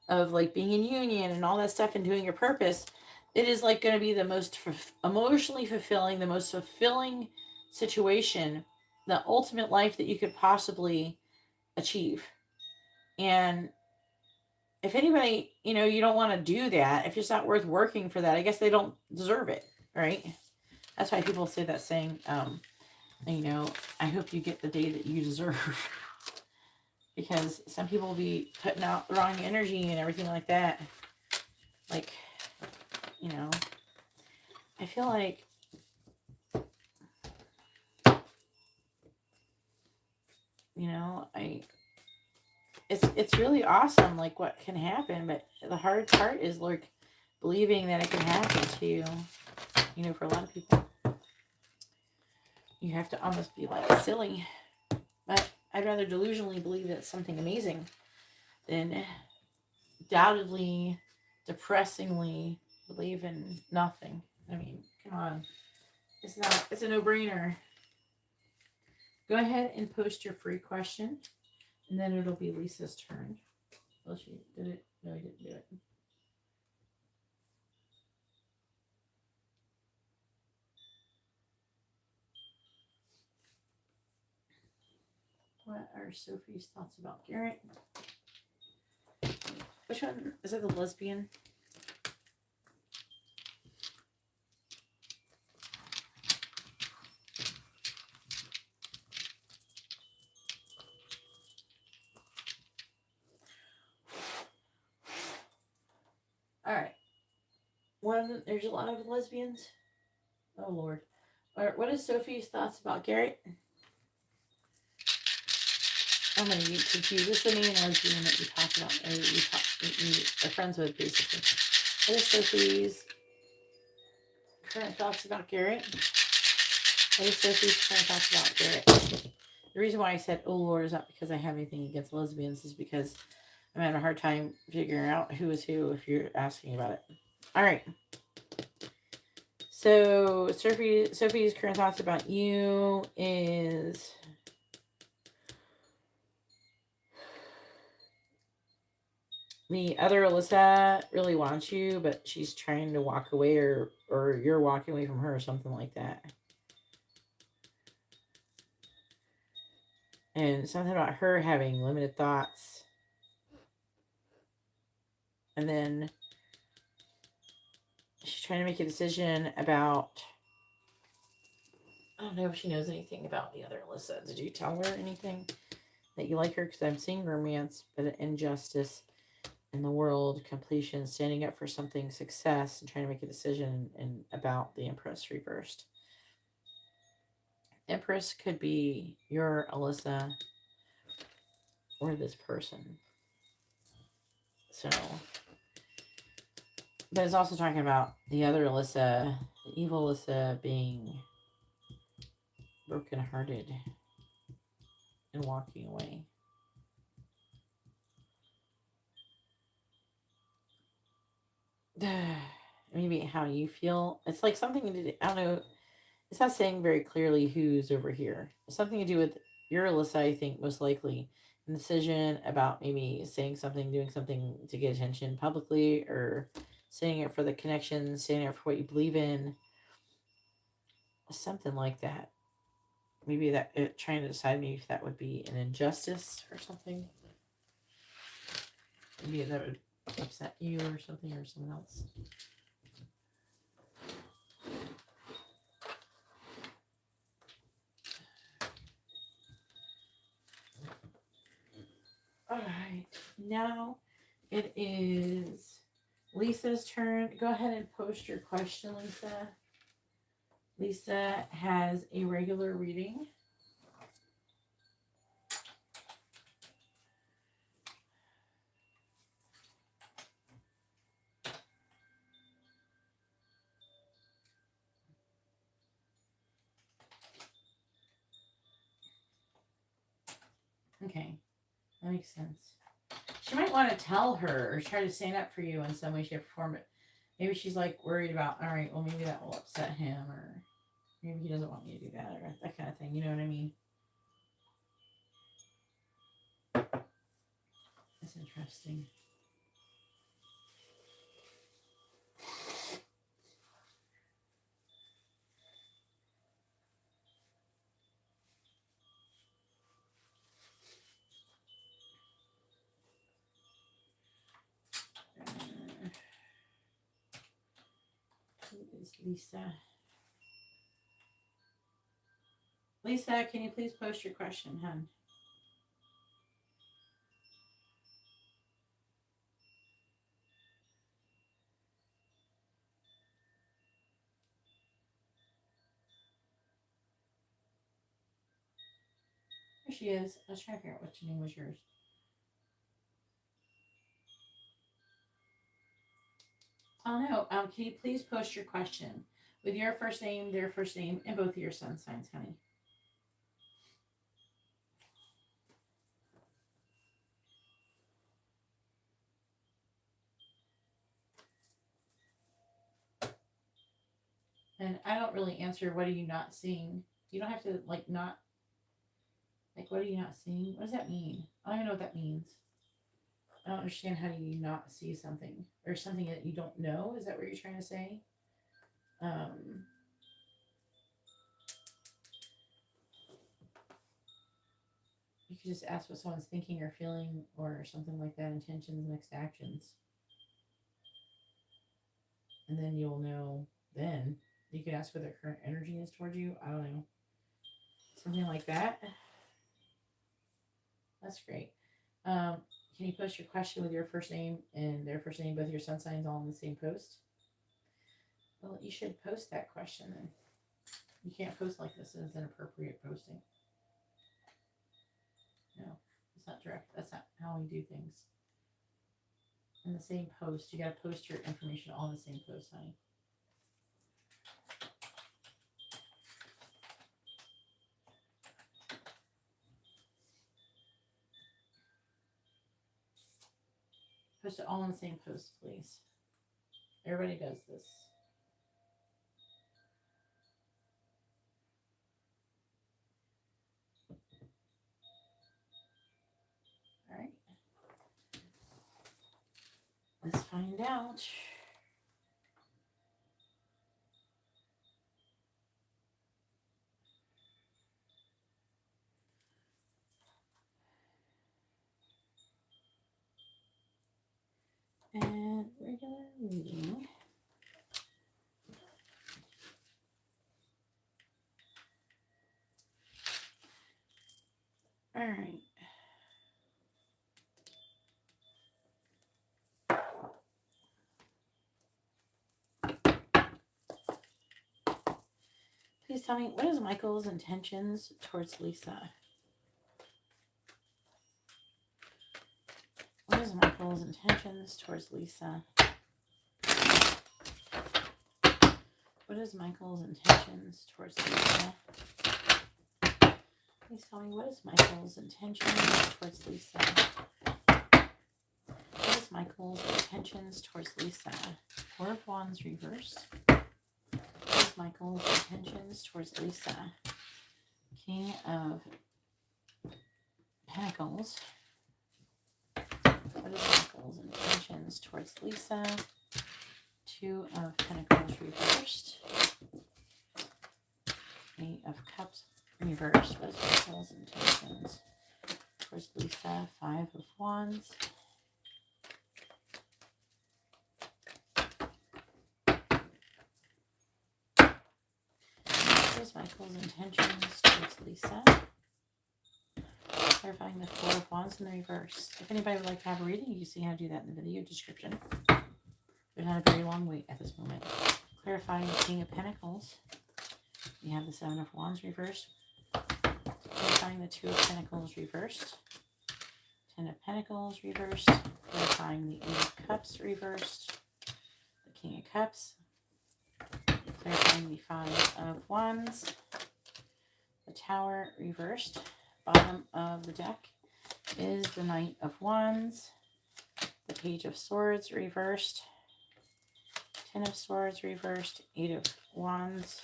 of like being in union and all that stuff and doing your purpose, it is like going to be the most emotionally fulfilling, the most fulfilling situation, the ultimate life that you could possibly achieve. And if anybody, you don't want to do that, if it's not worth working for that, I guess they don't deserve it, right? That's why people say that saying, I hope you get the day that you deserve. Because some people will be putting out the wrong energy and everything like that. Like, I feel like it's really awesome, like what can happen, but the hard part is like believing that it can happen to you. For a lot of people, you have to almost be like silly. But I'd rather delusionally believe that it's something amazing than doubtedly, depressingly believe in nothing. I mean, come on. It's a no-brainer. Go ahead and post your free question, and then it'll be Lisa's turn. Well, she did it. No, I didn't do it. What are Sophie's thoughts about Garrett? Which one? Is it the lesbian? Alright. There's a lot of lesbians. Oh, Lord. Alright, what is Sophie's thoughts about Garrett? I'm going to get confused. This is the main lesbian that you talk about, or you are friends with, basically. What is Sophie's current thoughts about Garrett? What is Sophie's current thoughts about Garrett? The reason why I said, oh Lord, is not because I have anything against lesbians, is because I'm having a hard time figuring out who is who if you're asking about it. All right. So Sophie's current thoughts about you is the other Alyssa really wants you, but she's trying to walk away, or you're walking away from her, or something like that. And something about her having limited thoughts. And then she's trying to make a decision about, I don't know if she knows anything about the other Alyssa. Did you tell her anything that you like her? Because I'm seeing romance, but injustice in the world, completion, standing up for something, success, and trying to make a decision and about the Empress reversed. Empress could be your Alyssa or this person. So, but it's also talking about the other Alyssa, the evil Alyssa, being brokenhearted and walking away. Maybe how you feel. It's like something to do, I don't know. It's not saying very clearly who's over here. It's something to do with your Alyssa, I think, most likely. An decision about maybe saying something, doing something to get attention publicly, or saying it for the connection, saying it for what you believe in. Something like that. Maybe that trying to decide maybe if that would be an injustice or something. Maybe that would upset you or something, or someone else. All right, now it is Lisa's turn. Go ahead and post your question, Lisa. Lisa has a regular reading. Okay, that makes sense. She might want to tell her or try to stand up for you in some way, shape, or form. But maybe she's like worried about, all right, well, maybe that will upset him, or maybe he doesn't want me to do that, or that kind of thing. You know what I mean? That's interesting. Who is Lisa? Lisa, can you please post your question, hon? There she is. I was trying to figure out which name was yours. Oh no. Can you please post your question with your first name, their first name, and both of your sun signs, honey? And I don't really answer, what are you not seeing? You don't have to, like, not, like, what are you not seeing? What does that mean? I don't even know what that means. I don't understand, how do you not see something? Or something that you don't know? Is that what you're trying to say? You could just ask what someone's thinking or feeling or something like that, intentions, next actions. And then you'll know then. You could ask what their current energy is towards you. I don't know. Something like that. That's great. Can you post your question with your first name and their first name, both your sun signs, all in the same post? Well, you should post that question then. You can't post like this. It's inappropriate posting. No. not direct. That's not how we do things. In the same post. You got to post your information all in the same post, honey. Post it all in the same post, please. Everybody does this. All right. Let's find out. And regular reading. All right. Please tell me, what is Michael's intentions towards Lisa? What is Michael's intentions towards Lisa? What is Michael's intentions towards Lisa? Please tell me, what is Michael's intentions towards Lisa? What is Michael's intentions towards Lisa? Four of Wands reversed. What is Michael's intentions towards Lisa? King of Pentacles. What is Michael's intentions towards Lisa? Two of Pentacles reversed. Eight of Cups reversed. What is Michael's intentions towards Lisa? Five of Wands. What is Michael's intentions towards Lisa? Clarifying the Four of Wands in the reverse. If anybody would like to have a reading, you can see how to do that in the video description. There's not a very long wait at this moment. Clarifying the King of Pentacles. We have the Seven of Wands reversed. Clarifying the Two of Pentacles reversed. Ten of Pentacles reversed. Clarifying the Eight of Cups reversed. The King of Cups. Clarifying the Five of Wands. The Tower reversed. Bottom of the deck is the Knight of Wands. The Page of Swords reversed. Ten of Swords reversed. Eight of Wands.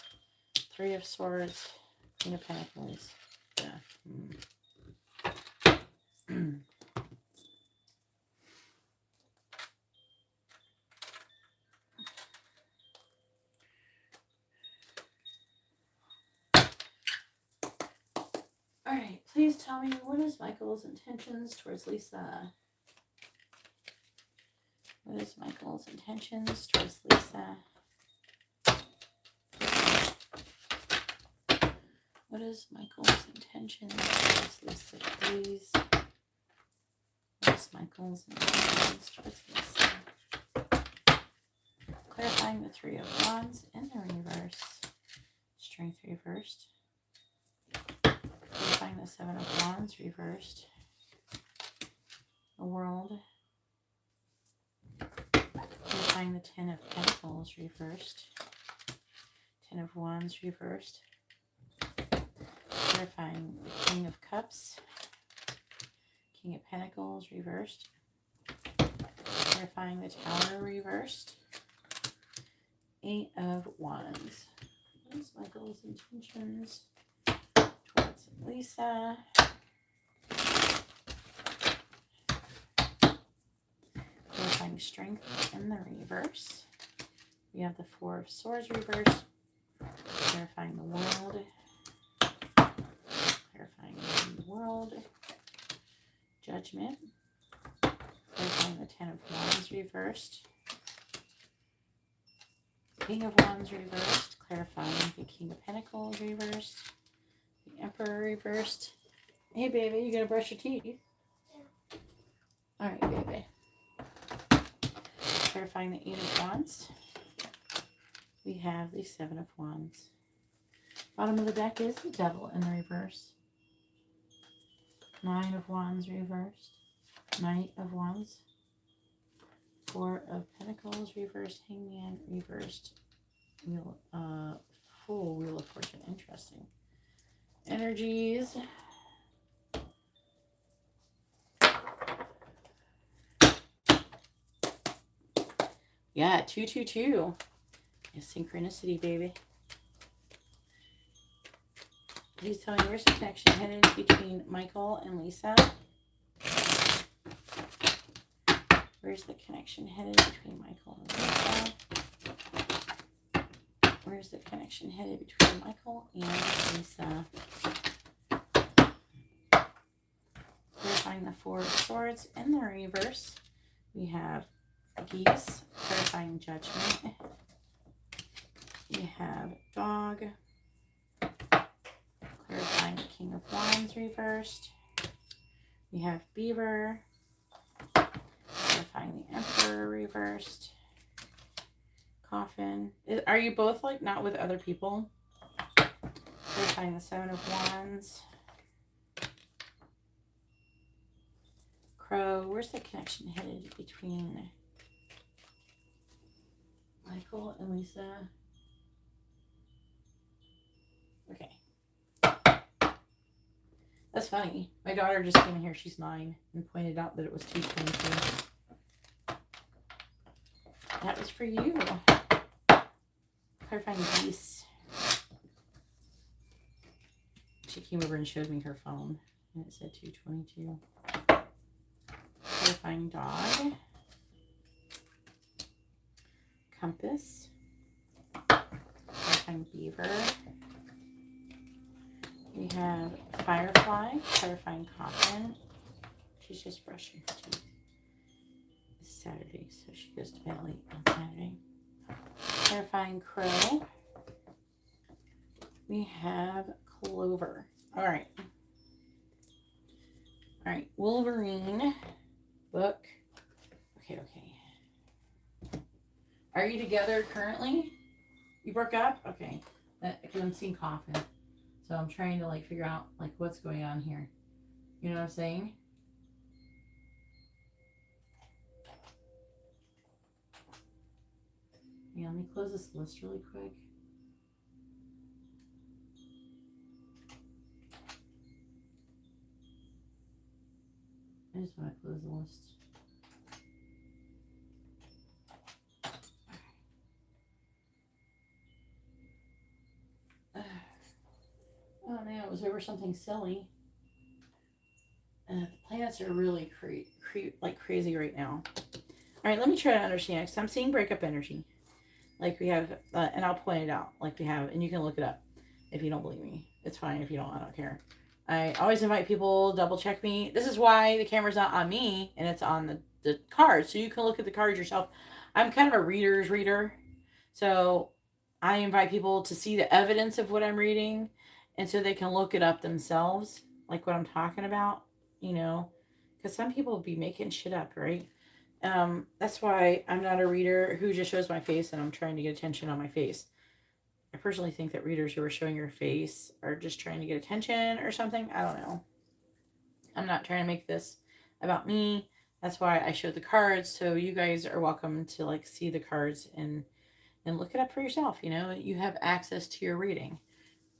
Three of Swords. King of Pentacles. Yeah. All right, please tell me, what is Michael's intentions towards Lisa? What is Michael's intentions towards Lisa? What is Michael's intentions towards Lisa, please? What is Michael's intentions towards Lisa? Clarifying the Three of Wands in the reverse. Strength reversed. Clarifying the Seven of Wands reversed. The World. Clarifying the Ten of Pentacles reversed. Ten of Wands reversed. Clarifying the King of Cups. King of Pentacles reversed. Clarifying the Tower reversed. Eight of Wands. What is Michael's intentions towards Lisa? Clarifying strength in the reverse. We have the Four of Swords reversed. Clarifying the World. Clarifying the World. Judgment. Clarifying the Ten of Wands reversed. King of Wands reversed. Clarifying the King of Pentacles reversed. The Emperor reversed. Hey, baby, you gotta brush your teeth. Yeah. All right, baby. Clarifying the Eight of Wands. We have the Seven of Wands. Bottom of the deck is the Devil in the reverse. Nine of Wands reversed. Knight of Wands. Four of Pentacles reversed. Hangman reversed. Wheel, full Wheel of Fortune. Interesting. Energies. Yeah, 222. It's synchronicity, baby. Please tell me, where's the connection headed between Michael and Lisa? Where's the connection headed between Michael and Lisa? Where's the connection headed between Michael and Lisa? Clarifying the Four of Swords in the reverse. We have Geese, clarifying Judgment. We have Dog, clarifying the King of Wands reversed. We have Beaver, clarifying the Emperor reversed. Coffin. Are you both like not with other people? Clarifying the Seven of Wands. Crow. Where's the connection headed between Michael and Lisa? Okay. That's funny. My daughter just came in here. She's 9 and pointed out that it was 222. That was for you. Clarifying Geese. She came over and showed me her phone, and it said 222. Clarifying Dog. Compass. Clarifying Beaver. We have Firefly. Clarifying Coffin. She's just brushing her teeth. It's Saturday, so she goes to bed late on Saturday. Clarifying Crow. We have Clover. All right. All right. Wolverine. Book. Okay. Are you together currently? You broke up? Okay. Because I'm seeing Coffin. So I'm trying to like figure out like what's going on here. You know what I'm saying? Yeah, let me close this list really quick. I just want to close the list. Oh no, it was over something silly. The planets are really crazy right now. All right, let me try to understand. Because I'm seeing breakup energy. Like we have, and I'll point it out. Like we have, and you can look it up if you don't believe me. It's fine if you don't. I don't care. I always invite people, double check me. This is why the camera's not on me and it's on the cards. So you can look at the cards yourself. I'm kind of a reader's reader. So I invite people to see the evidence of what I'm reading. And so they can look it up themselves. Like what I'm talking about, you know. Because some people be making shit up, right? That's why I'm not a reader who just shows my face and I'm trying to get attention on my face. I personally think that readers who are showing your face are just trying to get attention or something. I don't know. I'm not trying to make this about me. That's why I showed the cards. So you guys are welcome to like see the cards and look it up for yourself. You know, you have access to your reading.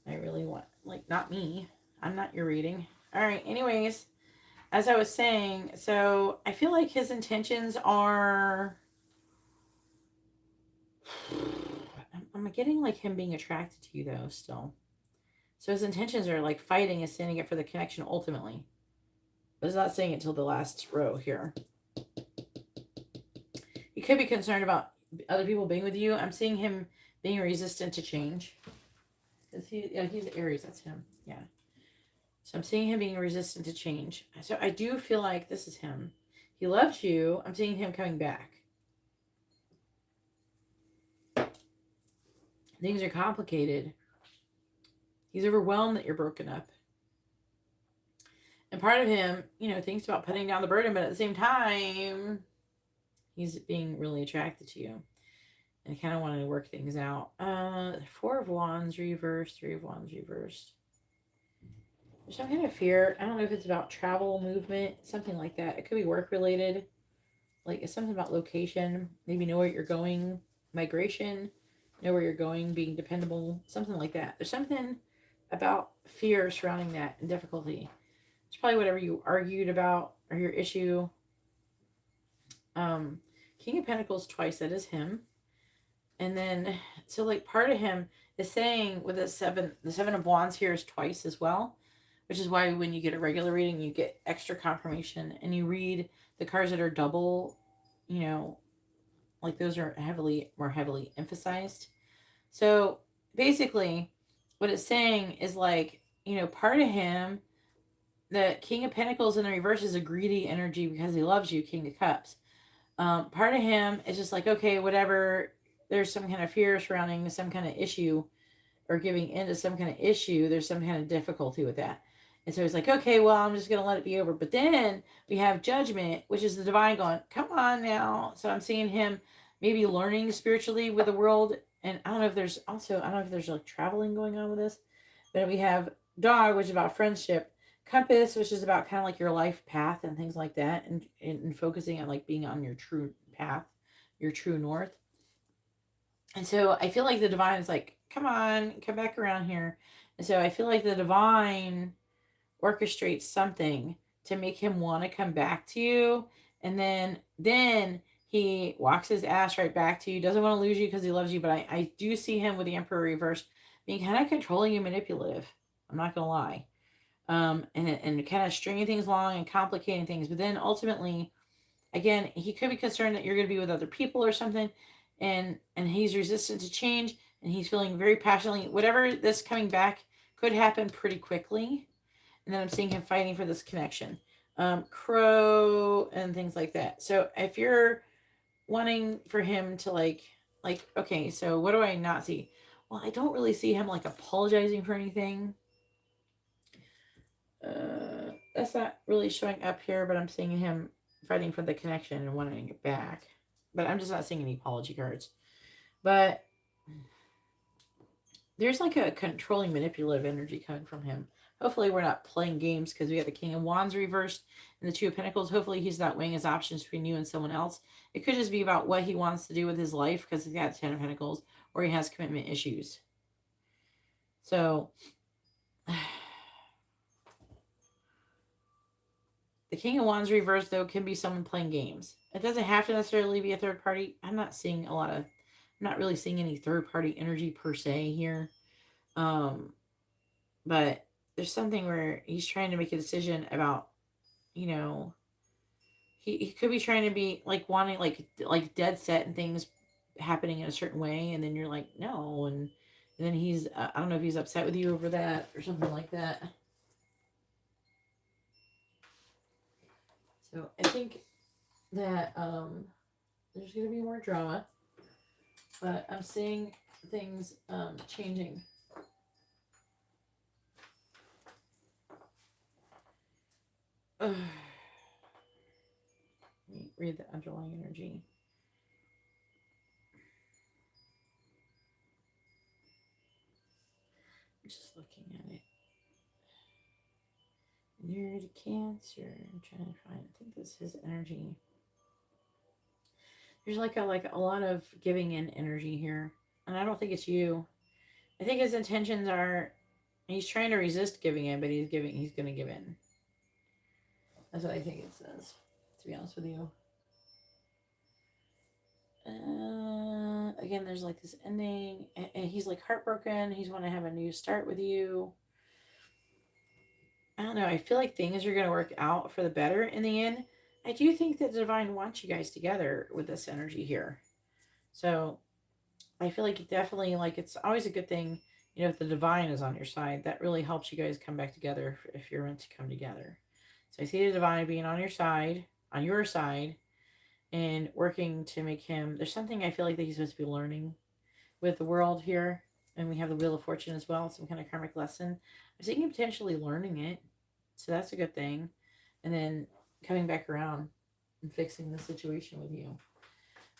I really want, like, not me. I'm not your reading. All right. Anyways, as I was saying, so I feel like his intentions are, I'm getting like him being attracted to you though still. So his intentions are like fighting and standing up for the connection ultimately. But it's not saying it till the last row here. He could be concerned about other people being with you. I'm seeing him being resistant to change. Because he's Aries, that's him. Yeah. So I'm seeing him being resistant to change. So I do feel like this is him. He loves you. I'm seeing him coming back. Things are complicated. He's overwhelmed that you're broken up. And part of him, you know, thinks about putting down the burden, but at the same time, he's being really attracted to you. And kind of wanting to work things out. Four of Wands reversed, Three of Wands reversed. There's some kind of fear. I don't know if it's about travel, movement, something like that. It could be work related. Like it's something about location. Maybe know where you're going. Migration. Know where you're going. Being dependable. Something like that. There's something about fear surrounding that and difficulty. It's probably whatever you argued about or your issue. Um, King of Pentacles twice. That is him. And then, so like part of him is saying with the seven of wands here is twice as well, which is why when you get a regular reading, you get extra confirmation and you read the cards that are double, you know, like those are more heavily emphasized. So basically what it's saying is like, part of him, the King of Pentacles in the reverse is a greedy energy because he loves you, King of Cups. Part of him is just like, okay, whatever, there's some kind of fear surrounding some kind of issue or giving into some kind of issue, there's some kind of difficulty with that. And so he's like, okay, well, I'm just going to let it be over. But then we have judgment, which is the divine going, come on now. So I'm seeing him maybe learning spiritually with the world. And I don't know if there's like traveling going on with this. But we have dog, which is about friendship. Compass, which is about kind of like your life path and things like that. And focusing on like being on your true path, your true north. And so I feel like the divine is like, come on, come back around here. And so I feel like the divine orchestrates something to make him want to come back to you. And then he walks his ass right back to you. Doesn't want to lose you because he loves you. But I do see him with the Emperor reverse being kind of controlling and manipulative. I'm not going to lie. And kind of stringing things along and complicating things. But then ultimately, again, he could be concerned that you're going to be with other people or something, and he's resistant to change, and he's feeling very passionately. Whatever this coming back could happen pretty quickly, and then I'm seeing him fighting for this connection, crow and things like that. So if you're wanting for him to like okay, so what do I not see? Well, I don't really see him like apologizing for anything. That's not really showing up here, but I'm seeing him fighting for the connection and wanting it back. But I'm just not seeing any apology cards. But there's like a controlling, manipulative energy coming from him. Hopefully, we're not playing games because we got the King of Wands reversed and the Two of Pentacles. Hopefully, he's not weighing his options between you and someone else. It could just be about what he wants to do with his life because he's got 10 of Pentacles or he has commitment issues. So, the King of Wands reversed, though, can be someone playing games. It doesn't have to necessarily be a third party. I'm not really seeing any third party energy per se here. But there's something where he's trying to make a decision about, he could be trying to be like wanting like dead set and things happening in a certain way. And then you're like, no. And then he's, I don't know if he's upset with you over that or something like that. So I think that there's going to be more drama, but I'm seeing things changing. Let me read the underlying energy. I'm just looking at it. Near to Cancer. I'm trying to find. I think this is energy. There's like a lot of giving in energy here, and I don't think it's you. I think his intentions are he's trying to resist giving in, but he's going to give in. That's what I think it says, to be honest with you. Again, there's like this ending, and he's like heartbroken. He's want to have a new start with you. I don't know. I feel like things are going to work out for the better in the end. I do think that the divine wants you guys together with this energy here. So I feel like it definitely, like, it's always a good thing, if the divine is on your side. That really helps you guys come back together if you're meant to come together. So I see the divine being on your side, and working to make him, there's something I feel like that he's supposed to be learning with the world here. And we have the Wheel of Fortune as well, some kind of karmic lesson. I'm seeing him potentially learning it. So that's a good thing. And then coming back around and fixing the situation with you.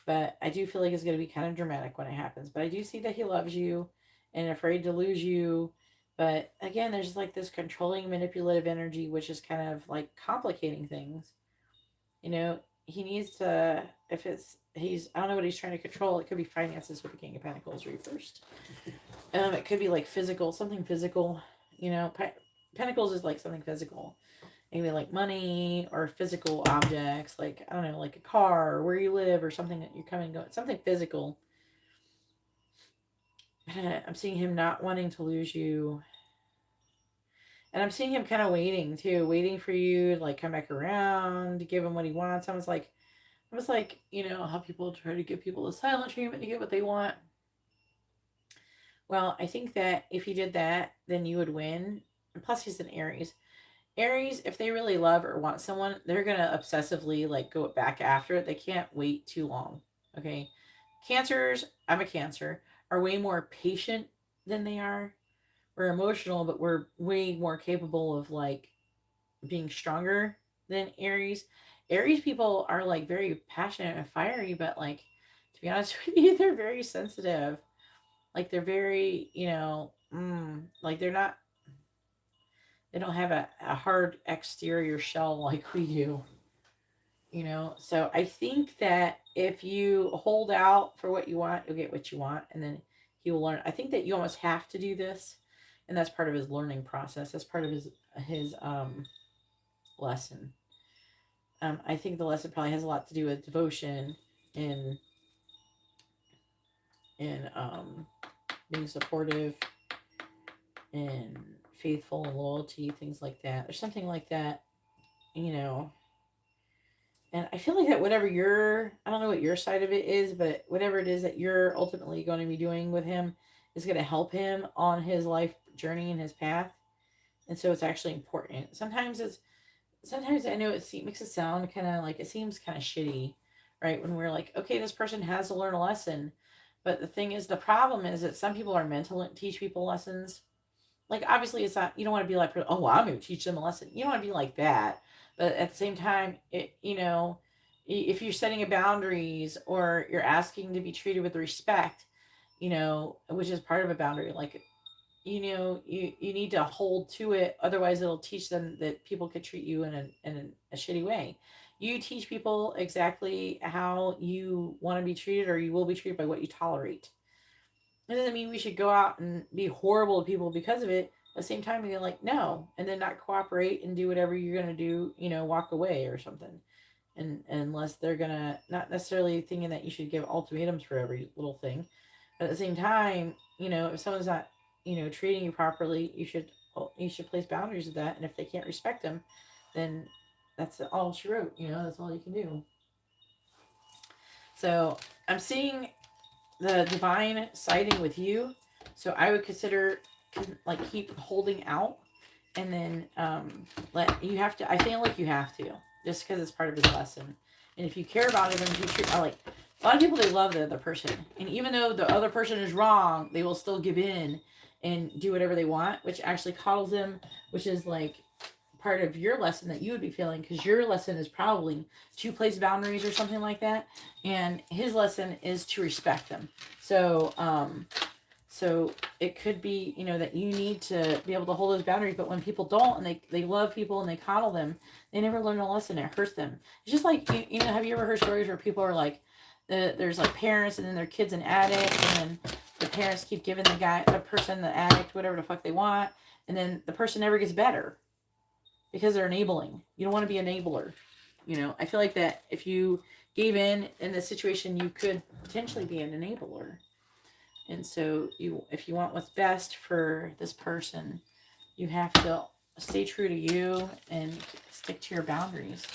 But I do feel like it's going to be kind of dramatic when it happens. But I do see that he loves you and afraid to lose you. But again, there's like this controlling, manipulative energy, which is kind of like complicating things. You know, he needs to, if it's, I don't know what he's trying to control. It could be finances with the King of Pentacles reversed. It could be like physical, something physical. You know, Pentacles is like something physical. Maybe like money or physical objects, like, I don't know, like a car or where you live or something that you're coming and going, something physical. I'm seeing him not wanting to lose you. And I'm seeing him kind of waiting too, waiting for you to like come back around, to give him what he wants. Almost like, you know, how people try to give people the silent treatment to get what they want. Well, I think that if you did that, then you would win. And plus, he's an Aries. Aries, if they really love or want someone, they're gonna obsessively like go back after it. They can't wait too long. Okay. Cancers, I'm a Cancer, are way more patient than they are. We're emotional, but we're way more capable of like being stronger than Aries. Aries people are like very passionate and fiery, but like, to be honest with you, they're very sensitive. Like they're very, you know, like they don't have a hard exterior shell like we do, you know. So I think that if you hold out for what you want, you'll get what you want, and then he will learn. I think that you almost have to do this, and that's part of his learning process. That's part of his lesson. I think the lesson probably has a lot to do with devotion and and being supportive and faithful and loyalty, things like that, or something like that, you know. And I feel like that whatever I don't know what your side of it is, but whatever it is that you're ultimately going to be doing with him is going to help him on his life journey and his path. And so it's actually important. Sometimes I know makes it sound kind of like, it seems kind of shitty, right? When we're like, okay, this person has to learn a lesson. But the thing is, the problem is that some people are meant to teach people lessons. Like, obviously, it's not, you don't want to be like, oh, well, I'm going to teach them a lesson. You don't want to be like that. But at the same time, you know, if you're setting a boundaries or you're asking to be treated with respect, you know, which is part of a boundary, like, you know, you need to hold to it. Otherwise, it'll teach them that people could treat you in a shitty way. You teach people exactly how you want to be treated, or you will be treated by what you tolerate. It doesn't mean we should go out and be horrible to people because of it. At the same time, you're like, no, and then not cooperate and do whatever you're gonna do, you know, walk away or something. And unless they're gonna, not necessarily thinking that you should give ultimatums for every little thing, but at the same time, you know, if someone's not, you know, treating you properly, you should place boundaries with that. And if they can't respect them, then that's all she wrote. You know, that's all you can do. So I'm seeing the divine siding with you. So I would consider like keep holding out, and then let you have to. I feel like you have to, just because it's part of his lesson. And if you care about it, and you treat like a lot of people, they love the other person, and even though the other person is wrong, they will still give in and do whatever they want, which actually coddles them, which is like part of your lesson that you would be feeling, because your lesson is probably to place boundaries or something like that, and his lesson is to respect them. So it could be, you know, that you need to be able to hold those boundaries, but when people don't, and they love people and they coddle them, they never learn a lesson. It hurts them. It's just like, you know, have you ever heard stories where people are like, there's like parents and then their kid's an addict, and then the parents keep giving the person, the addict, whatever the fuck they want, and then the person never gets better because they're enabling. You don't want to be an enabler. You know, I feel like that if you gave in this situation, you could potentially be an enabler. And so if you want what's best for this person, you have to stay true to you and stick to your boundaries.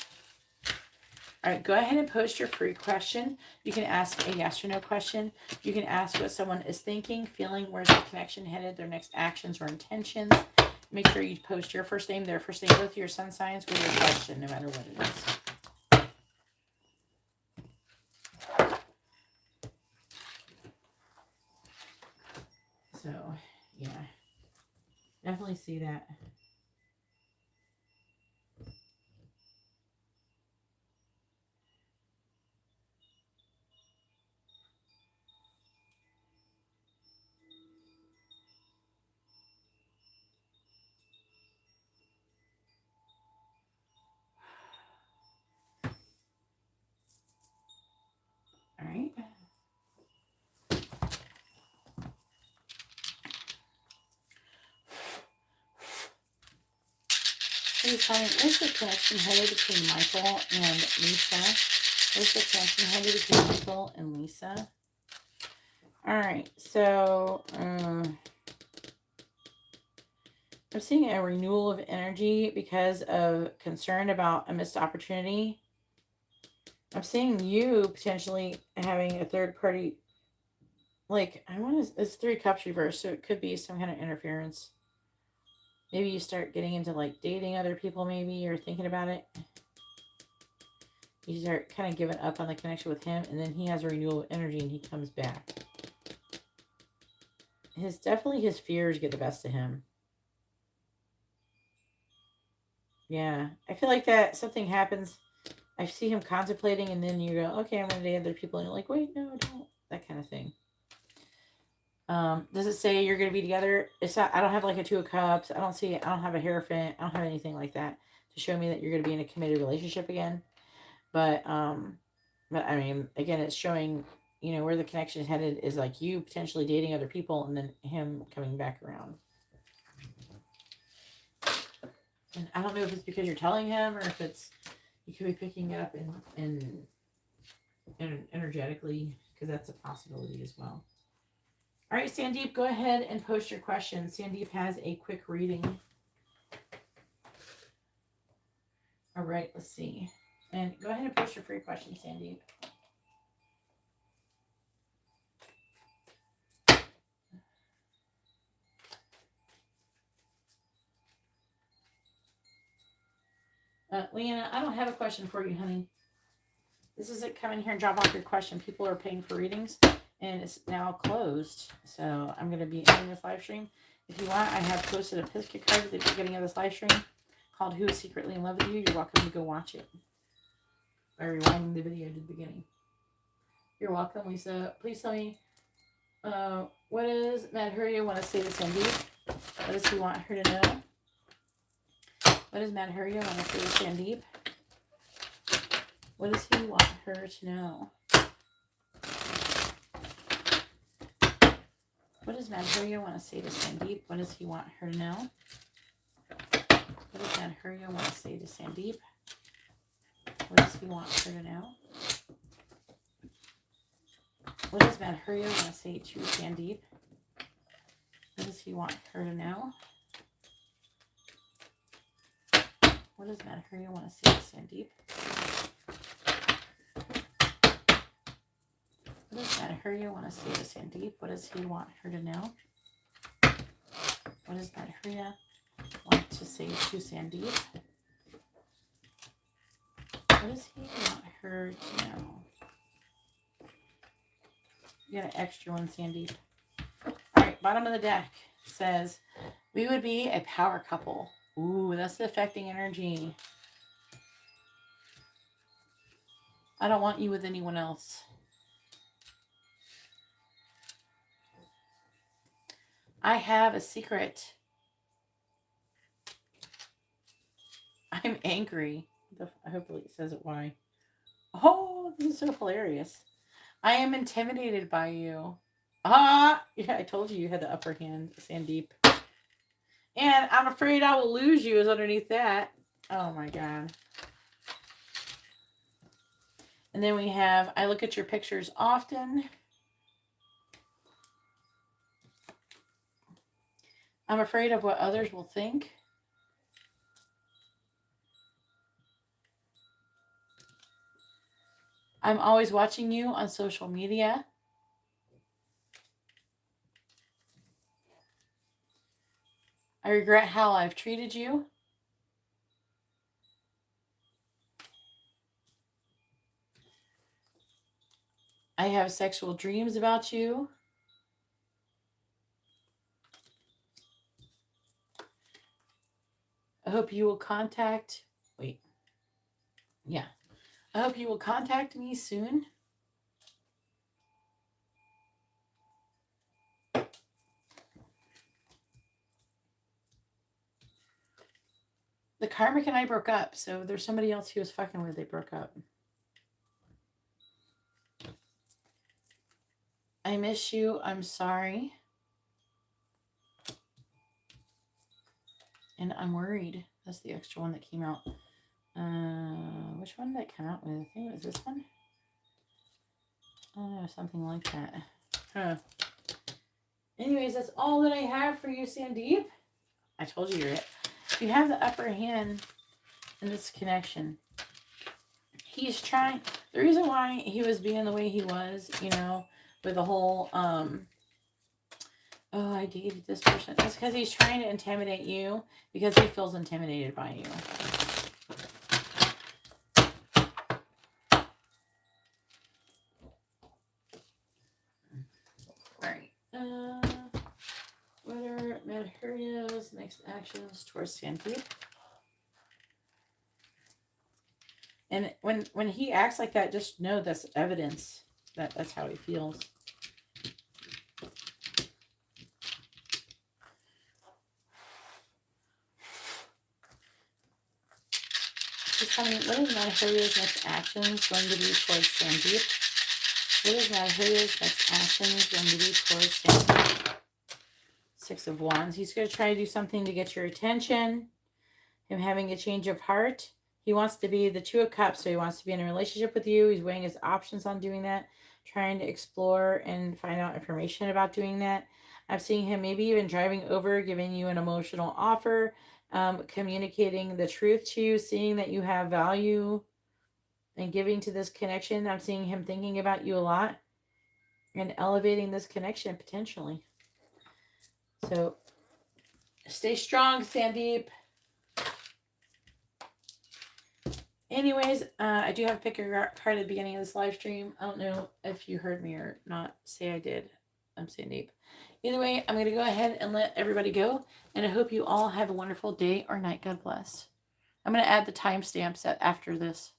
All right, go ahead and post your free question. You can ask a yes or no question. You can ask what someone is thinking, feeling, where's the connection headed, their next actions or intentions. Make sure you post your first name, their first name, both your sun signs with your question, no matter what it is. So, yeah, definitely see that. Please tell me, where's the connection headed between Michael and Lisa? Where's the connection headed between Michael and Lisa? Alright, so I'm seeing a renewal of energy because of concern about a missed opportunity. I'm seeing you potentially having a third party, like, it's 3 cups reversed, so it could be some kind of interference. Maybe you start getting into like dating other people, maybe, or thinking about it. You start kind of giving up on the connection with him, and then he has a renewal of energy and he comes back. Definitely his fears get the best of him. Yeah, I feel like that something happens. I see him contemplating, and then you go, okay, I'm going to date other people, and you're like, wait, no, don't. That kind of thing. Does it say you're going to be together? It's not. I don't have like a 2 of cups. I don't have a Hierophant. I don't have anything like that to show me that you're going to be in a committed relationship again. But I mean, again, it's showing, where the connection is headed is like you potentially dating other people and then him coming back around. And I don't know if it's because you're telling him or if it's, you could be picking it up in energetically, because that's a possibility as well. All right, Sandeep, go ahead and post your questions. Sandeep has a quick reading. All right, let's see. And go ahead and post your free question, Sandeep. Leanna, I don't have a question for you, honey. This is it. Come in here and drop off your question. People are paying for readings, and it's now closed. So I'm going to be ending this live stream. If you want, I have posted a pick card at the beginning of this live stream called Who is Secretly in Love with You? You're welcome to go watch it by rewinding the video to the beginning. You're welcome, Lisa. Please tell me, what does Madhurya want to say to Sandeep? What does he want her to know? What does Madhurya want to say to Sandeep? What does he want her to know? What does Madhurya want to say to Sandeep? What does he want her to know? What does Madhurya want to say to Sandeep? What does he want her to know? What does Madhurya want to say to Sandeep? What does he want her to know? What does Madhurya want to say to Sandeep? What does Madhurya want to say to Sandeep? What does he want her to know? What does Madhurya want to say to Sandeep? What does he want her to know? You got an extra one, Sandeep. All right, bottom of the deck says, we would be a power couple. Ooh, that's the affecting energy. I don't want you with anyone else. I have a secret. I'm angry. Hopefully it says it why. Oh, this is so hilarious. I am intimidated by you. Yeah, I told you had the upper hand, Sandeep. And I'm afraid I will lose you is underneath that. Oh my God. And then we have, I look at your pictures often. I'm afraid of what others will think. I'm always watching you on social media. I regret how I've treated you. I have sexual dreams about you. I hope you will contact... Wait. Yeah. I hope you will contact me soon. The karmic and I broke up, so there's somebody else he was fucking with. They broke up. I miss you. I'm sorry. And I'm worried. That's the extra one that came out. Which one did I come out with? I think it was this one. I don't know, something like that. Huh. Anyways, that's all that I have for you, Sandeep. I told you you're it. You have the upper hand in this connection. He's trying. The reason why he was being the way he was, you know, with the whole, oh, I dated this person. It's because he's trying to intimidate you because he feels intimidated by you. What are Madhurya's next actions towards Sandeep? And when he acts like that, just know that's evidence that that's how he feels. Just tell me, what is Madhurya's next actions going to be towards Sandeep? What is Madhurya's next actions going to be towards Sandeep? Six of Wands. He's going to try to do something to get your attention. Him having a change of heart. He wants to be the Two of Cups, so he wants to be in a relationship with you. He's weighing his options on doing that, trying to explore and find out information about doing that. I'm seeing him maybe even driving over, giving you an emotional offer, communicating the truth to you, seeing that you have value and giving to this connection. I'm seeing him thinking about you a lot and elevating this connection potentially. So stay strong, Sandeep. Anyways, I do have to pick a card at the beginning of this live stream. I don't know if you heard me or not. Say I did. I'm Sandeep. Either way, I'm going to go ahead and let everybody go. And I hope you all have a wonderful day or night. God bless. I'm going to add the timestamps after this.